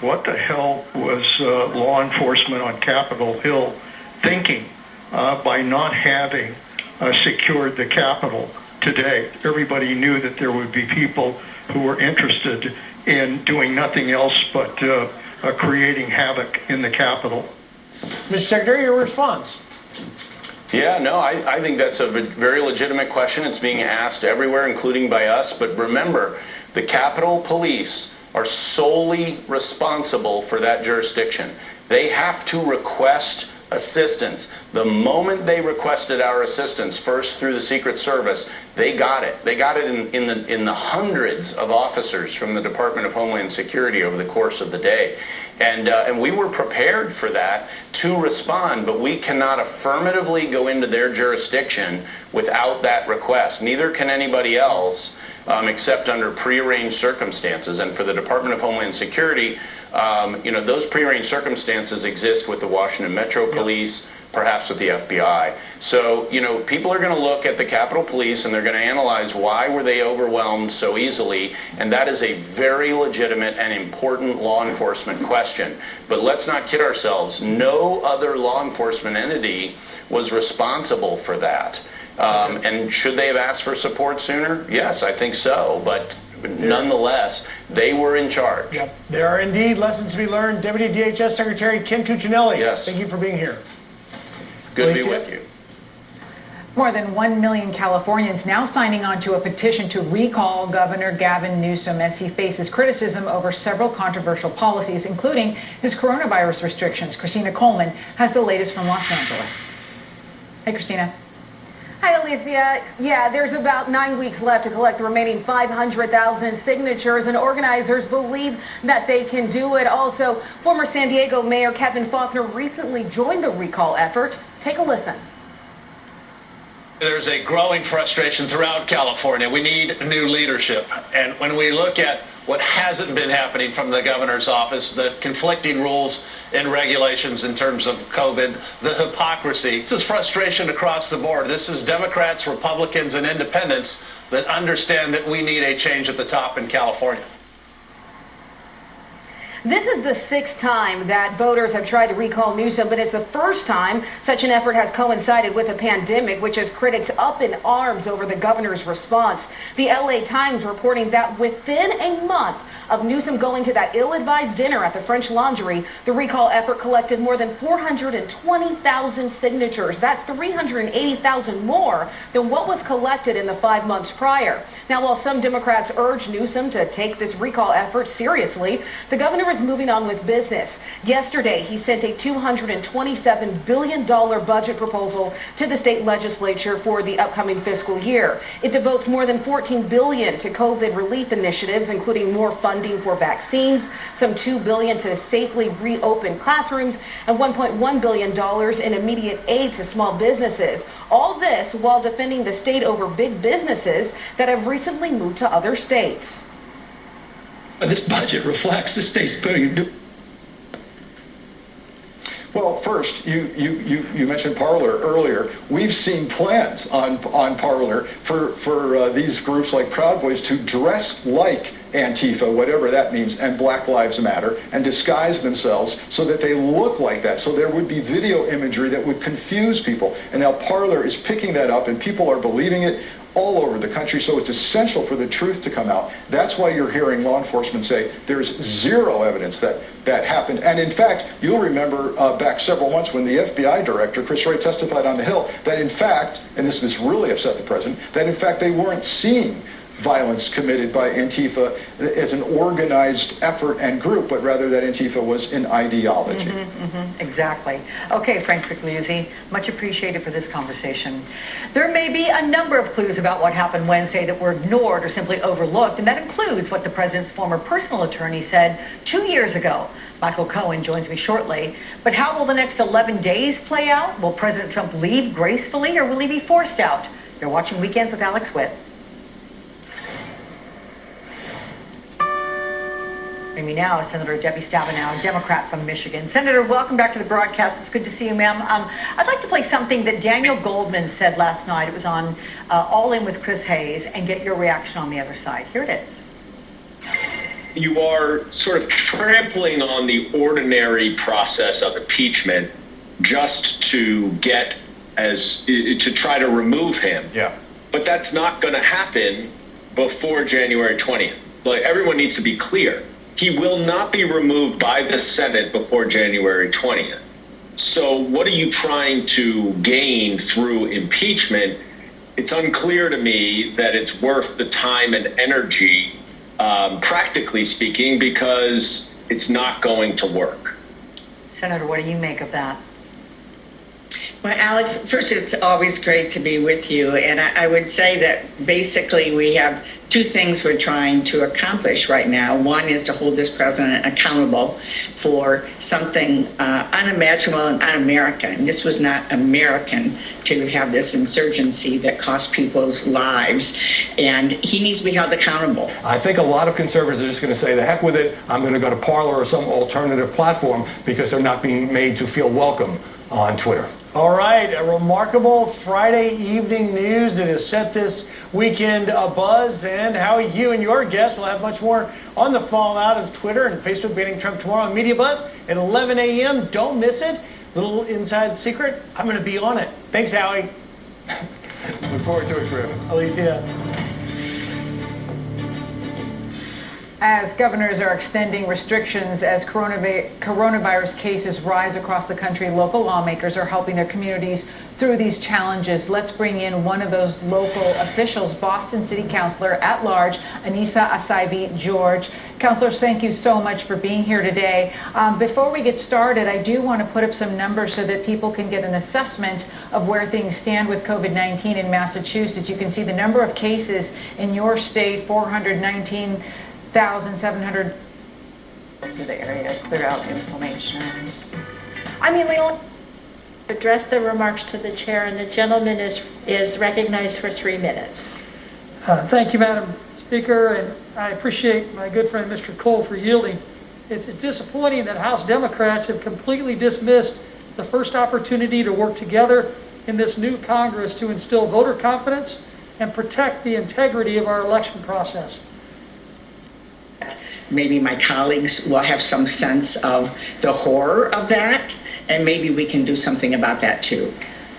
What the hell was law enforcement on Capitol Hill thinking by not having secured the Capitol today? Everybody knew that there would be people who were interested in doing nothing else but creating havoc in the Capitol. Mr. Secretary, your response. Yeah, no, I think that's a very legitimate question. It's being asked everywhere, including by us. But remember, the Capitol Police are solely responsible for that jurisdiction. They have to request assistance. The moment they requested our assistance, first through the Secret Service, they got it. They got it in the hundreds of officers from the Department of Homeland Security over the course of the day. And we were prepared for that to respond, but we cannot affirmatively go into their jurisdiction without that request. Neither can anybody else, except under prearranged circumstances. And for the Department of Homeland Security, those prearranged circumstances exist with the Washington Metro Police, perhaps with the FBI. So, people are going to look at the Capitol Police and they're going to analyze why were they overwhelmed so easily, and that is a very legitimate and important law enforcement question. But let's not kid ourselves. No other law enforcement entity was responsible for that. And should they have asked for support sooner? Yes, I think so. But nonetheless, they were in charge. Yep. There are indeed lessons to be learned. Deputy DHS Secretary Ken Cuccinelli, yes. Thank you for being here. Good to be with you. More than 1 million Californians now signing on to a petition to recall Governor Gavin Newsom as he faces criticism over several controversial policies, including his coronavirus restrictions. Christina Coleman has the latest from Los Angeles. Hey, Christina. Hi, Alicia. Yeah, there's about 9 weeks left to collect the remaining 500,000 signatures, and organizers believe that they can do it. Also, former San Diego Mayor Kevin Faulconer recently joined the recall effort. Take a listen. There's a growing frustration throughout California. We need new leadership. And when we look at what hasn't been happening from the governor's office, the conflicting rules and regulations in terms of COVID, the hypocrisy, this is frustration across the board. This is Democrats, Republicans, and independents that understand that we need a change at the top in California. This is the 6th time that voters have tried to recall Newsom, but it's the first time such an effort has coincided with a pandemic, which has critics up in arms over the governor's response. The LA Times reporting that within a month of Newsom going to that ill-advised dinner at the French Laundry, the recall effort collected more than 420,000 signatures. That's 380,000 more than what was collected in the 5 months prior. Now, while some Democrats urge Newsom to take this recall effort seriously, the governor is moving on with business. Yesterday, he sent a $227 billion budget proposal to the state legislature for the upcoming fiscal year. It devotes more than $14 billion to COVID relief initiatives, including more funding for vaccines, some $2 billion to safely reopen classrooms, and $1.1 billion in immediate aid to small businesses. All this while defending the state over big businesses that have recently moved to other states. This budget reflects the state's ability to do. Well, first, you mentioned Parler earlier. We've seen plans on Parler for these groups like Proud Boys to dress like Antifa, whatever that means, and Black Lives Matter, and disguise themselves so that they look like that. So there would be video imagery that would confuse people. And now Parler is picking that up, and people are believing it all over the country, so it's essential for the truth to come out. That's why you're hearing law enforcement say there's zero evidence that happened. And in fact, you'll remember back several months when the FBI director, Chris Wright, testified on the Hill that in fact, and this really upset the president, that in fact they weren't seeing violence committed by Antifa as an organized effort and group, but rather that Antifa was an ideology. Exactly. Okay, Frank Figliuzzi, much appreciated for this conversation. There may be a number of clues about what happened Wednesday that were ignored or simply overlooked, and that includes what the president's former personal attorney said 2 years ago. Michael Cohen joins me shortly. But how will the next 11 days play out? Will President Trump leave gracefully, or will he be forced out? You're watching Weekends with Alex Witt. Me now is Senator Debbie Stabenow, Democrat from Michigan. Senator, welcome back to the broadcast. It's good to see you, ma'am. I'd like to play something that Daniel Goldman said last night. It was on All In with Chris Hayes, and get your reaction on the other side. Here it is. You are sort of trampling on the ordinary process of impeachment just to try to remove him. Yeah. But that's not going to happen before January 20th. Like, everyone needs to be clear. He will not be removed by the Senate before January 20th. So what are you trying to gain through impeachment? It's unclear to me that it's worth the time and energy, practically speaking, because it's not going to work. Senator, what do you make of that? Well, Alex, first, it's always great to be with you. And I would say that basically we have two things we're trying to accomplish right now. One is to hold this president accountable for something unimaginable and un-American. And this was not American to have this insurgency that cost people's lives. And he needs to be held accountable. I think a lot of conservatives are just going to say, the heck with it, I'm going to go to Parler or some alternative platform because they're not being made to feel welcome on Twitter. All right, a remarkable Friday evening news that has set this weekend abuzz. And Howie, you and your guests will have much more on the fallout of Twitter and Facebook banning Trump tomorrow on Media Buzz at 11 a.m. Don't miss it. Little inside secret, I'm going to be on it. Thanks, Howie. Look forward to it, Griff. Alicia. As governors are extending restrictions as coronavirus cases rise across the country, local lawmakers are helping their communities through these challenges. Let's bring in one of those local officials, Boston City Councilor at Large, Anissa Asaibi-George. Councilors, thank you so much for being here today. Before we get started, I do want to put up some numbers so that people can get an assessment of where things stand with COVID-19 in Massachusetts. You can see the number of cases in your state, 419,700. To the area, clear out inflammation. I mean, we don't address the remarks to the chair, and the gentleman is recognized for 3 minutes. Thank you, Madam Speaker, and I appreciate my good friend Mr. Cole for yielding. It's disappointing that House Democrats have completely dismissed the first opportunity to work together in this new Congress to instill voter confidence and protect the integrity of our election process. Maybe my colleagues will have some sense of the horror of that, and maybe we can do something about that too.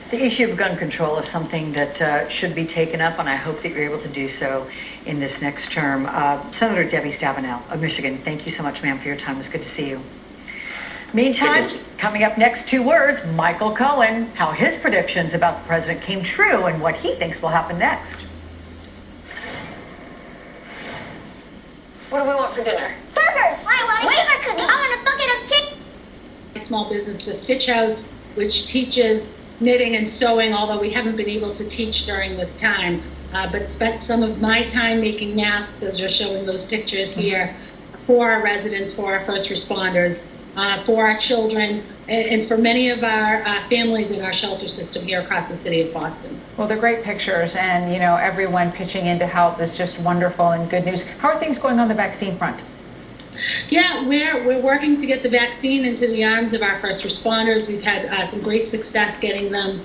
The issue of gun control is something that should be taken up, and I hope that you're able to do so in this next term. Senator Debbie Stabenow of Michigan, thank you so much, ma'am, for your time. It's good to see you. Meantime, coming up next, 2 words, Michael Cohen, how his predictions about the president came true and what he thinks will happen next. What do we want for dinner? Burgers! I want wafer cookies! I want a bucket of chicken! Small business, the Stitch House, which teaches knitting and sewing, although we haven't been able to teach during this time, but spent some of my time making masks, as you're showing those pictures here, for our residents, for our first responders, for our children, and for many of our families in our shelter system here across the city of Boston. Well, they're great pictures, and you know, everyone pitching in to help is just wonderful and good news. How are things going on the vaccine front? Yeah, we're working to get the vaccine into the arms of our first responders. We've had some great success getting them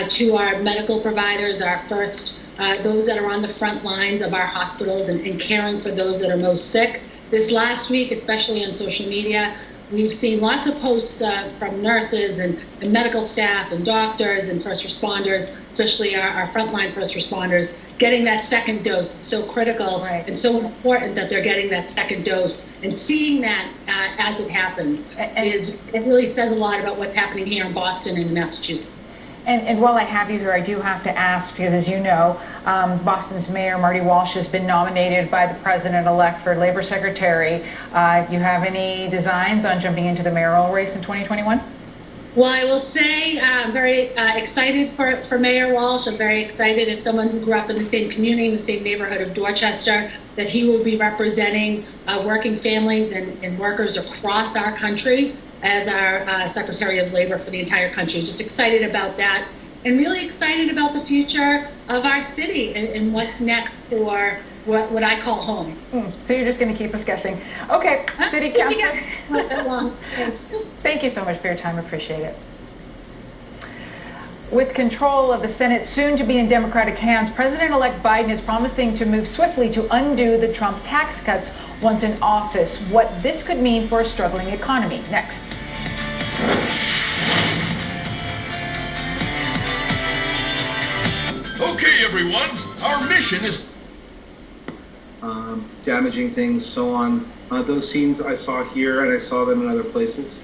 to our medical providers, our first, those that are on the front lines of our hospitals and caring for those that are most sick. This last week, especially on social media, we've seen lots of posts from nurses and medical staff and doctors and first responders, especially our frontline first responders, getting that second dose. It's so critical and so important that they're getting that second dose. And seeing that as it happens, it really says a lot about what's happening here in Boston and Massachusetts. And while I have you here, I do have to ask, because as you know, Boston's Mayor Marty Walsh has been nominated by the President-elect for Labor Secretary. You have any designs on jumping into the mayoral race in 2021? Well, I will say I'm very excited for Mayor Walsh. I'm very excited as someone who grew up in the same community, in the same neighborhood of Dorchester, that he will be representing working families and workers across our country as our Secretary of Labor for the entire country. Just excited about that and really excited about the future of our city and what's next for what I call home. So you're just going to keep us guessing. Okay, City Council. Thank you so much for your time. Appreciate it. With control of the Senate soon to be in Democratic hands, President-elect Biden is promising to move swiftly to undo the Trump tax cuts once in office. What this could mean for a struggling economy. Next. Okay, everyone, our mission is damaging things, so on. Those scenes I saw here and I saw them in other places.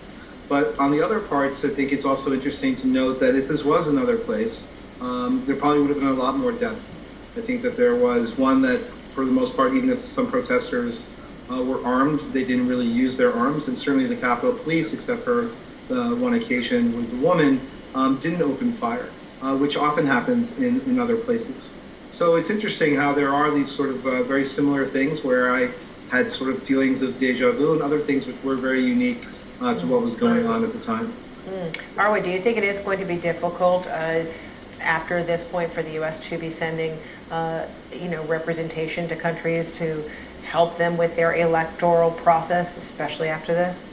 But on the other parts, I think it's also interesting to note that if this was another place, there probably would have been a lot more death. I think that there was one that, for the most part, even if some protesters were armed, they didn't really use their arms, and certainly the Capitol Police, except for the one occasion with the woman, didn't open fire, which often happens in other places. So it's interesting how there are these sort of very similar things where I had sort of feelings of deja vu and other things which were very unique to what was going on at the time. Marwa, do you think it is going to be difficult after this point for the U.S. to be sending, representation to countries to help them with their electoral process, especially after this?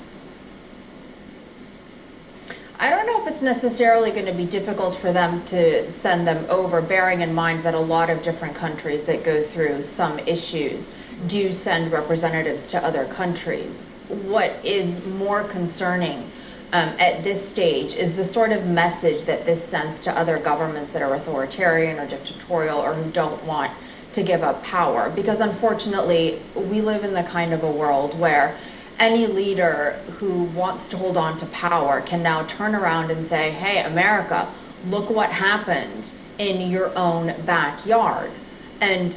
I don't know if it's necessarily going to be difficult for them to send them over, bearing in mind that a lot of different countries that go through some issues do send representatives to other countries. What is more concerning at this stage is the sort of message that this sends to other governments that are authoritarian or dictatorial or who don't want to give up power. Because unfortunately, we live in the kind of a world where any leader who wants to hold on to power can now turn around and say, hey, America, look what happened in your own backyard. And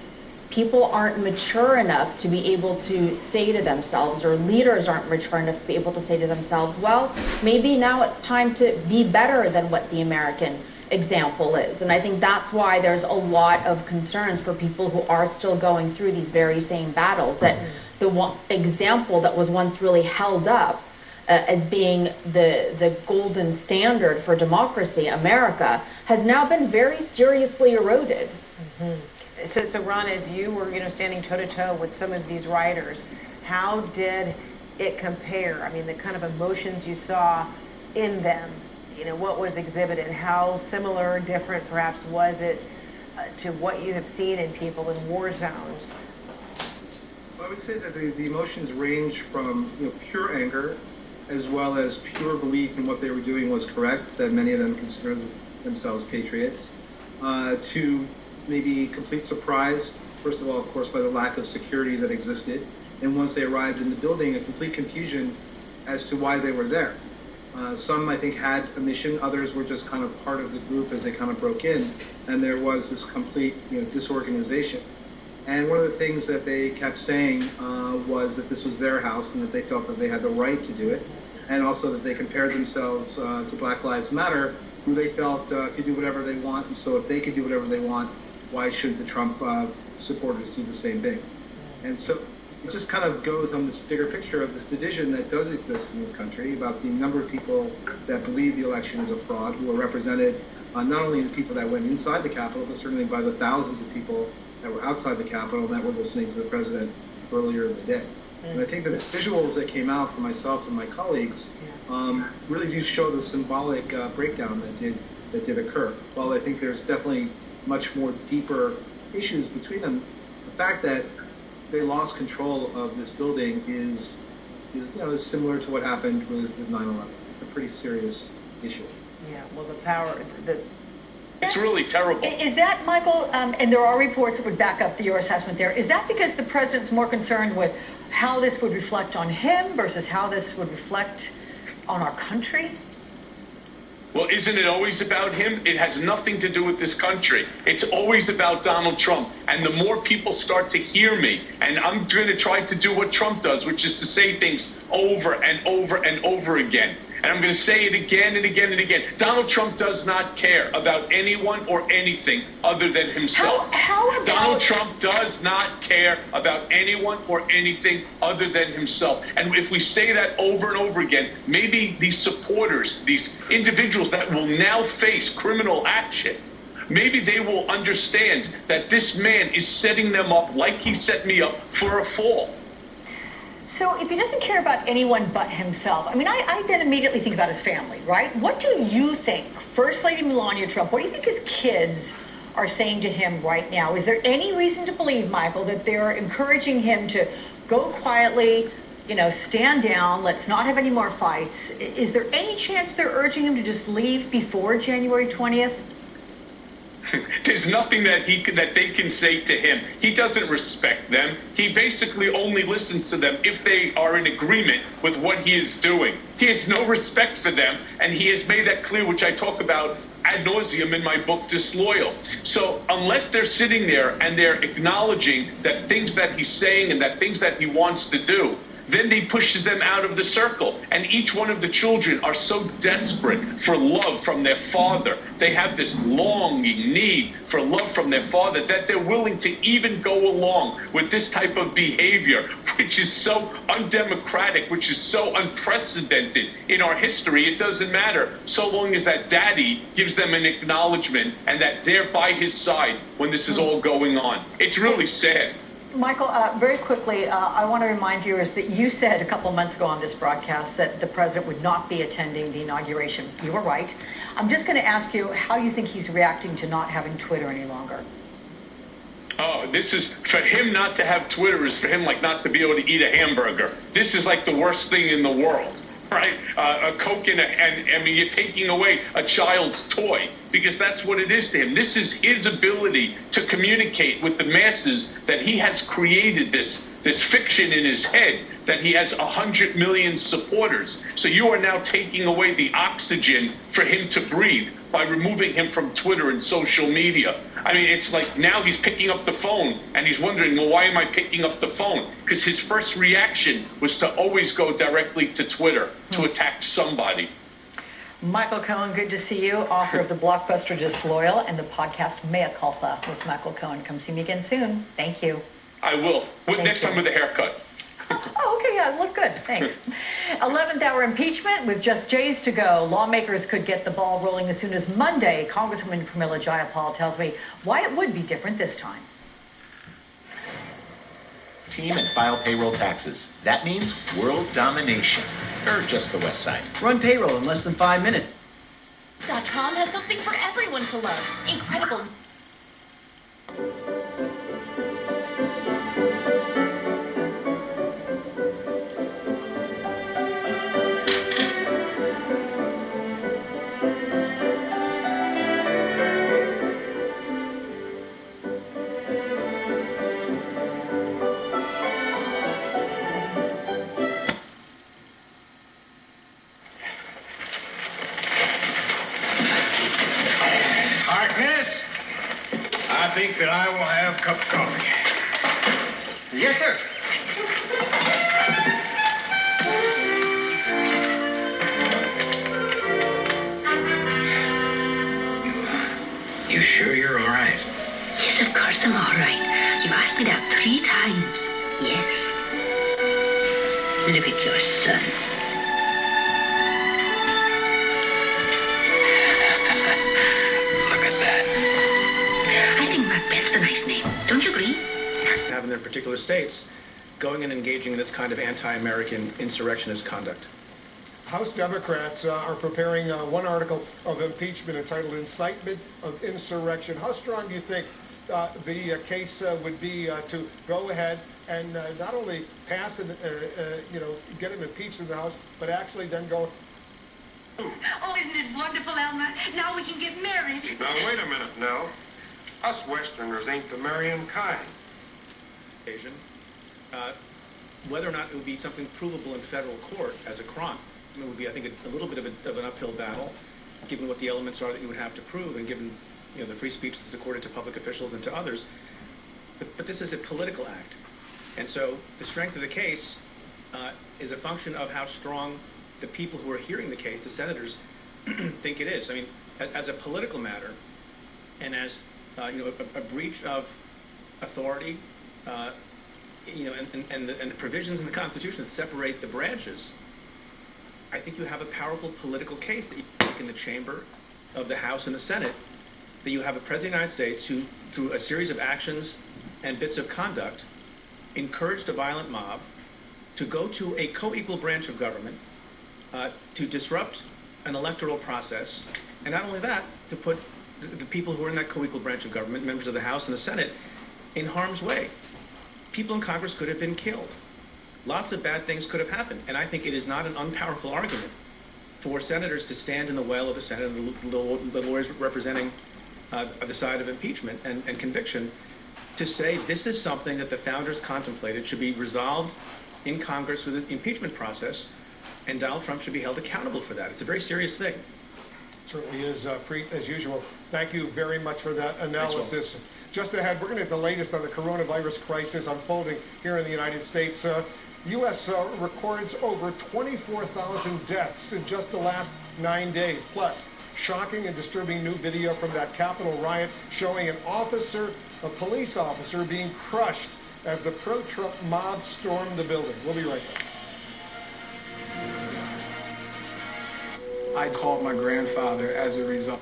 people aren't mature enough to be able to say to themselves, or leaders aren't mature enough to be able to say to themselves, well, maybe now it's time to be better than what the American example is. And I think that's why there's a lot of concerns for people who are still going through these very same battles, that the one example that was once really held up as being the golden standard for democracy, America, has now been very seriously eroded. So Ron, as you were, standing toe-to-toe with some of these rioters, how did it compare? I mean, the kind of emotions you saw in them, what was exhibited, how similar or different perhaps was it to what you have seen in people in war zones? I would say that the emotions range from pure anger, as well as pure belief in what they were doing was correct, that many of them consider themselves patriots, to maybe complete surprise, first of all, of course, by the lack of security that existed, and once they arrived in the building, a complete confusion as to why they were there. Some, I think, had a mission, others were just kind of part of the group as they kind of broke in, and there was this complete disorganization. And one of the things that they kept saying was that this was their house and that they felt that they had the right to do it, and also that they compared themselves to Black Lives Matter, who they felt could do whatever they want, and so if they could do whatever they want, why shouldn't the Trump supporters do the same thing? And so it just kind of goes on this bigger picture of this division that does exist in this country about the number of people that believe the election is a fraud, who are represented not only the people that went inside the Capitol, but certainly by the thousands of people that were outside the Capitol that were listening to the president earlier in the day. And I think the visuals that came out from myself and my colleagues really do show the symbolic breakdown that did occur. While I think there's definitely much more deeper issues between them, the fact that they lost control of this building is similar to what happened with 9/11. It's a pretty serious issue. Yeah, well, the power, it's really terrible. Is that, Michael, and there are reports that would back up your assessment there, is that because the president's more concerned with how this would reflect on him versus how this would reflect on our country? Well, isn't it always about him? It has nothing to do with this country. It's always about Donald Trump. And the more people start to hear me, and I'm going to try to do what Trump does, which is to say things over and over and over again. And I'm going to say it again and again and again. Donald Trump does not care about anyone or anything other than himself. Donald Trump does not care about anyone or anything other than himself. And if we say that over and over again, maybe these supporters, these individuals that will now face criminal action, maybe they will understand that this man is setting them up like he set me up for a fall. So if he doesn't care about anyone but himself, I mean, I then immediately think about his family, right? What do you think, First Lady Melania Trump, what do you think his kids are saying to him right now? Is there any reason to believe, Michael, that they're encouraging him to go quietly, stand down, let's not have any more fights? Is there any chance they're urging him to just leave before January 20th? There's nothing that they can say to him. He doesn't respect them. He basically only listens to them if they are in agreement with what he is doing. He has no respect for them, and he has made that clear, which I talk about ad nauseum in my book, Disloyal. So unless they're sitting there and they're acknowledging that things that he's saying and that things that he wants to do, then he pushes them out of the circle. And each one of the children are so desperate for love from their father. They have this longing need for love from their father that they're willing to even go along with this type of behavior, which is so undemocratic, which is so unprecedented in our history. It doesn't matter so long as that daddy gives them an acknowledgement and that they're by his side when this is all going on. It's really sad. Michael, very quickly, I want to remind viewers that you said a couple months ago on this broadcast that the president would not be attending the inauguration. You were right. I'm just going to ask you how you think he's reacting to not having Twitter any longer. Oh, this is, for him not to have Twitter is for him like not to be able to eat a hamburger. This is like the worst thing in the world, right? A Coke and I mean, you're taking away a child's toy, because that's what it is to him. This is his ability to communicate with the masses, that he has created this fiction in his head that he has 100 million supporters. So you are now taking away the oxygen for him to breathe by removing him from Twitter and social media. I mean, it's like now he's picking up the phone and he's wondering, well, why am I picking up the phone? Because his first reaction was to always go directly to Twitter to attack somebody. Michael Cohen, good to see you, author of the blockbuster Disloyal and the podcast Mea Culpa with Michael Cohen. Come see me again soon. Thank you. I will. Next time with a haircut. Oh, okay, yeah, look good. Thanks. 11th hour impeachment with just days to go. Lawmakers could get the ball rolling as soon as Monday. Congresswoman Pramila Jayapal tells me why it would be different this time. Team and file payroll taxes. That means world domination. Or just the West Side. Run payroll in less than 5 minutes. .com has something for everyone to love. Incredible. I think that I will have a cup of coffee. Yes, sir. You sure you're all right? Yes, of course I'm all right. You asked me that 3 times. Yes. Look at your son. Look at that. I think Macbeth's a nice name. Don't you agree? Have in their particular states. going and engaging in this kind of anti-American insurrectionist conduct. House Democrats are preparing one article of impeachment entitled Incitement of Insurrection. How strong do you think the case would be to go ahead and not only pass and, get him impeached in the House, but actually then go... Oh, isn't it wonderful, Elmer? Now we can get married. Now, wait a minute, Nell. Us Westerners ain't the marrying kind. Whether or not it would be something provable in federal court as a crime, it would be, I think, a little bit of an uphill battle, given what the elements are that you would have to prove, and given the free speech that's accorded to public officials and to others. But this is a political act, and so the strength of the case is a function of how strong the people who are hearing the case, the senators, think it is. I mean, as a political matter, and as a breach of authority, and the provisions in the Constitution that separate the branches, I think you have a powerful political case that you make in the chamber of the House and the Senate, that you have a President of the United States who, through a series of actions and bits of conduct, encouraged a violent mob to go to a co-equal branch of government, to disrupt an electoral process, and not only that, to put the people who are in that co-equal branch of government, members of the House and the Senate, in harm's way. People in Congress could have been killed. Lots of bad things could have happened, and I think it is not an unpowerful argument for senators to stand in the well of the Senate and the lawyers representing the side of impeachment and conviction to say this is something that the founders contemplated should be resolved in Congress with the impeachment process, and Donald Trump should be held accountable for that. It's a very serious thing. Certainly is, Preet, as usual. Thank you very much for that analysis. Just ahead, we're going to get the latest on the coronavirus crisis unfolding here in the United States. U.S. Records over 24,000 deaths in just the last 9 days. Plus, shocking and disturbing new video from that Capitol riot showing a police officer being crushed as the pro-Trump mob stormed the building. We'll be right back. I called my grandfather as a result.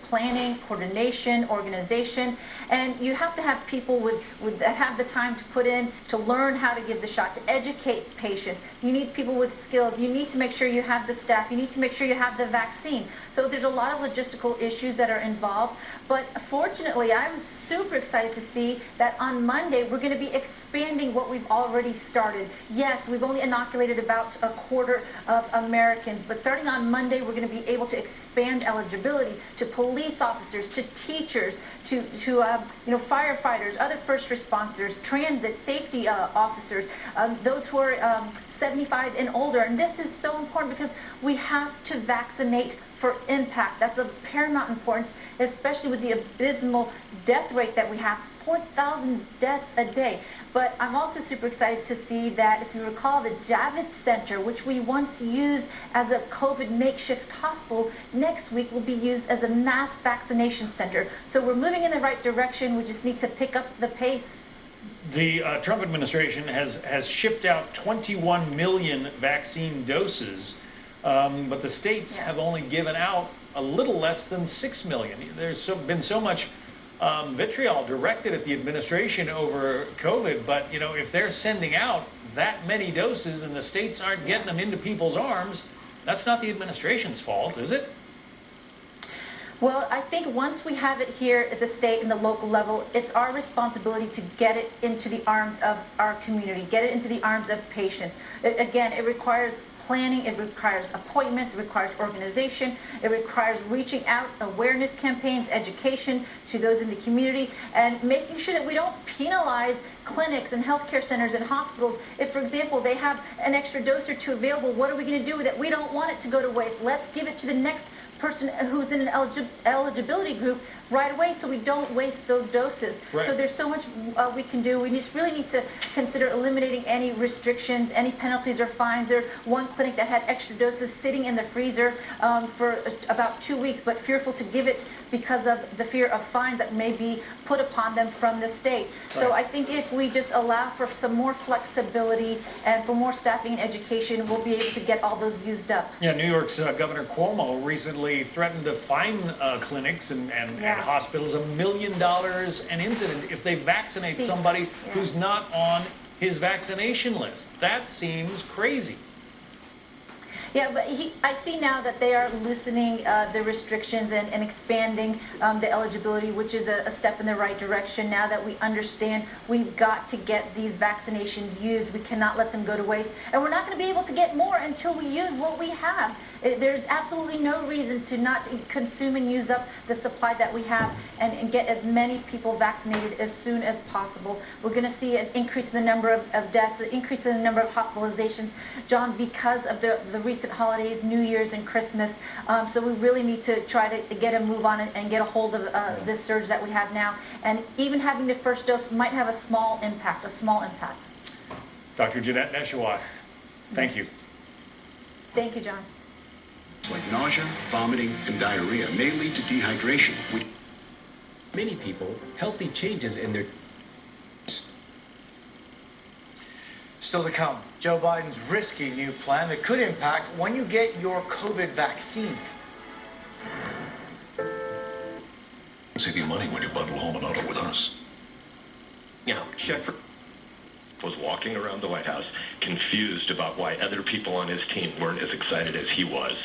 Planning, coordination, organization, and you have to have people that have the time to put in to learn how to give the shot, to educate patients. You need people with skills. You need to make sure you have the staff. You need to make sure you have the vaccine. So there's a lot of logistical issues that are involved. But fortunately, I'm super excited to see that on Monday we're going to be expanding what we've already started. Yes, we've only inoculated about a quarter of Americans, but starting on Monday we're going to be able to expand eligibility to police officers, to teachers, to firefighters, other first responders, transit safety officers, those who are 75 and older. And this is so important because we have to vaccinate for impact. That's of paramount importance, especially with the abysmal death rate that we have, 4,000 deaths a day. But I'm also super excited to see that, if you recall, the Javits Center, which we once used as a COVID makeshift hospital, next week will be used as a mass vaccination center. So we're moving in the right direction. We just need to pick up the pace. The Trump administration has shipped out 21 million vaccine doses, but the states have only given out a little less than 6 million. There's been so much vitriol directed at the administration over COVID, but if they're sending out that many doses and the states aren't getting them into people's arms, that's not the administration's fault, is it? Well, I think once we have it here at the state and the local level, it's our responsibility to get it into the arms of our community, get it into the arms of patients. Again, it requires planning, it requires appointments, it requires organization, it requires reaching out, awareness campaigns, education to those in the community, and making sure that we don't penalize clinics and healthcare centers and hospitals. If, for example, they have an extra dose or two available, what are we going to do with it? We don't want it to go to waste. Let's give it to the next person who's in an eligibility group right away, so we don't waste those doses. Right. So there's so much we can do. We just really need to consider eliminating any restrictions, any penalties or fines. There's one clinic that had extra doses sitting in the freezer for about 2 weeks, but fearful to give it because of the fear of fines that may be put upon them from the state. Right. So I think if we just allow for some more flexibility and for more staffing and education, we'll be able to get all those used up. Yeah, New York's Governor Cuomo recently threatened to fine clinics and hospitals $1 million an incident if they vaccinate somebody who's not on his vaccination list. That seems crazy. Yeah, but I see now that they are loosening the restrictions and expanding the eligibility, which is a step in the right direction. Now that we understand we've got to get these vaccinations used, we cannot let them go to waste. And we're not going to be able to get more until we use what we have. There's absolutely no reason to not consume and use up the supply that we have and get as many people vaccinated as soon as possible. We're going to see an increase in the number of deaths, an increase in the number of hospitalizations, John, because of the recent holidays, New Year's and Christmas. So we really need to try to get a move on it and get a hold of this surge that we have now. And even having the first dose might have a small impact, Dr. Jeanette Neshawat, thank you. Thank you, John. Like nausea, vomiting, and diarrhea may lead to dehydration, which many people healthy changes in their. Still to come, Joe Biden's risky new plan that could impact when you get your COVID vaccine. Save you money when you bundle home and auto with us. check for. Was walking around the White House confused about why other people on his team weren't as excited as he was,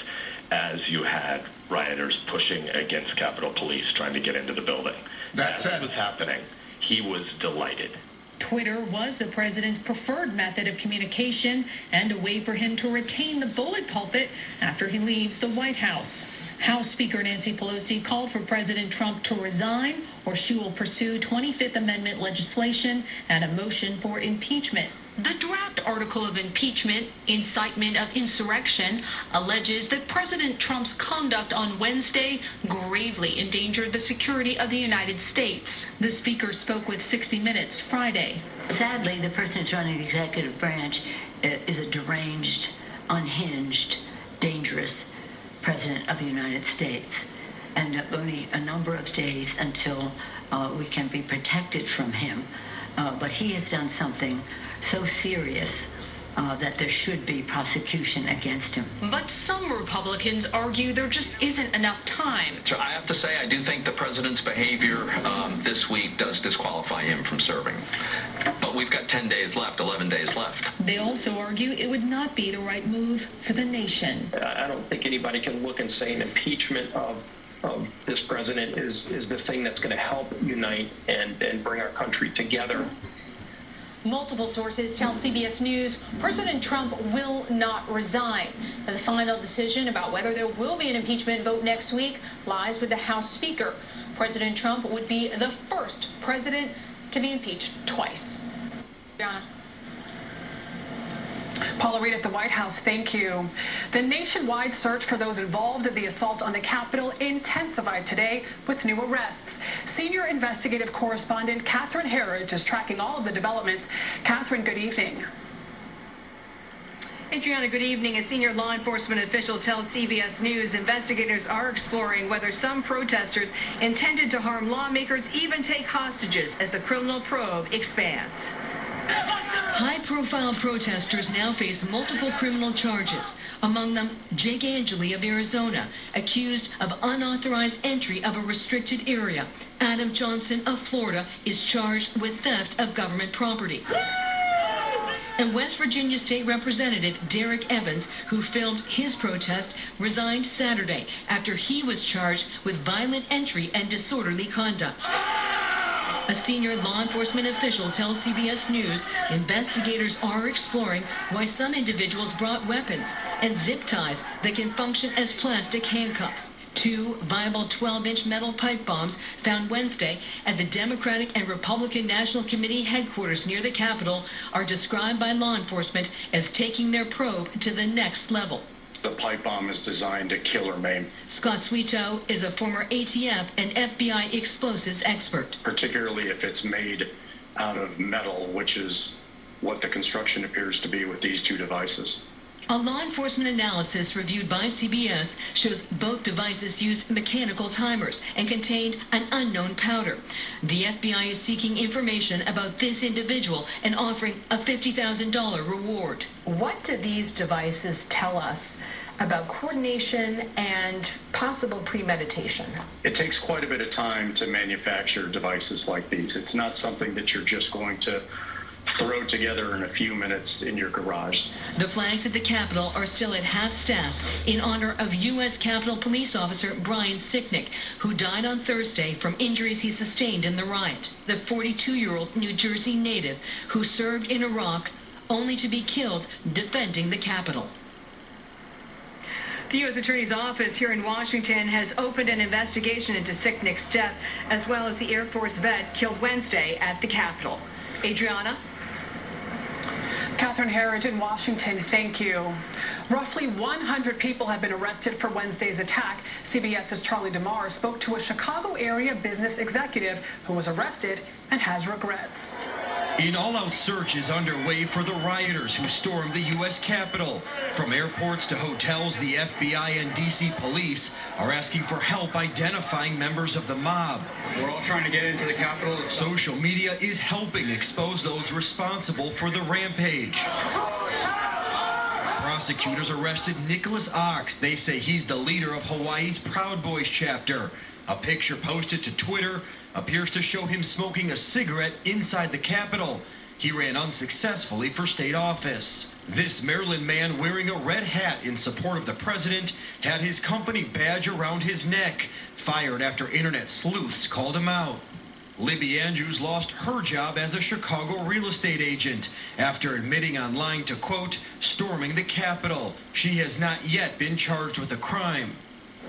as you had rioters pushing against Capitol Police trying to get into the building. As it was happening, he was delighted. Twitter was the president's preferred method of communication and a way for him to retain the bullet pulpit after he leaves the White House. House Speaker Nancy Pelosi called for President Trump to resign or she will pursue 25th Amendment legislation and a motion for impeachment. The draft article of impeachment, incitement of insurrection, alleges that President Trump's conduct on Wednesday gravely endangered the security of the United States. The speaker spoke with 60 Minutes Friday. Sadly, the person who's running the executive branch is a deranged, unhinged, dangerous President of the United States. And only a number of days until we can be protected from him. But he has done something so serious that there should be prosecution against him. But some Republicans argue there just isn't enough time. So I have to say, I do think the president's behavior this week does disqualify him from serving. But we've got 10 days left, 11 days left. They also argue it would not be the right move for the nation. I don't think anybody can look and say an impeachment of this president is the thing that's going to help unite and bring our country together. Multiple sources tell CBS News President Trump will not resign. The final decision about whether there will be an impeachment vote next week lies with the House Speaker. President Trump would be the first president to be impeached twice. Brianna. Paula Reed at the White House, thank you. The nationwide search for those involved in the assault on the Capitol intensified today with new arrests. Senior investigative correspondent Catherine Herridge is tracking all of the developments. Catherine, good evening. Adriana, good evening. A senior law enforcement official tells CBS News investigators are exploring whether some protesters intended to harm lawmakers even take hostages as the criminal probe expands. High-profile protesters now face multiple criminal charges, among them Jake Angeli of Arizona, accused of unauthorized entry of a restricted area. Adam Johnson of Florida is charged with theft of government property. And West Virginia State Representative Derek Evans, who filmed his protest, resigned Saturday after he was charged with violent entry and disorderly conduct. A senior law enforcement official tells CBS News investigators are exploring why some individuals brought weapons and zip ties that can function as plastic handcuffs. 2 viable 12-inch metal pipe bombs found Wednesday at the Democratic and Republican National Committee headquarters near the Capitol are described by law enforcement as taking their probe to the next level. The pipe bomb is designed to kill or maim. Scott Sweeto is a former ATF and FBI explosives expert. Particularly if it's made out of metal, which is what the construction appears to be with these two devices. A law enforcement analysis reviewed by CBS shows both devices used mechanical timers and contained an unknown powder. The FBI is seeking information about this individual and offering a $50,000 reward. What do these devices tell us about coordination and possible premeditation? It takes quite a bit of time to manufacture devices like these. It's not something that you're just going to throw together in a few minutes in your garage. The flags at the Capitol are still at half-staff in honor of U.S. Capitol Police Officer Brian Sicknick, who died on Thursday from injuries he sustained in the riot. The 42-year-old New Jersey native who served in Iraq only to be killed defending the Capitol. The U.S. Attorney's Office here in Washington has opened an investigation into Sicknick's death, as well as the Air Force vet killed Wednesday at the Capitol. Adriana? Catherine Herridge in Washington, thank you. Roughly 100 people have been arrested for Wednesday's attack. CBS's Charlie DeMar spoke to a Chicago area business executive who was arrested and has regrets. An all-out search is underway for the rioters who stormed the U.S. Capitol. From airports to hotels, the FBI and D.C. police are asking for help identifying members of the mob. We're all trying to get into the Capitol. Social media is helping expose those responsible for the rampage. Prosecutors arrested Nicholas Ox. They say he's the leader of Hawaii's Proud Boys chapter. A picture posted to Twitter appears to show him smoking a cigarette inside the Capitol. He ran unsuccessfully for state office. This Maryland man wearing a red hat in support of the president had his company badge around his neck, fired after internet sleuths called him out. Libby Andrews lost her job as a Chicago real estate agent after admitting online to, quote, storming the Capitol. She has not yet been charged with a crime.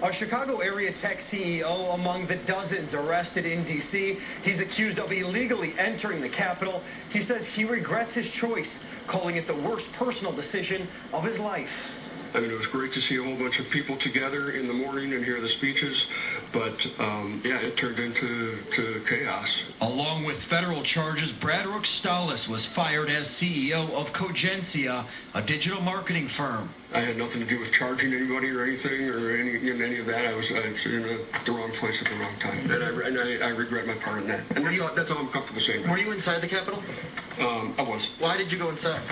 A Chicago area tech CEO among the dozens arrested in D.C. He's accused of illegally entering the Capitol. He says he regrets his choice, calling it the worst personal decision of his life. I mean, it was great to see a whole bunch of people together in the morning and hear the speeches, but yeah, it turned into chaos. Along with federal charges, Brad Rookstalis was fired as CEO of Cogenzia, a digital marketing firm. I had nothing to do with charging anybody or anything or any of that. I was in the wrong place at the wrong time, and I regret my part in that. And that's all I'm comfortable saying. Were you inside the Capitol? I was. Why did you go inside?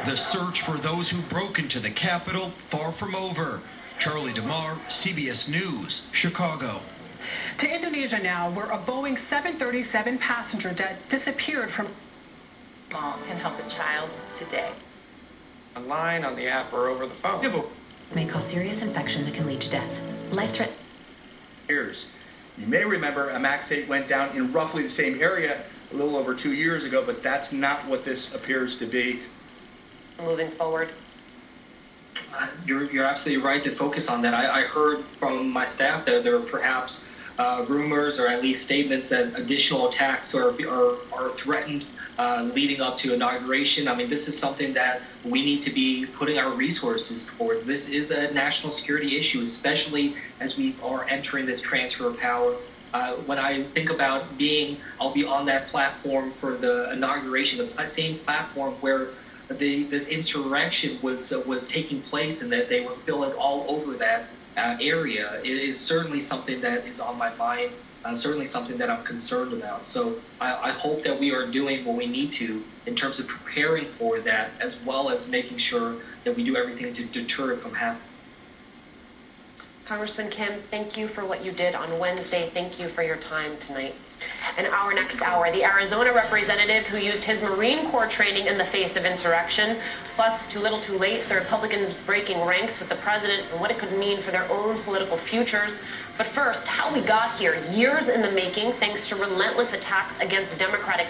The search for those who broke into the Capitol far from over. Charlie DeMar, CBS News, Chicago. To Indonesia now, where a Boeing 737 passenger jet disappeared from... Can help a child today. Online, on the app, or over the phone. Yeah, may cause serious infection that can lead to death. Life-threatening. Years. You may remember a MAX 8 went down in roughly the same area a little over 2 years ago, but that's not what this appears to be. Moving forward. You're absolutely right to focus on that. I heard from my staff that there were perhaps rumors or at least statements that additional attacks are threatened leading up to inauguration. I mean, this is something that we need to be putting our resources towards. This is a national security issue, especially as we are entering this transfer of power. When I think about I'll be on that platform for the inauguration, the same platform where this insurrection was taking place and that they were filling all over that area. It is certainly something that is on my mind, certainly something that I'm concerned about. So I hope that we are doing what we need to in terms of preparing for that, as well as making sure that we do everything to deter it from happening. Congressman Kim, thank you for what you did on Wednesday. Thank you for your time tonight. In our next hour, the Arizona representative who used his Marine Corps training in the face of insurrection, plus too little too late, the Republicans breaking ranks with the president and what it could mean for their own political futures. But first, how we got here, years in the making, thanks to relentless attacks against democratic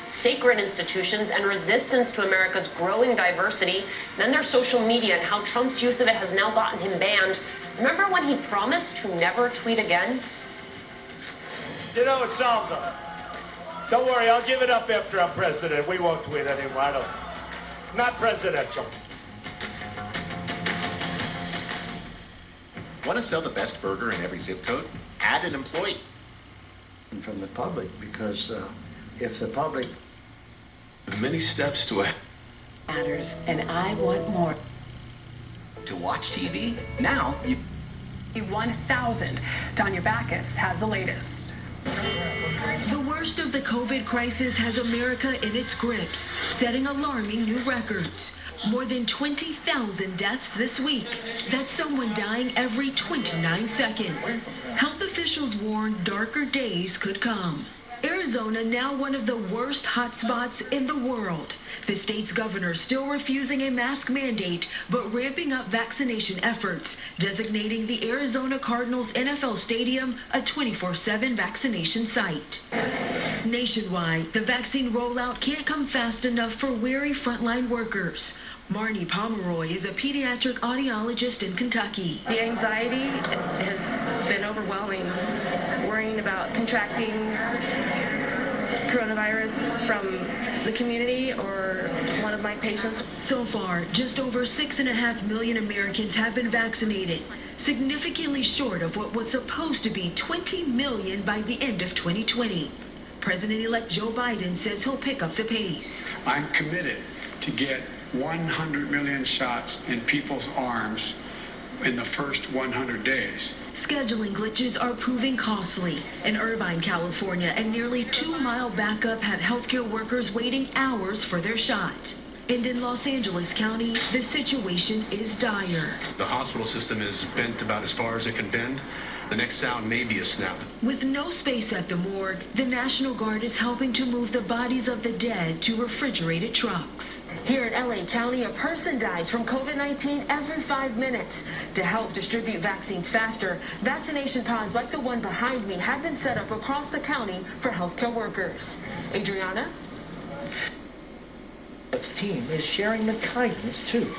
sacred institutions and resistance to America's growing diversity. Then there's social media and how Trump's use of it has now gotten him banned. Remember when he promised to never tweet again? You know, it solves them. Don't worry, I'll give it up after I'm president. We won't tweet anymore. Not presidential. Want to sell the best burger in every zip code? Add an employee. From the public, because if the public... Many steps to it. Matters, and I want more. To watch TV? Now you... 1,000. Danya Backus has the latest. The worst of the COVID crisis has America in its grips, setting alarming new records. More than 20,000 deaths this week. That's someone dying every 29 seconds. Health officials officials warn darker days could come. Arizona now one of the worst hotspots in the world. The state's governor still refusing a mask mandate, but ramping up vaccination efforts, designating the Arizona Cardinals NFL Stadium a 24/7 vaccination site. Nationwide, the vaccine rollout can't come fast enough for weary frontline workers. Marnie Pomeroy is a pediatric audiologist in Kentucky. The anxiety has been overwhelming, worrying about contracting coronavirus from the community or one of my patients. So far, just over 6.5 million Americans have been vaccinated, significantly short of what was supposed to be 20 million by the end of 2020. President-elect Joe Biden says he'll pick up the pace. I'm committed to get 100 million shots in people's arms in the first 100 days. Scheduling glitches are proving costly. In Irvine, California, a nearly 2-mile backup had healthcare workers waiting hours for their shot. And in Los Angeles County, the situation is dire. The hospital system is bent about as far as it can bend. The next sound may be a snap. With no space at the morgue, the National Guard is helping to move the bodies of the dead to refrigerated trucks. Here in LA County, a person dies from COVID-19 every 5 minutes. To help distribute vaccines faster, vaccination pods like the one behind me have been set up across the county for healthcare workers. Adriana? Its team is sharing the kindness too.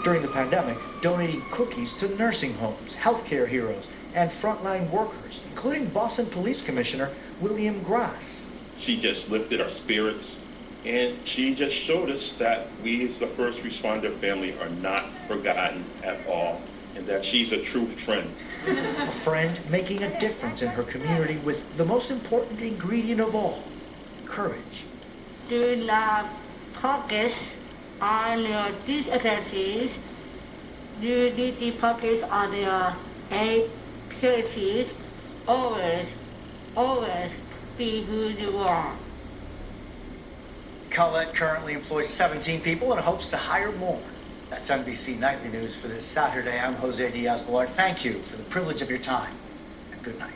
During the pandemic, donating cookies to nursing homes, healthcare heroes, and frontline workers, including Boston Police Commissioner William Grass. She just lifted our spirits, and she just showed us that we as the first responder family are not forgotten at all, and that she's a true friend. A friend making a difference in her community with the most important ingredient of all, courage. During the focus on these activities, you need to focus on your activities. Always be who you are. Colette currently employs 17 people and hopes to hire more. That's NBC Nightly News for this Saturday. I'm Jose Diaz-Balart. Thank you for the privilege of your time, and good night.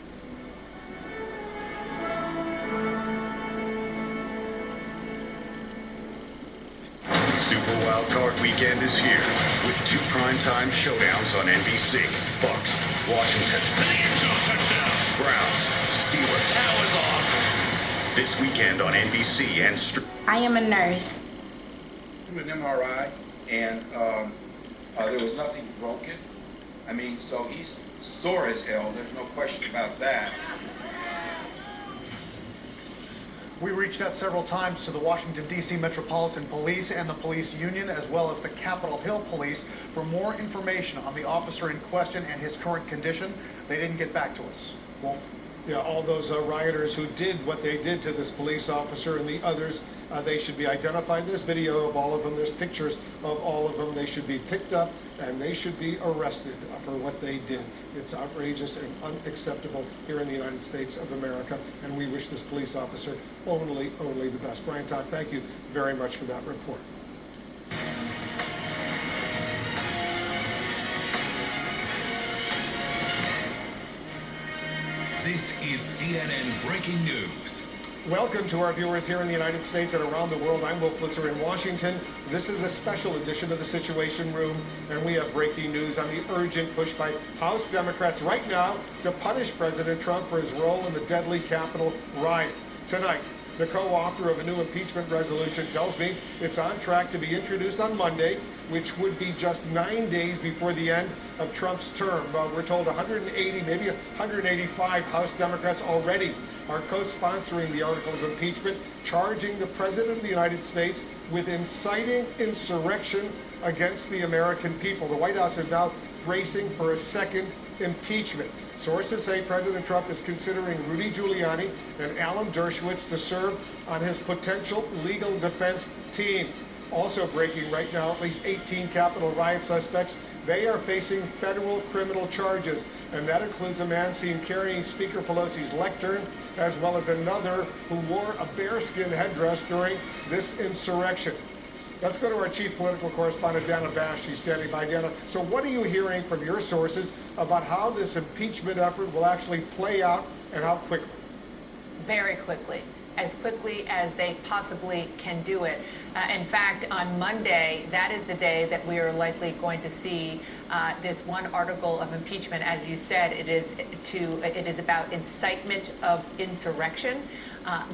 Super Wild Card Weekend is here with 2 primetime showdowns on NBC. Bucks, Washington. To the end zone, touchdown. Browns, Steelers. That was awesome. This weekend on NBC and I am a nurse. An MRI, and there was nothing broken. I mean, so he's sore as hell. There's no question about that. We reached out several times to the Washington, D.C. Metropolitan Police and the police union, as well as the Capitol Hill Police, for more information on the officer in question and his current condition. They didn't get back to us. Wolf? Yeah, all those rioters who did what they did to this police officer and the others, they should be identified. There's video of all of them. There's pictures of all of them. They should be picked up and they should be arrested for what they did. It's outrageous and unacceptable here in the United States of America, and we wish this police officer only the best. Brian Todd, thank you very much for that report. This is CNN Breaking News. Welcome to our viewers here in the United States and around the world. I'm Wolf Blitzer in Washington. This is a special edition of the Situation Room, and we have breaking news on the urgent push by House Democrats right now to punish President Trump for his role in the deadly Capitol riot. Tonight, the co-author of a new impeachment resolution tells me it's on track to be introduced on Monday, which would be just 9 days before the end of Trump's term. We're told 180, maybe 185 House Democrats already are co-sponsoring the article of impeachment, charging the President of the United States with inciting insurrection against the American people. The White House is now bracing for a second impeachment. Sources say President Trump is considering Rudy Giuliani and Alan Dershowitz to serve on his potential legal defense team. Also breaking right now, at least 18 Capitol riot suspects. They are facing federal criminal charges, and that includes a man seen carrying Speaker Pelosi's lectern, as well as another who wore a bearskin headdress during this insurrection. Let's go to our chief political correspondent, Dana Bash. She's standing by. Dana, so what are you hearing from your sources about how this impeachment effort will actually play out and how quickly? Very quickly as they possibly can do it. In fact, on Monday, that is the day that we are likely going to see this one article of impeachment. As you said, it is about incitement of insurrection.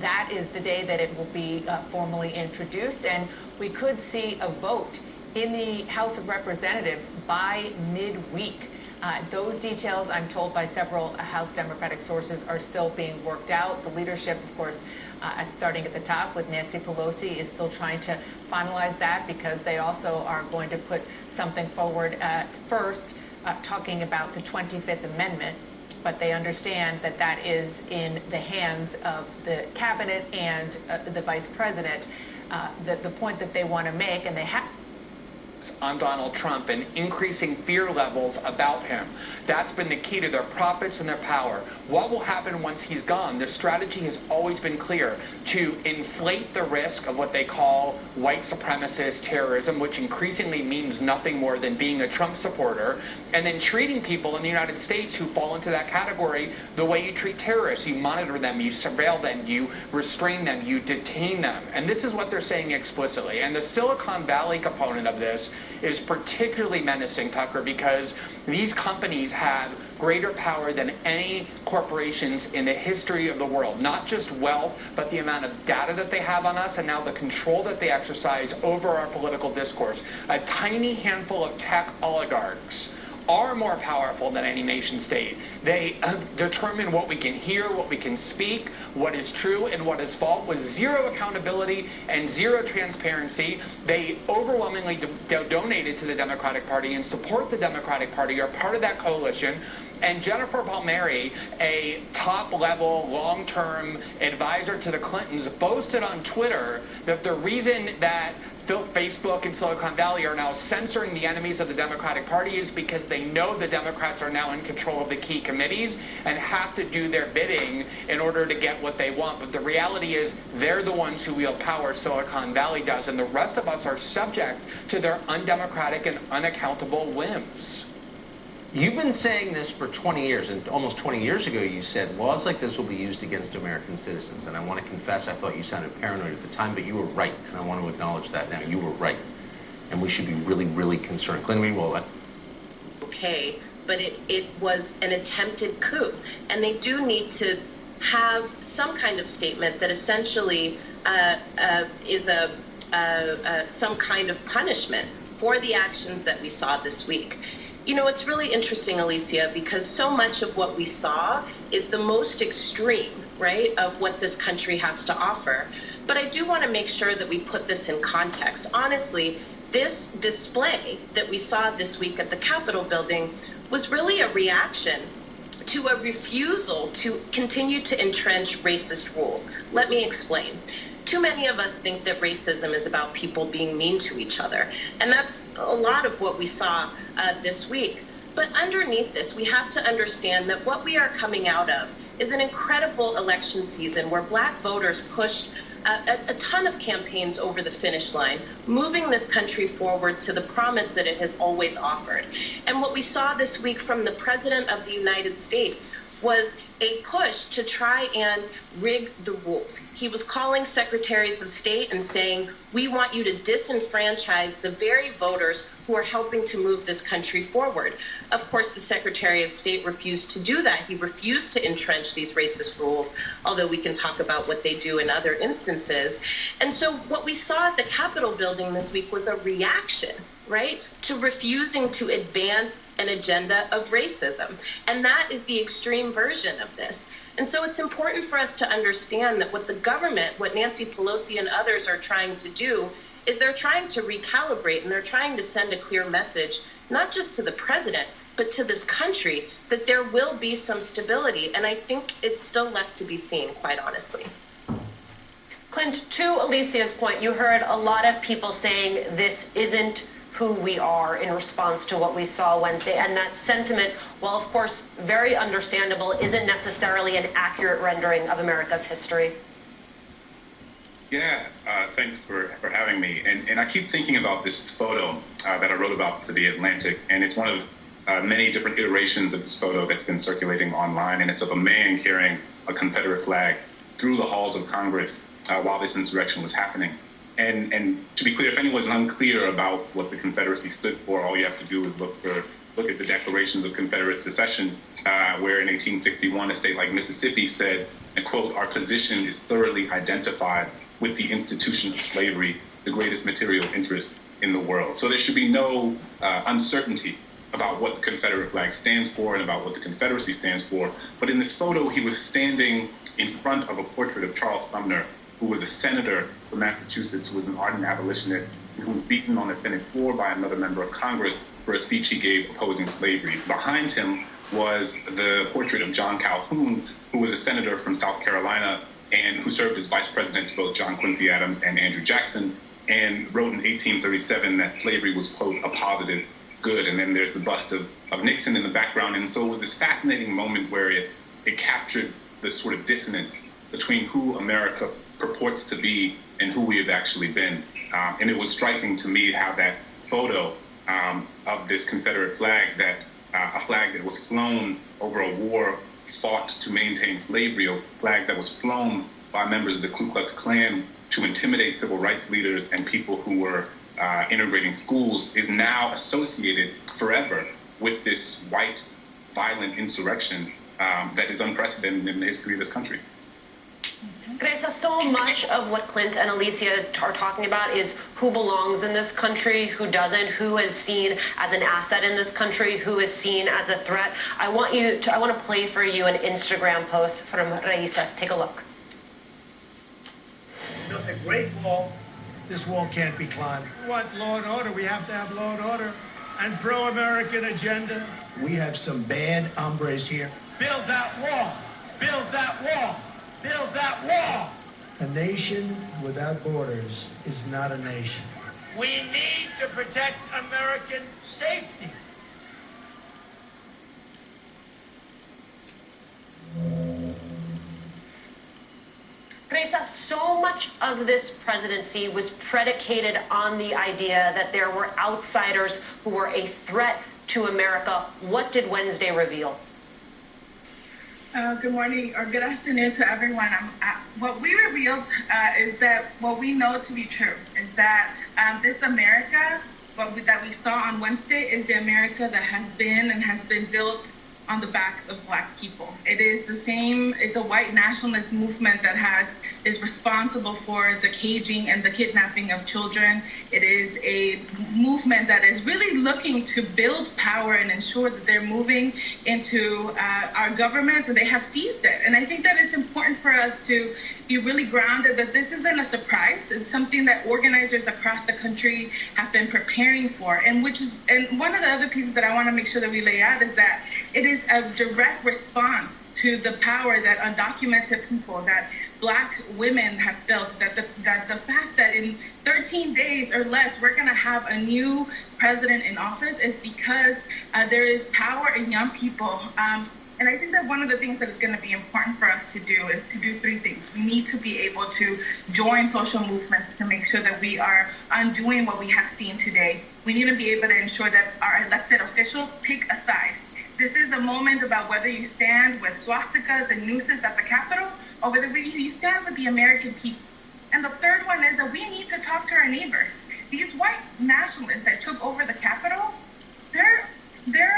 That is the day that it will be formally introduced, and we could see a vote in the House of Representatives by midweek. Those details, I'm told by several House Democratic sources, are still being worked out. The leadership, of course, starting at the top with Nancy Pelosi, is still trying to finalize that because they also are going to put something forward first, talking about the 25th Amendment. But they understand that that is in the hands of the cabinet and the vice president. The point that they want to make, and they have on Donald Trump and increasing fear levels about him. That's been the key to their profits and their power. What will happen once he's gone? Their strategy has always been clear: to inflate the risk of what they call white supremacist terrorism, which increasingly means nothing more than being a Trump supporter, and then treating people in the United States who fall into that category the way you treat terrorists. You monitor them, you surveil them, you restrain them, you detain them. And this is what they're saying explicitly. And the Silicon Valley component of this is particularly menacing, Tucker, because these companies have greater power than any corporations in the history of the world. Not just wealth, but the amount of data that they have on us and now the control that they exercise over our political discourse. A tiny handful of tech oligarchs are more powerful than any nation state. They determine what we can hear, what we can speak, what is true and what is false, with zero accountability and zero transparency. They overwhelmingly donated to the Democratic Party and support the Democratic Party, are part of that coalition. And Jennifer Palmieri, a top-level, long-term advisor to the Clintons, boasted on Twitter that the reason that Facebook and Silicon Valley are now censoring the enemies of the Democratic Party is because they know the Democrats are now in control of the key committees and have to do their bidding in order to get what they want. But the reality is they're the ones who wield power, Silicon Valley does, and the rest of us are subject to their undemocratic and unaccountable whims. You've been saying this for 20 years, and almost 20 years ago you said laws like this will be used against American citizens. And I want to confess, I thought you sounded paranoid at the time, but you were right. And I want to acknowledge that now. You were right. And we should be really, really concerned. Clinton, meanwhile, okay, but it was an attempted coup. And they do need to have some kind of statement that essentially is some kind of punishment for the actions that we saw this week. You know, it's really interesting, Alicia, because so much of what we saw is the most extreme, right, of what this country has to offer. But I do want to make sure that we put this in context. Honestly, this display that we saw this week at the Capitol building was really a reaction to a refusal to continue to entrench racist rules. Let me explain. Too many of us think that racism is about people being mean to each other. And that's a lot of what we saw this week. But underneath this, we have to understand that what we are coming out of is an incredible election season where Black voters pushed a ton of campaigns over the finish line, moving this country forward to the promise that it has always offered. And what we saw this week from the President of the United States was a push to try and rig the rules. He was calling secretaries of state and saying, we want you to disenfranchise the very voters who are helping to move this country forward. Of course, the Secretary of State refused to do that. He refused to entrench these racist rules, although we can talk about what they do in other instances. And so what we saw at the Capitol building this week was a reaction, right, to refusing to advance an agenda of racism. And that is the extreme version of this. And so it's important for us to understand that what the government, what Nancy Pelosi and others are trying to do is they're trying to recalibrate and they're trying to send a clear message, not just to the president, but to this country, that there will be some stability. And I think it's still left to be seen, quite honestly. Clint, to Alicia's point, you heard a lot of people saying this isn't who we are in response to what we saw Wednesday. And that sentiment, while of course very understandable, isn't necessarily an accurate rendering of America's history. Yeah, thanks for having me. And I keep thinking about this photo that I wrote about for The Atlantic, and it's one of many different iterations of this photo that's been circulating online, and it's of a man carrying a Confederate flag through the halls of Congress while this insurrection was happening. And to be clear, if anyone's unclear about what the Confederacy stood for, all you have to do is look at the declarations of Confederate secession, where in 1861, a state like Mississippi said, and quote, "Our position is thoroughly identified with the institution of slavery, the greatest material interest in the world." So there should be no uncertainty about what the Confederate flag stands for and about what the Confederacy stands for. But in this photo, he was standing in front of a portrait of Charles Sumner, who was a senator from Massachusetts, who was an ardent abolitionist, and who was beaten on the Senate floor by another member of Congress for a speech he gave opposing slavery. Behind him was the portrait of John Calhoun, who was a senator from South Carolina and who served as vice president to both John Quincy Adams and Andrew Jackson, and wrote in 1837 that slavery was, quote, "a positive good." And then there's the bust of Nixon in the background. And so it was this fascinating moment where it captured the sort of dissonance between who America purports to be and who we have actually been. And it was striking to me how that photo of this Confederate flag, a flag that was flown over a war fought to maintain slavery, a flag that was flown by members of the Ku Klux Klan to intimidate civil rights leaders and people who were integrating schools, is now associated forever with this white, violent insurrection that is unprecedented in the history of this country. Grace, so much of what Clint and Alicia are talking about is who belongs in this country, who doesn't, who is seen as an asset in this country, who is seen as a threat. I want to play for you an Instagram post from Raíces. Take a look. Built a great wall. This wall can't be climbed. We want law and order. We have to have law and order and pro-American agenda. We have some bad hombres here. Build that wall. Build that wall. Build that wall! A nation without borders is not a nation. We need to protect American safety. Teresa, so much of this presidency was predicated on the idea that there were outsiders who were a threat to America. What did Wednesday reveal? Good morning or good afternoon to everyone. What we revealed is that what we know to be true is that this America, that we saw on Wednesday, is the America that has been built on the backs of Black people. It is the same, it's a white nationalist movement that is responsible for the caging and the kidnapping of children. It is a movement that is really looking to build power and ensure that they're moving into our government, and they have seized it. And I think that it's important for us to be really grounded that this isn't a surprise. It's something that organizers across the country have been preparing for. And one of the other pieces that I want to make sure that we lay out is that it is a direct response to the power that undocumented people, that Black women have built, that the fact that in 13 days or less we're going to have a new president in office is because there is power in young people. And I think that one of the things that is going to be important for us to do is to do three things. We need to be able to join social movements to make sure that we are undoing what we have seen today. We need to be able to ensure that our elected officials pick a side. This is a moment about whether you stand with swastikas and nooses at the Capitol or whether you stand with the American people. And the third one is that we need to talk to our neighbors. These white nationalists that took over the Capitol, there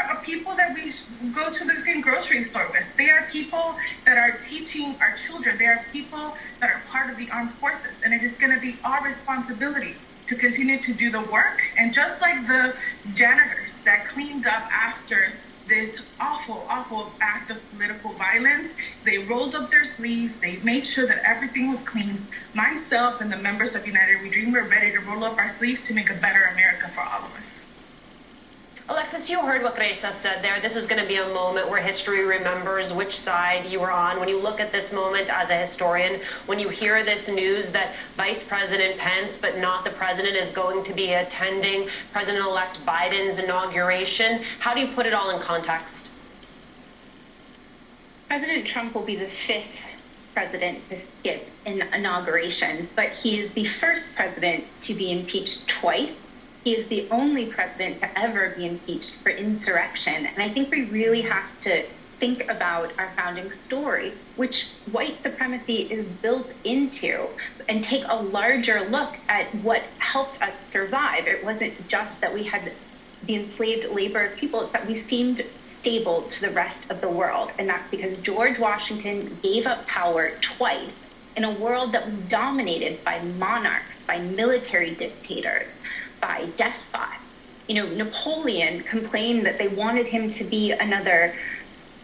are people that we go to the same grocery store with. They are people that are teaching our children. They are people that are part of the armed forces. And it is going to be our responsibility to continue to do the work. And just like the janitors that cleaned up after this awful, awful act of political violence, they rolled up their sleeves, they made sure that everything was clean. Myself and the members of United We Dream, we're ready to roll up our sleeves to make a better America for all of us. Alexis, you heard what Grace said there. This is going to be a moment where history remembers which side you were on. When you look at this moment as a historian, when you hear this news that Vice President Pence, but not the president, is going to be attending President-elect Biden's inauguration, how do you put it all in context? President Trump will be the 5th president to skip an inauguration, but he is the first president to be impeached twice. He is the only president to ever be impeached for insurrection. And I think we really have to think about our founding story, which white supremacy is built into, and take a larger look at what helped us survive. It wasn't just that we had the enslaved labor of people, it's that we seemed stable to the rest of the world. And that's because George Washington gave up power twice in a world that was dominated by monarchs, by military dictators, by despots. You know, Napoleon complained that they wanted him to be another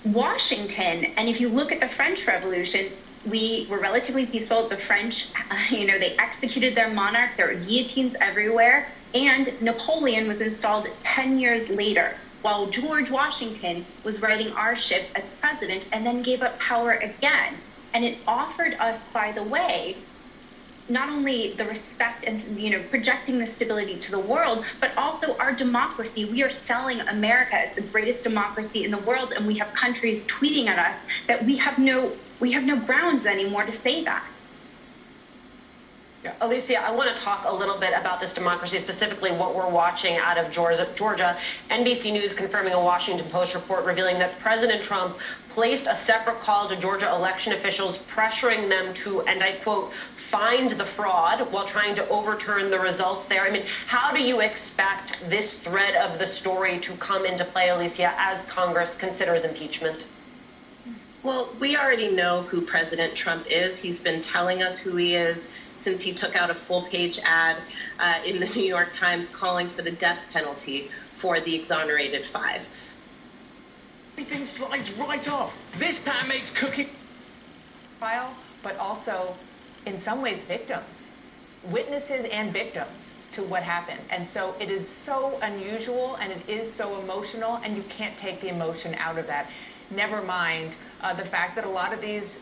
Washington. And if you look at the French Revolution, we were relatively peaceful. The French, they executed their monarch. There were guillotines everywhere. And Napoleon was installed 10 years later, while George Washington was riding our ship as president and then gave up power again. And it offered us, by the way, not only the respect and, projecting the stability to the world, but also our democracy. We are selling America as the greatest democracy in the world, and we have countries tweeting at us that we have no grounds anymore to say that. Alicia, I want to talk a little bit about this democracy, specifically what we're watching out of Georgia. NBC News confirming a Washington Post report revealing that President Trump placed a separate call to Georgia election officials, pressuring them to, and I quote, find the fraud while trying to overturn the results there. I mean, how do you expect this thread of the story to come into play, Alicia, as Congress considers impeachment? Well, we already know who President Trump is. He's been telling us who he is since he took out a full-page ad in the New York Times calling for the death penalty for the exonerated five. Everything slides right off. This pan makes cooking. Trial, but also, in some ways, victims, witnesses and victims to what happened. And so it is so unusual and it is so emotional, and you can't take the emotion out of that. Never mind the fact that a lot of these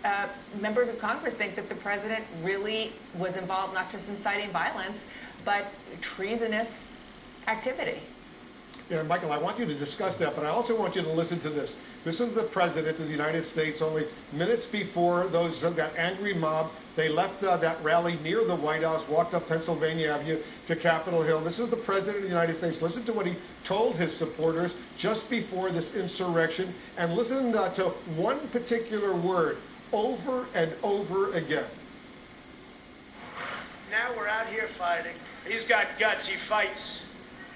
members of Congress think that the president really was involved not just in inciting violence, but treasonous activity. Yeah, Michael, I want you to discuss that, but I also want you to listen to this. This is the president of the United States only minutes before that angry mob. They left that rally near the White House, walked up Pennsylvania Avenue to Capitol Hill. This is the president of the United States. Listen to what he told his supporters just before this insurrection, and listen to one particular word over and over again. Now we're out here fighting. He's got guts. He fights.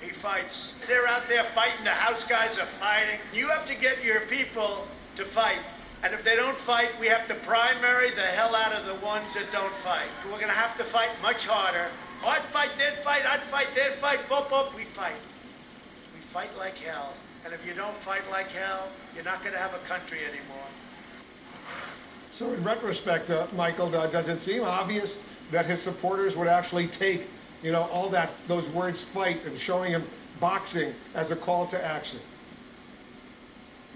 He fights. They're out there fighting. The House guys are fighting. You have to get your people to fight. And if they don't fight, we have to primary the hell out of the ones that don't fight. We're going to have to fight much harder. I'd fight, they'd fight, I'd fight, they'd fight, we fight. We fight like hell. And if you don't fight like hell, you're not going to have a country anymore. So in retrospect, Michael, does it seem obvious that his supporters would actually take, all those words fight and showing him boxing as a call to action?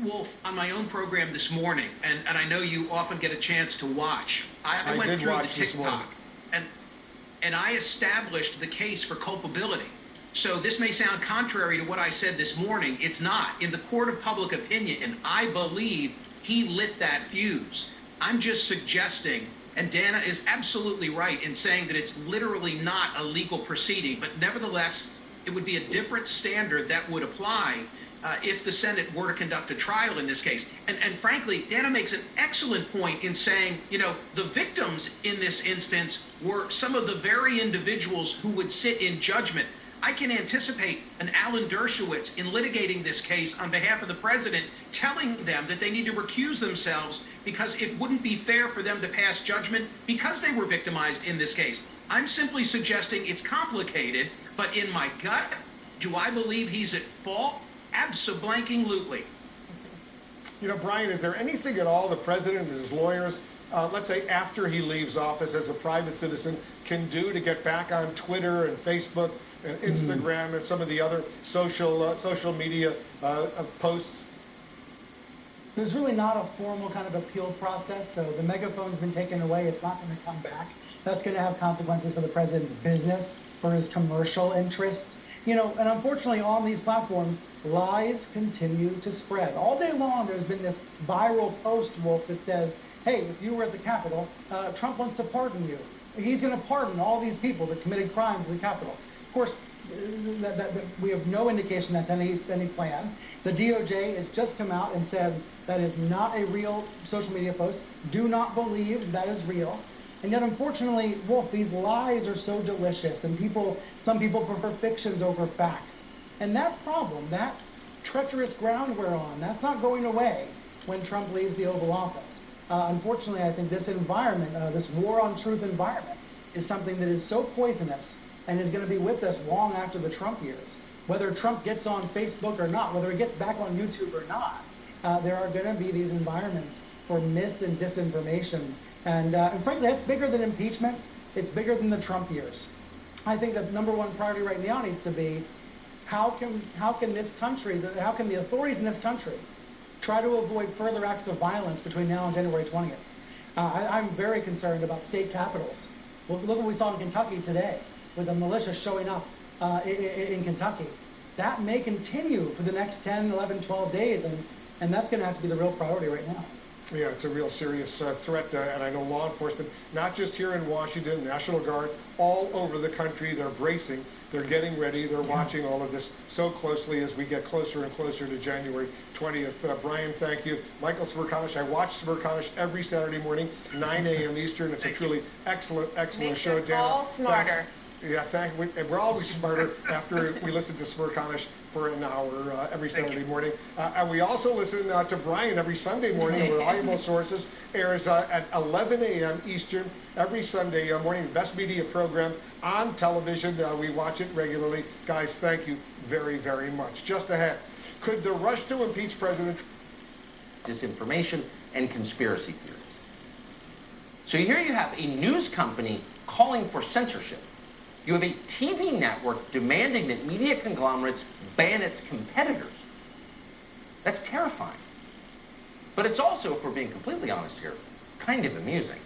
Wolf, on my own program this morning, and I know you often get a chance to watch, I went through the TikTok, and I established the case for culpability. So this may sound contrary to what I said this morning. It's not. In the court of public opinion, I believe he lit that fuse. I'm just suggesting, and Dana is absolutely right in saying that it's literally not a legal proceeding, but nevertheless, it would be a different standard that would apply if the Senate were to conduct a trial in this case. And frankly, Dana makes an excellent point in saying, the victims in this instance were some of the very individuals who would sit in judgment. I can anticipate an Alan Dershowitz in litigating this case on behalf of the president, telling them that they need to recuse themselves because it wouldn't be fair for them to pass judgment because they were victimized in this case. I'm simply suggesting it's complicated, but in my gut, do I believe he's at fault? Abso-blanking-lutely. Brian, is there anything at all the president and his lawyers, let's say after he leaves office as a private citizen, can do to get back on Twitter and Facebook and Instagram and some of the other social media posts? There's really not a formal kind of appeal process, so the megaphone's been taken away. It's not going to come back. That's going to have consequences for the president's business, for his commercial interests. And unfortunately on these platforms, lies continue to spread. All day long there's been this viral post, Wolf, that says, hey, if you were at the Capitol, Trump wants to pardon you. He's going to pardon all these people that committed crimes in the Capitol. Of course, we have no indication that's any plan. The DOJ has just come out and said that is not a real social media post. Do not believe that is real. And yet, unfortunately, Wolf, these lies are so delicious, and some people prefer fictions over facts. And that problem, that treacherous ground we're on, that's not going away when Trump leaves the Oval Office. Unfortunately, I think this environment, this war on truth environment, is something that is so poisonous and is going to be with us long after the Trump years. Whether Trump gets on Facebook or not, whether he gets back on YouTube or not, there are going to be these environments for mis and disinformation. And frankly, that's bigger than impeachment. It's bigger than the Trump years. I think the number one priority right now needs to be how can the authorities in this country try to avoid further acts of violence between now and January 20th. I'm very concerned about state capitals. Look what we saw in Kentucky today with the militia showing up in Kentucky. That may continue for the next 10, 11, 12 days, and that's going to have to be the real priority right now. Yeah, it's a real serious threat, and I know law enforcement, not just here in Washington, National Guard, all over the country, they're bracing, they're getting ready, they're watching all of this so closely as we get closer and closer to January 20th. Brian, thank you. Michael Smerconish, I watch Smerconish every Saturday morning, 9 a.m. Eastern. It's a truly excellent show. Makes us all smarter. Thanks. Yeah, and we're always smarter after we listen to Smerconish for an hour every Saturday morning. And we also listen to Brian every Sunday morning. Reliable Sources airs at 11 a.m. Eastern every Sunday morning. Best media program on television. We watch it regularly. Guys, thank you very, very much. Just ahead, could the rush to impeach President disinformation and conspiracy theories? So here you have a news company calling for censorship. You have a TV network demanding that media conglomerates ban its competitors. That's terrifying. But it's also, if we're being completely honest here, kind of amusing.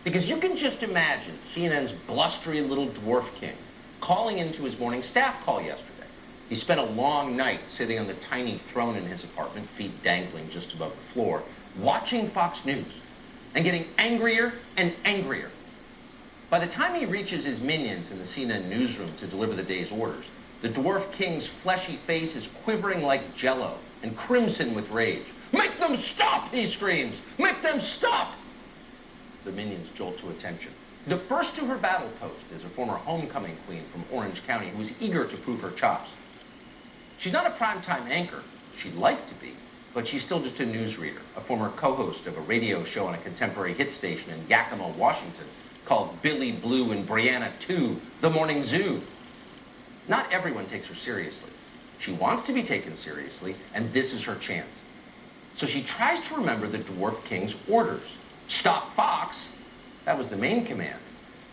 Because you can just imagine CNN's blustery little dwarf king calling into his morning staff call yesterday. He spent a long night sitting on the tiny throne in his apartment, feet dangling just above the floor, watching Fox News and getting angrier and angrier. By the time he reaches his minions in the CNN newsroom to deliver the day's orders, the dwarf king's fleshy face is quivering like jello and crimson with rage. "Make them stop!" he screams. "Make them stop!" The minions jolt to attention. The first to her battle post is a former homecoming queen from Orange County who is eager to prove her chops. She's not a primetime anchor. She'd like to be, but she's still just a newsreader, a former co-host of a radio show on a contemporary hit station in Yakima, Washington, called Billy Blue and Brianna 2, The Morning Zoo. Not everyone takes her seriously. She wants to be taken seriously, and this is her chance. So she tries to remember the dwarf king's orders. Stop Fox! That was the main command.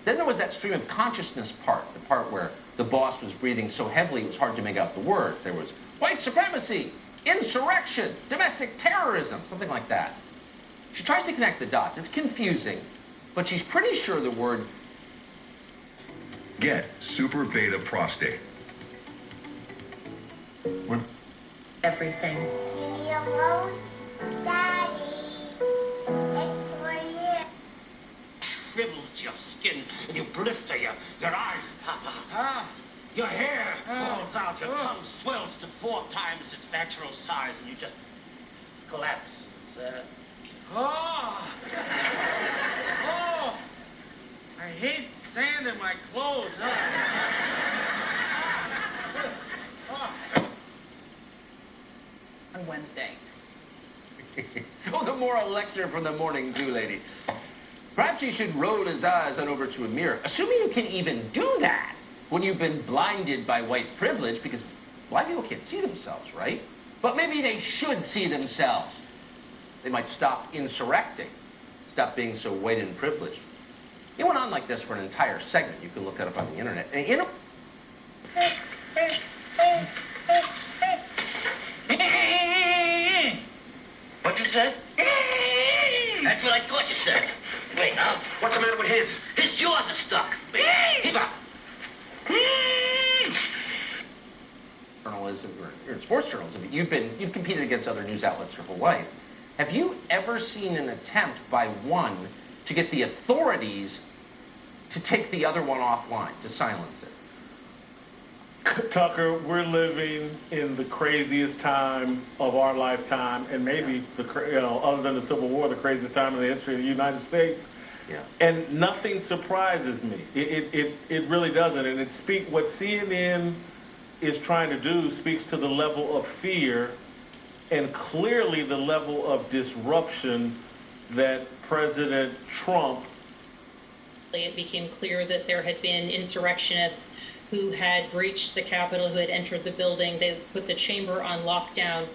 Then there was that stream of consciousness part, the part where the boss was breathing so heavily it was hard to make out the word. There was white supremacy, insurrection, domestic terrorism, something like that. She tries to connect the dots. It's confusing, but she's pretty sure the word... Get Super Beta Prostate. What? Everything. Leave me alone, Daddy. It's for you. Shrivels your skin and you blister your eyes pop out. Your hair falls out, your tongue swells to 4 times its natural size, and you just collapse. Oh, I hate sand in my clothes. On Wednesday. Oh, the moral lecture from the Morning Zoo lady. Perhaps he should roll his eyes on over to a mirror, assuming you can even do that when you've been blinded by white privilege, because blind people can't see themselves, right? But maybe they should see themselves. They might stop insurrecting, stop being so white and privileged. He went on like this for an entire segment. You can look it up on the internet. And you know... What you said? That's what I thought you said. Wait, what's the matter with him? His jaws are stuck. Journalism or sports journalism, but you've competed against other news outlets your whole life. Have you ever seen an attempt by one to get the authorities to take the other one offline, to silence it? Tucker, we're living in the craziest time of our lifetime, and maybe other than the Civil War, the craziest time in the history of the United States. Yeah. And nothing surprises me. It really doesn't. And what CNN is trying to do speaks to the level of fear and clearly the level of disruption that President Trump. It became clear that there had been insurrectionists who had breached the Capitol, who had entered the building. They put the chamber on lockdown.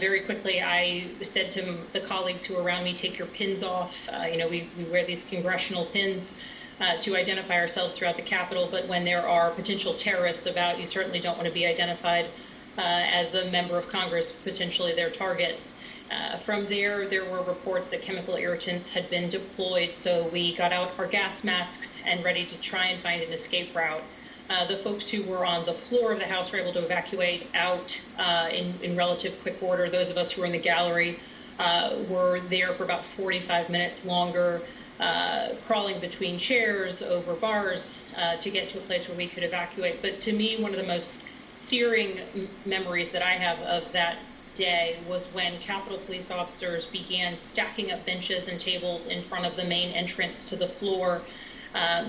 Very quickly, I said to the colleagues who were around me, take your pins off. We wear these congressional pins to identify ourselves throughout the Capitol, but when there are potential terrorists about, you certainly don't want to be identified as a member of Congress, potentially their targets. From there were reports that chemical irritants had been deployed, so we got out our gas masks and ready to try and find an escape route. The folks who were on the floor of the House were able to evacuate out in relative quick order. Those of us who were in the gallery were there for about 45 minutes longer, crawling between chairs, over bars, to get to a place where we could evacuate. But to me, one of the most searing memories that I have of that day was when Capitol Police officers began stacking up benches and tables in front of the main entrance to the floor.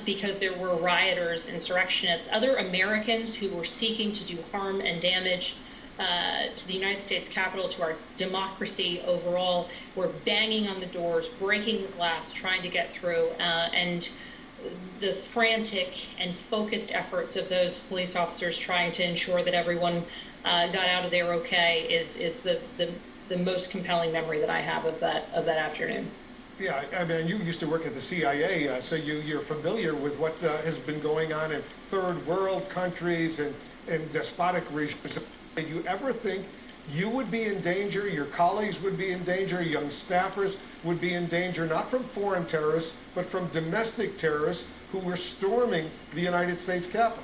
Because there were rioters, insurrectionists, other Americans who were seeking to do harm and damage to the United States Capitol, to our democracy overall, were banging on the doors, breaking the glass, trying to get through. And the frantic and focused efforts of those police officers trying to ensure that everyone got out of there okay is the most compelling memory that I have of that afternoon. Yeah, I mean, you used to work at the CIA, so you're familiar with what has been going on in third world countries and despotic regimes. Did you ever think you would be in danger, your colleagues would be in danger, young staffers would be in danger, not from foreign terrorists, but from domestic terrorists who were storming the United States Capitol?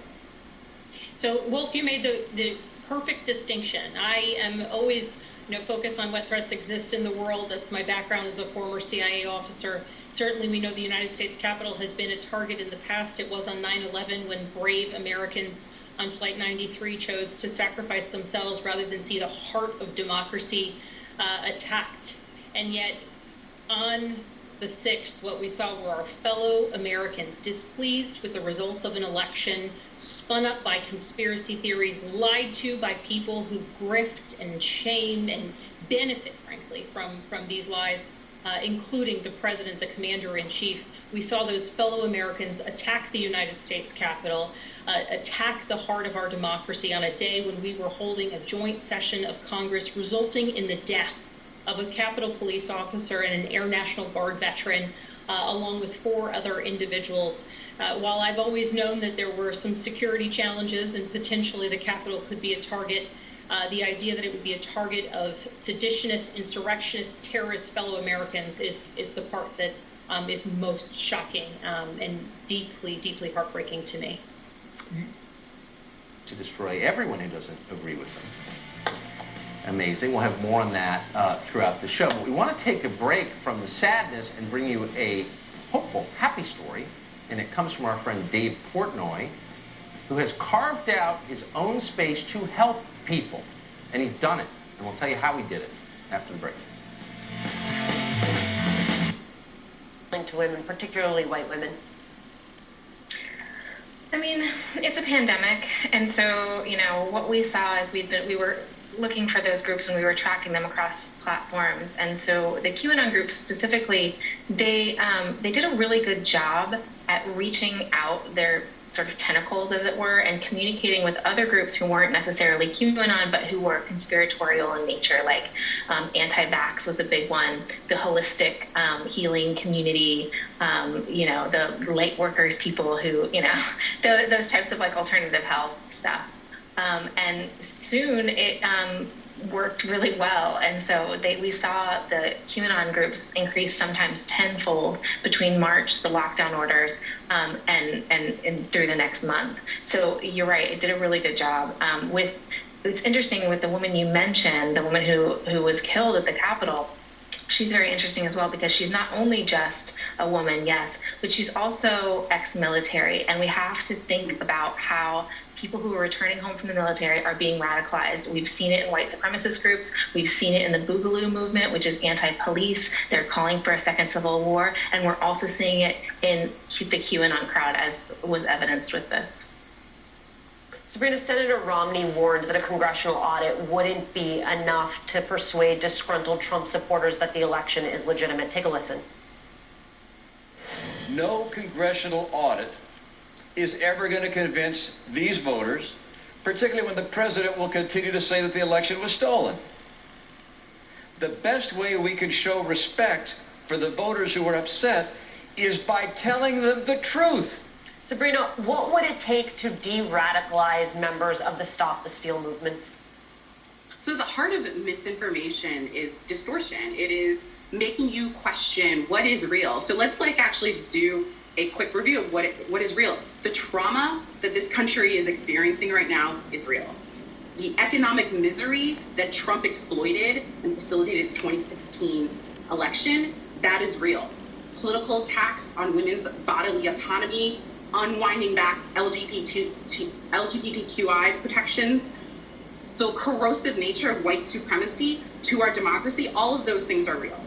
So, Wolf, you made the perfect distinction. I am always focus on what threats exist in the world. That's my background as a former CIA officer. Certainly we know the United States Capitol has been a target in the past. It was on 9/11 when brave Americans on Flight 93 chose to sacrifice themselves rather than see the heart of democracy attacked. And yet on the 6th, what we saw were our fellow Americans displeased with the results of an election, spun up by conspiracy theories, lied to by people who grift and shame and benefit, frankly, from these lies, including the president, the commander-in-chief. We saw those fellow Americans attack the United States Capitol, attack the heart of our democracy on a day when we were holding a joint session of Congress, resulting in the death of a Capitol Police officer and an Air National Guard veteran, along with 4 other individuals. While I've always known that there were some security challenges and potentially the Capitol could be a target, the idea that it would be a target of seditionists, insurrectionists, terrorists, fellow Americans is the part that is most shocking and deeply, deeply heartbreaking to me. To destroy everyone who doesn't agree with them. Amazing. We'll have more on that throughout the show. But we want to take a break from the sadness and bring you a hopeful, happy story. And it comes from our friend Dave Portnoy, who has carved out his own space to help people. And he's done it. And we'll tell you how he did it after the break. To women, particularly white women. I mean, it's a pandemic, and so what we saw is we were looking for those groups and we were tracking them across platforms, and so the QAnon groups specifically, they did a really good job at reaching out their sort of tentacles, as it were, and communicating with other groups who weren't necessarily QAnon, but who were conspiratorial in nature, like anti-vax was a big one, the holistic healing community, the light workers people who, those types of like alternative health stuff. And soon it worked really well, and so we saw the QAnon groups increase sometimes tenfold between March, the lockdown orders, and through the next month. So you're right, it did a really good job. It's interesting with the woman you mentioned, the woman who was killed at the Capitol. she's very interesting as well because she's not only just a woman, yes, but she's also ex-military, and we have to think about how people who are returning home from the military are being radicalized. We've seen it in white supremacist groups. We've seen it in the Boogaloo movement, which is anti-police. They're calling for a second civil war, and we're also seeing it in the QAnon crowd, as was evidenced with this. Sabrina, Senator Romney warned that a congressional audit wouldn't be enough to persuade disgruntled Trump supporters that the election is legitimate. Take a listen. No congressional audit is ever going to convince these voters, particularly when the president will continue to say that the election was stolen. The best way we can show respect for the voters who are upset is by telling them the truth. Sabrina, what would it take to de-radicalize members of the Stop the Steal movement? So the heart of misinformation is distortion. It is making you question what is real. So let's actually just do a quick review of what is real. The trauma that this country is experiencing right now is real. The economic misery that Trump exploited and facilitated his 2016 election, that is real. Political attacks on women's bodily autonomy, unwinding back LGBTQI protections, the corrosive nature of white supremacy to our democracy, all of those things are real.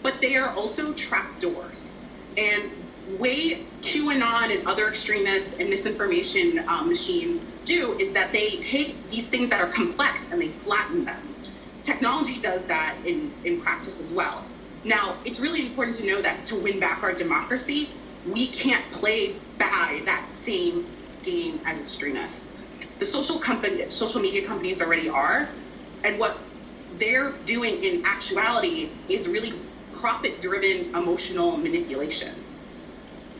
But they are also trapdoors. And the way QAnon and other extremists and misinformation machines do is that they take these things that are complex and they flatten them. Technology does that in practice as well. Now, it's really important to know that to win back our democracy, we can't play by that same game as extremists. The social media companies already are, and what they're doing in actuality is really profit-driven emotional manipulation.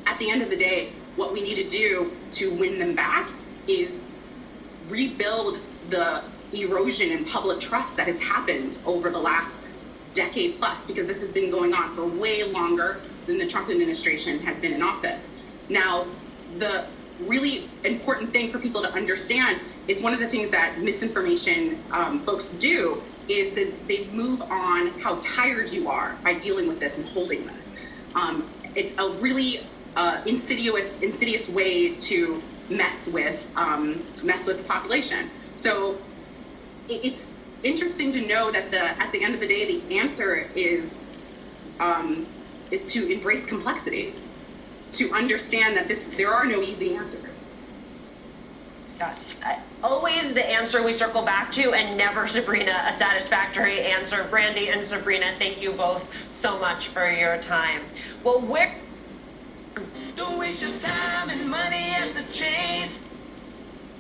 At the end of the day, what we need to do to win them back is rebuild the erosion in public trust that has happened over the last decade plus, because this has been going on for way longer than the Trump administration has been in office. Now, the really important thing for people to understand is one of the things that misinformation folks do is that they move on how tired you are by dealing with this and holding this. It's a really insidious way to mess with the population. So it's interesting to know that at the end of the day, the answer is to embrace complexity, to understand that there are no easy answers. Always the answer we circle back to, and never, Sabrina, a satisfactory answer. Brandy and Sabrina, thank you both so much for your time. Well, don't waste your time and money at the chains.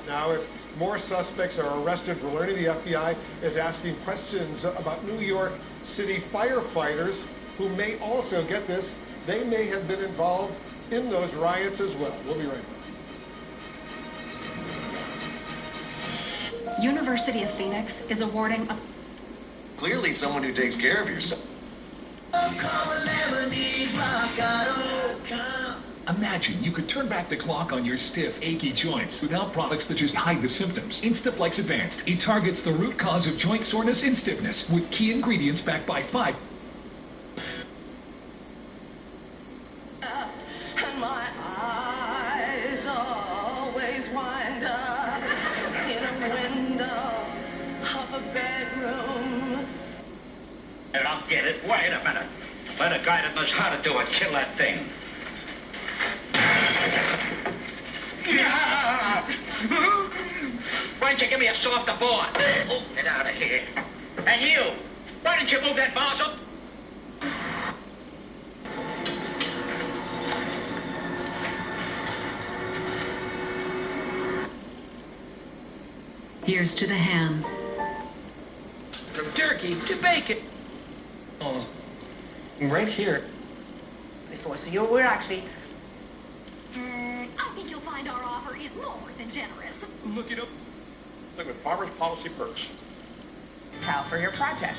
Now, as more suspects are arrested, we're learning the FBI is asking questions about New York City firefighters who may also, get this, they may have been involved in those riots as well. We'll be right back. University of Phoenix is awarding a... Clearly someone who takes care of yourself. Imagine you could turn back the clock on your stiff, achy joints without products that just hide the symptoms. Instaflex Advanced. It targets the root cause of joint soreness and stiffness with key ingredients backed by 5. And my eyes always wind up in a window of a bedroom. And I'll get it. Wait a minute. Let a guy that knows how to do it kill that thing. Why don't you give me a softer board? Oh, get out of here. And you, why didn't you move that vase up? Here's to the hands. From turkey to bacon. Right here. So we're actually... I think you'll find our offer is more than generous. Look it up. Look with Farmers Policy Perks. Towel for your project.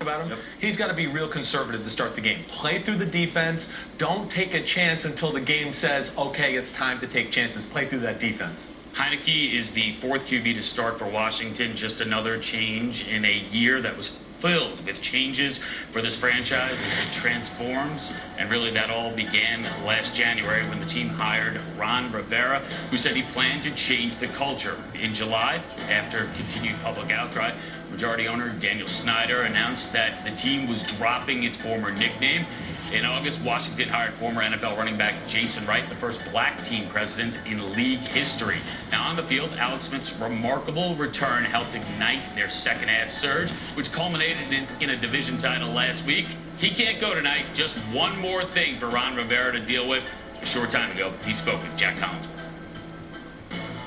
About him. Yep. He's got to be real conservative to start the game. Play through the defense. Don't take a chance until the game says, okay, it's time to take chances. Play through that defense. Heineke is the fourth QB to start for Washington. Just another change in a year that was filled with changes for this franchise as it transforms. And really that all began last January when the team hired Ron Rivera, who said he planned to change the culture. In July, after continued public outcry, majority owner Daniel Snyder announced that the team was dropping its former nickname. In August, Washington hired former NFL running back Jason Wright, the first black team president in league history. Now on the field, Alex Smith's remarkable return helped ignite their second half surge, which culminated in a division title last week. He can't go tonight. Just one more thing for Ron Rivera to deal with. A short time ago, he spoke with Jack Collins.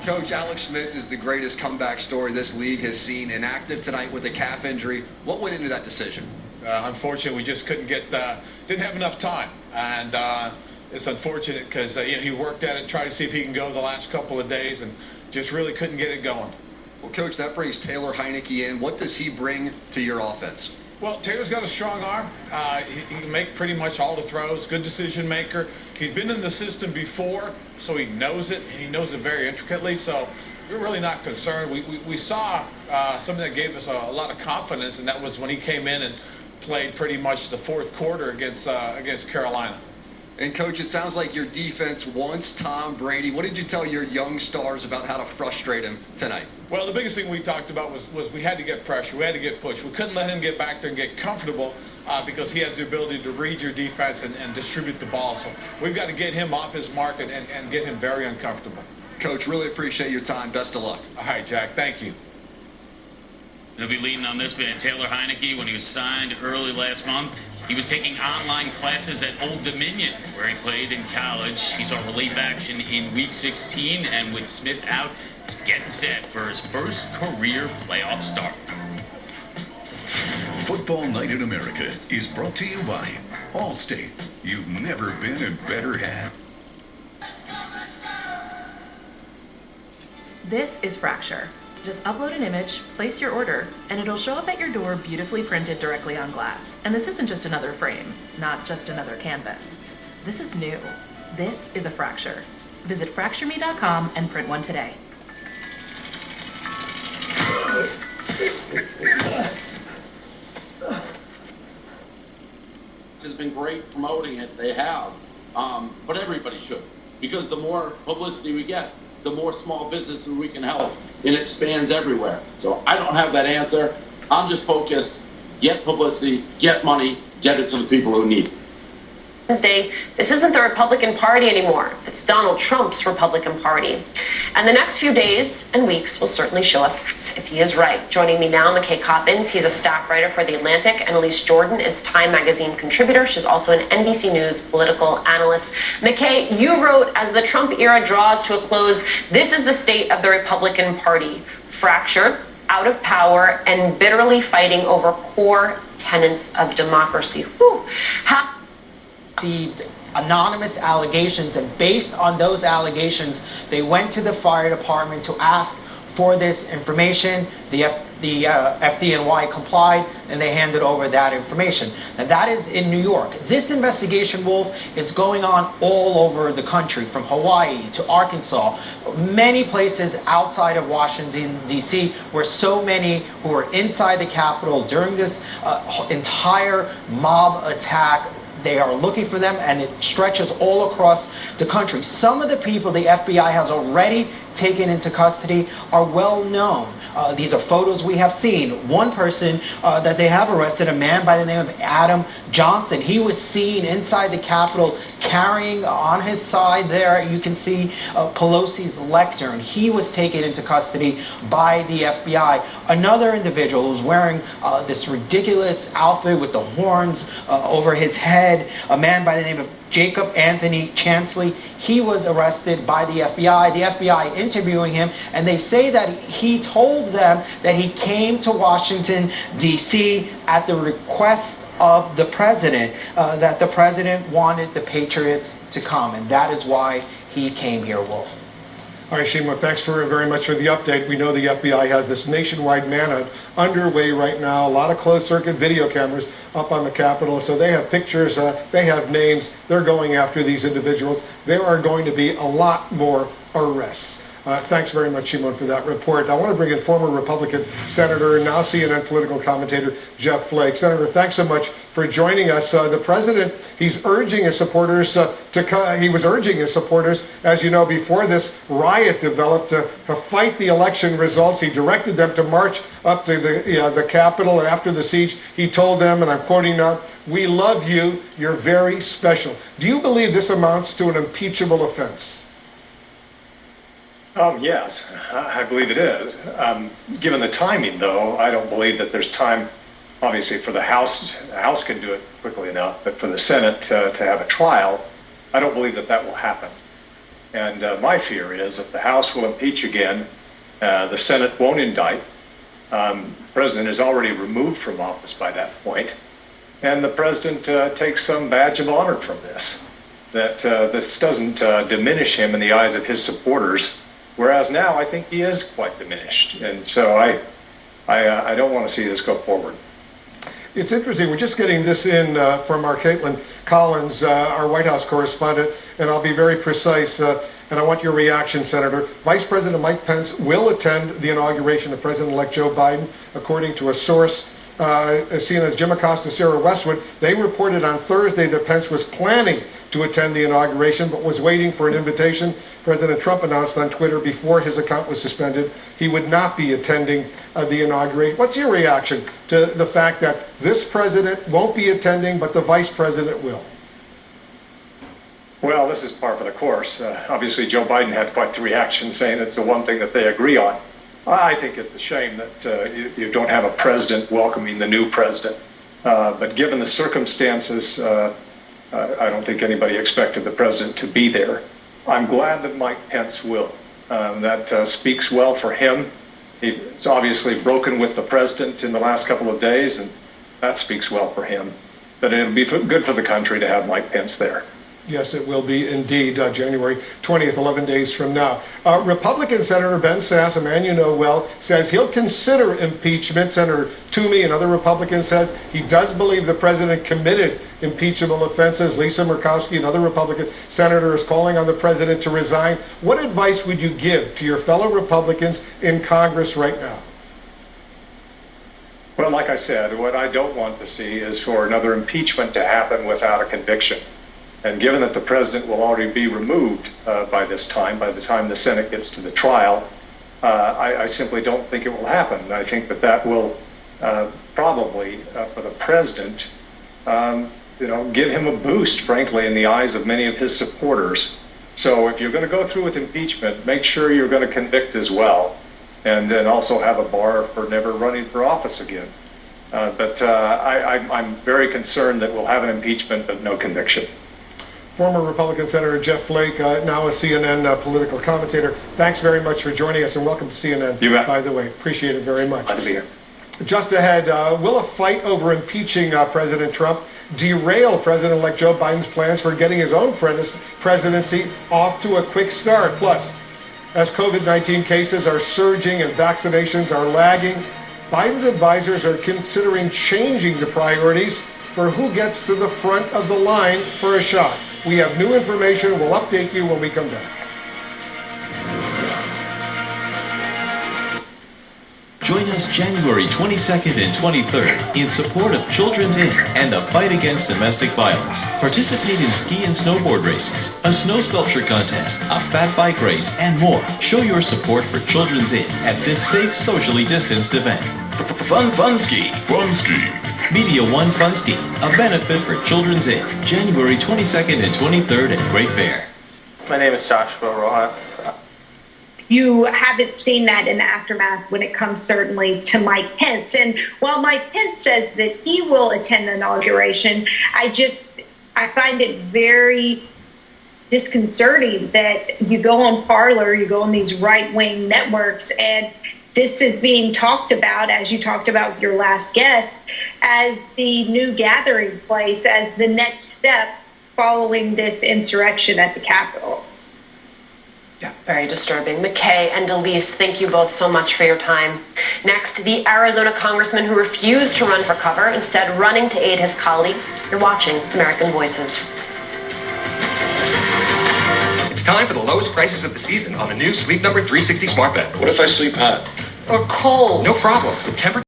Coach, Alex Smith is the greatest comeback story this league has seen. Inactive tonight with a calf injury. What went into that decision? Unfortunately, we just couldn't get, didn't have enough time. And it's unfortunate because he worked at it, tried to see if he can go the last couple of days, and just really couldn't get it going. Well, Coach, that brings Taylor Heineke in. What does he bring to your offense? Well, Taylor's got a strong arm. He can make pretty much all the throws, good decision maker. He's been in the system before, so he knows it, and he knows it very intricately. So we're really not concerned. We saw something that gave us a lot of confidence, and that was when he came in and played pretty much the fourth quarter against Carolina. And Coach, it sounds like your defense wants Tom Brady. What did you tell your young stars about how to frustrate him tonight? Well, the biggest thing we talked about was we had to get pressure. We had to get push. We couldn't let him get back there and get comfortable because he has the ability to read your defense and distribute the ball. So we've got to get him off his mark and get him very uncomfortable. Coach, really appreciate your time. Best of luck. All right, Jack. Thank you. He'll be leading on this bit. Taylor Heineke, when he was signed early last month, he was taking online classes at Old Dominion, where he played in college. He saw relief action in Week 16, and with Smith out, he's getting set for his first career playoff start. Football Night in America is brought to you by Allstate. You've never been in better hands. This is Fracture. Just upload an image, place your order, and it'll show up at your door beautifully printed directly on glass. And this isn't just another frame, not just another canvas. This is new. This is a Fracture. Visit fractureme.com and print one today. Has been great promoting it, they have, but everybody should, because the more publicity we get, the more small businesses we can help, and it spans everywhere. So I don't have that answer. I'm just focused, get publicity, get money, get it to the people who need it. Wednesday, this isn't the Republican Party anymore. It's Donald Trump's Republican Party. And the next few days and weeks will certainly show us if he is right. Joining me now, McKay Coppins. He's a staff writer for The Atlantic, and Elise Jordan is Time Magazine contributor. She's also an NBC News political analyst. McKay, you wrote, as the Trump era draws to a close, this is the state of the Republican Party. Fractured, out of power, and bitterly fighting over core tenets of democracy. Whew. Anonymous allegations, and based on those allegations, they went to the fire department to ask for this information. The FDNY complied, and they handed over that information. Now that is in New York. This investigation, Wolf, is going on all over the country, from Hawaii to Arkansas, many places outside of Washington, D.C., where so many who were inside the Capitol during this entire mob attack, they are looking for them, and it stretches all across the country. Some of the people the FBI has already taken into custody are well known. These are photos we have seen. One person that they have arrested, a man by the name of Adam Johnson, he was seen inside the Capitol carrying on his side there, you can see Pelosi's lectern. He was taken into custody by the FBI. Another individual who's wearing this ridiculous outfit with the horns over his head, a man by the name of Jacob Anthony Chansley, he was arrested by the FBI. The FBI interviewing him, and they say that he told them that he came to Washington, D.C. at the request of the president, that the president wanted the Patriots to come, and that is why he came here, Wolf. All right, Shima, thanks very much for the update. We know the FBI has this nationwide manhunt underway right now. A lot of closed-circuit video cameras up on the Capitol. So they have pictures, they have names. They're going after these individuals. There are going to be a lot more arrests. Thanks very much, Shimon, for that report. I want to bring in former Republican Senator and now CNN political commentator Jeff Flake. Senator, thanks so much for joining us. The president, he's urging his supporters he was urging his supporters, as you know, before this riot developed, to fight the election results. He directed them to march up to the Capitol, and after the siege, he told them, and I'm quoting now, "We love you. You're very special." Do you believe this amounts to an impeachable offense? Yes, I believe it is. Given the timing, though, I don't believe that there's time, obviously, for the House. The House can do it quickly enough, but for the Senate to have a trial, I don't believe that that will happen. And my fear is if the House will impeach again, the Senate won't indict. The president is already removed from office by that point, and the president takes some badge of honor from this, that this doesn't diminish him in the eyes of his supporters. Whereas now, I think he is quite diminished, and so I don't want to see this go forward. It's interesting. We're just getting this in from our Caitlin Collins, our White House correspondent, and I'll be very precise. And I want your reaction, Senator. Vice President Mike Pence will attend the inauguration of President-elect Joe Biden, according to a source. CNN's Jim Acosta, Sarah Westwood, they reported on Thursday that Pence was planning to attend the inauguration, but was waiting for an invitation. President Trump announced on Twitter before his account was suspended he would not be attending the inauguration. What's your reaction to the fact that this president won't be attending, but the vice president will? Well, this is par for the course. Obviously, Joe Biden had quite the reaction, saying it's the one thing that they agree on. I think it's a shame that you don't have a president welcoming the new president. But given the circumstances, I don't think anybody expected the president to be there. I'm glad that Mike Pence will. That speaks well for him. He's obviously broken with the president in the last couple of days, and that speaks well for him. But it'll be good for the country to have Mike Pence there. Yes, it will be indeed, January 20th, 11 days from now. Republican Senator Ben Sasse, a man you know well, says he'll consider impeachment. Senator Toomey, another Republican, says he does believe the president committed impeachable offenses. Lisa Murkowski, another Republican senator, is calling on the president to resign. What advice would you give to your fellow Republicans in Congress right now? Well, like I said, what I don't want to see is for another impeachment to happen without a conviction. And given that the president will already be removed by this time, by the time the Senate gets to the trial, I simply don't think it will happen. And I think that will probably, for the president, give him a boost, frankly, in the eyes of many of his supporters. So if you're going to go through with impeachment, make sure you're going to convict as well, and then also have a bar for never running for office again. But I'm very concerned that we'll have an impeachment but no conviction. Former Republican Senator Jeff Flake, now a CNN political commentator. Thanks very much for joining us, and welcome to CNN. You bet. By the way, appreciate it very much. Glad to be here. Just ahead, will a fight over impeaching President Trump derail President-elect Joe Biden's plans for getting his own presidency off to a quick start? Plus, as COVID-19 cases are surging and vaccinations are lagging, Biden's advisors are considering changing the priorities for who gets to the front of the line for a shot. We have new information. We'll update you when we come back. Join us January 22nd and 23rd in support of Children's Inn and the fight against domestic violence. Participate in ski and snowboard races, a snow sculpture contest, a fat bike race, and more. Show your support for Children's Inn at this safe, socially distanced event. Fun ski. Media One Fun Ski, a benefit for Children's Inn, January 22nd and 23rd at Great Bear. My name is Joshua Rojas. You haven't seen that in the aftermath when it comes certainly to Mike Pence. And while Mike Pence says that he will attend the inauguration, I find it very disconcerting that you go on Parler, you go on these right-wing networks, and this is being talked about, as you talked about with your last guest, as the new gathering place, as the next step following this insurrection at the Capitol. Yeah, very disturbing. McKay and Elise, thank you both so much for your time. Next, the Arizona congressman who refused to run for cover, instead running to aid his colleagues. You're watching American Voices. It's time for the lowest prices of the season on the new Sleep Number 360 smart bed. What if I sleep hot? Or cold? No problem. With temperature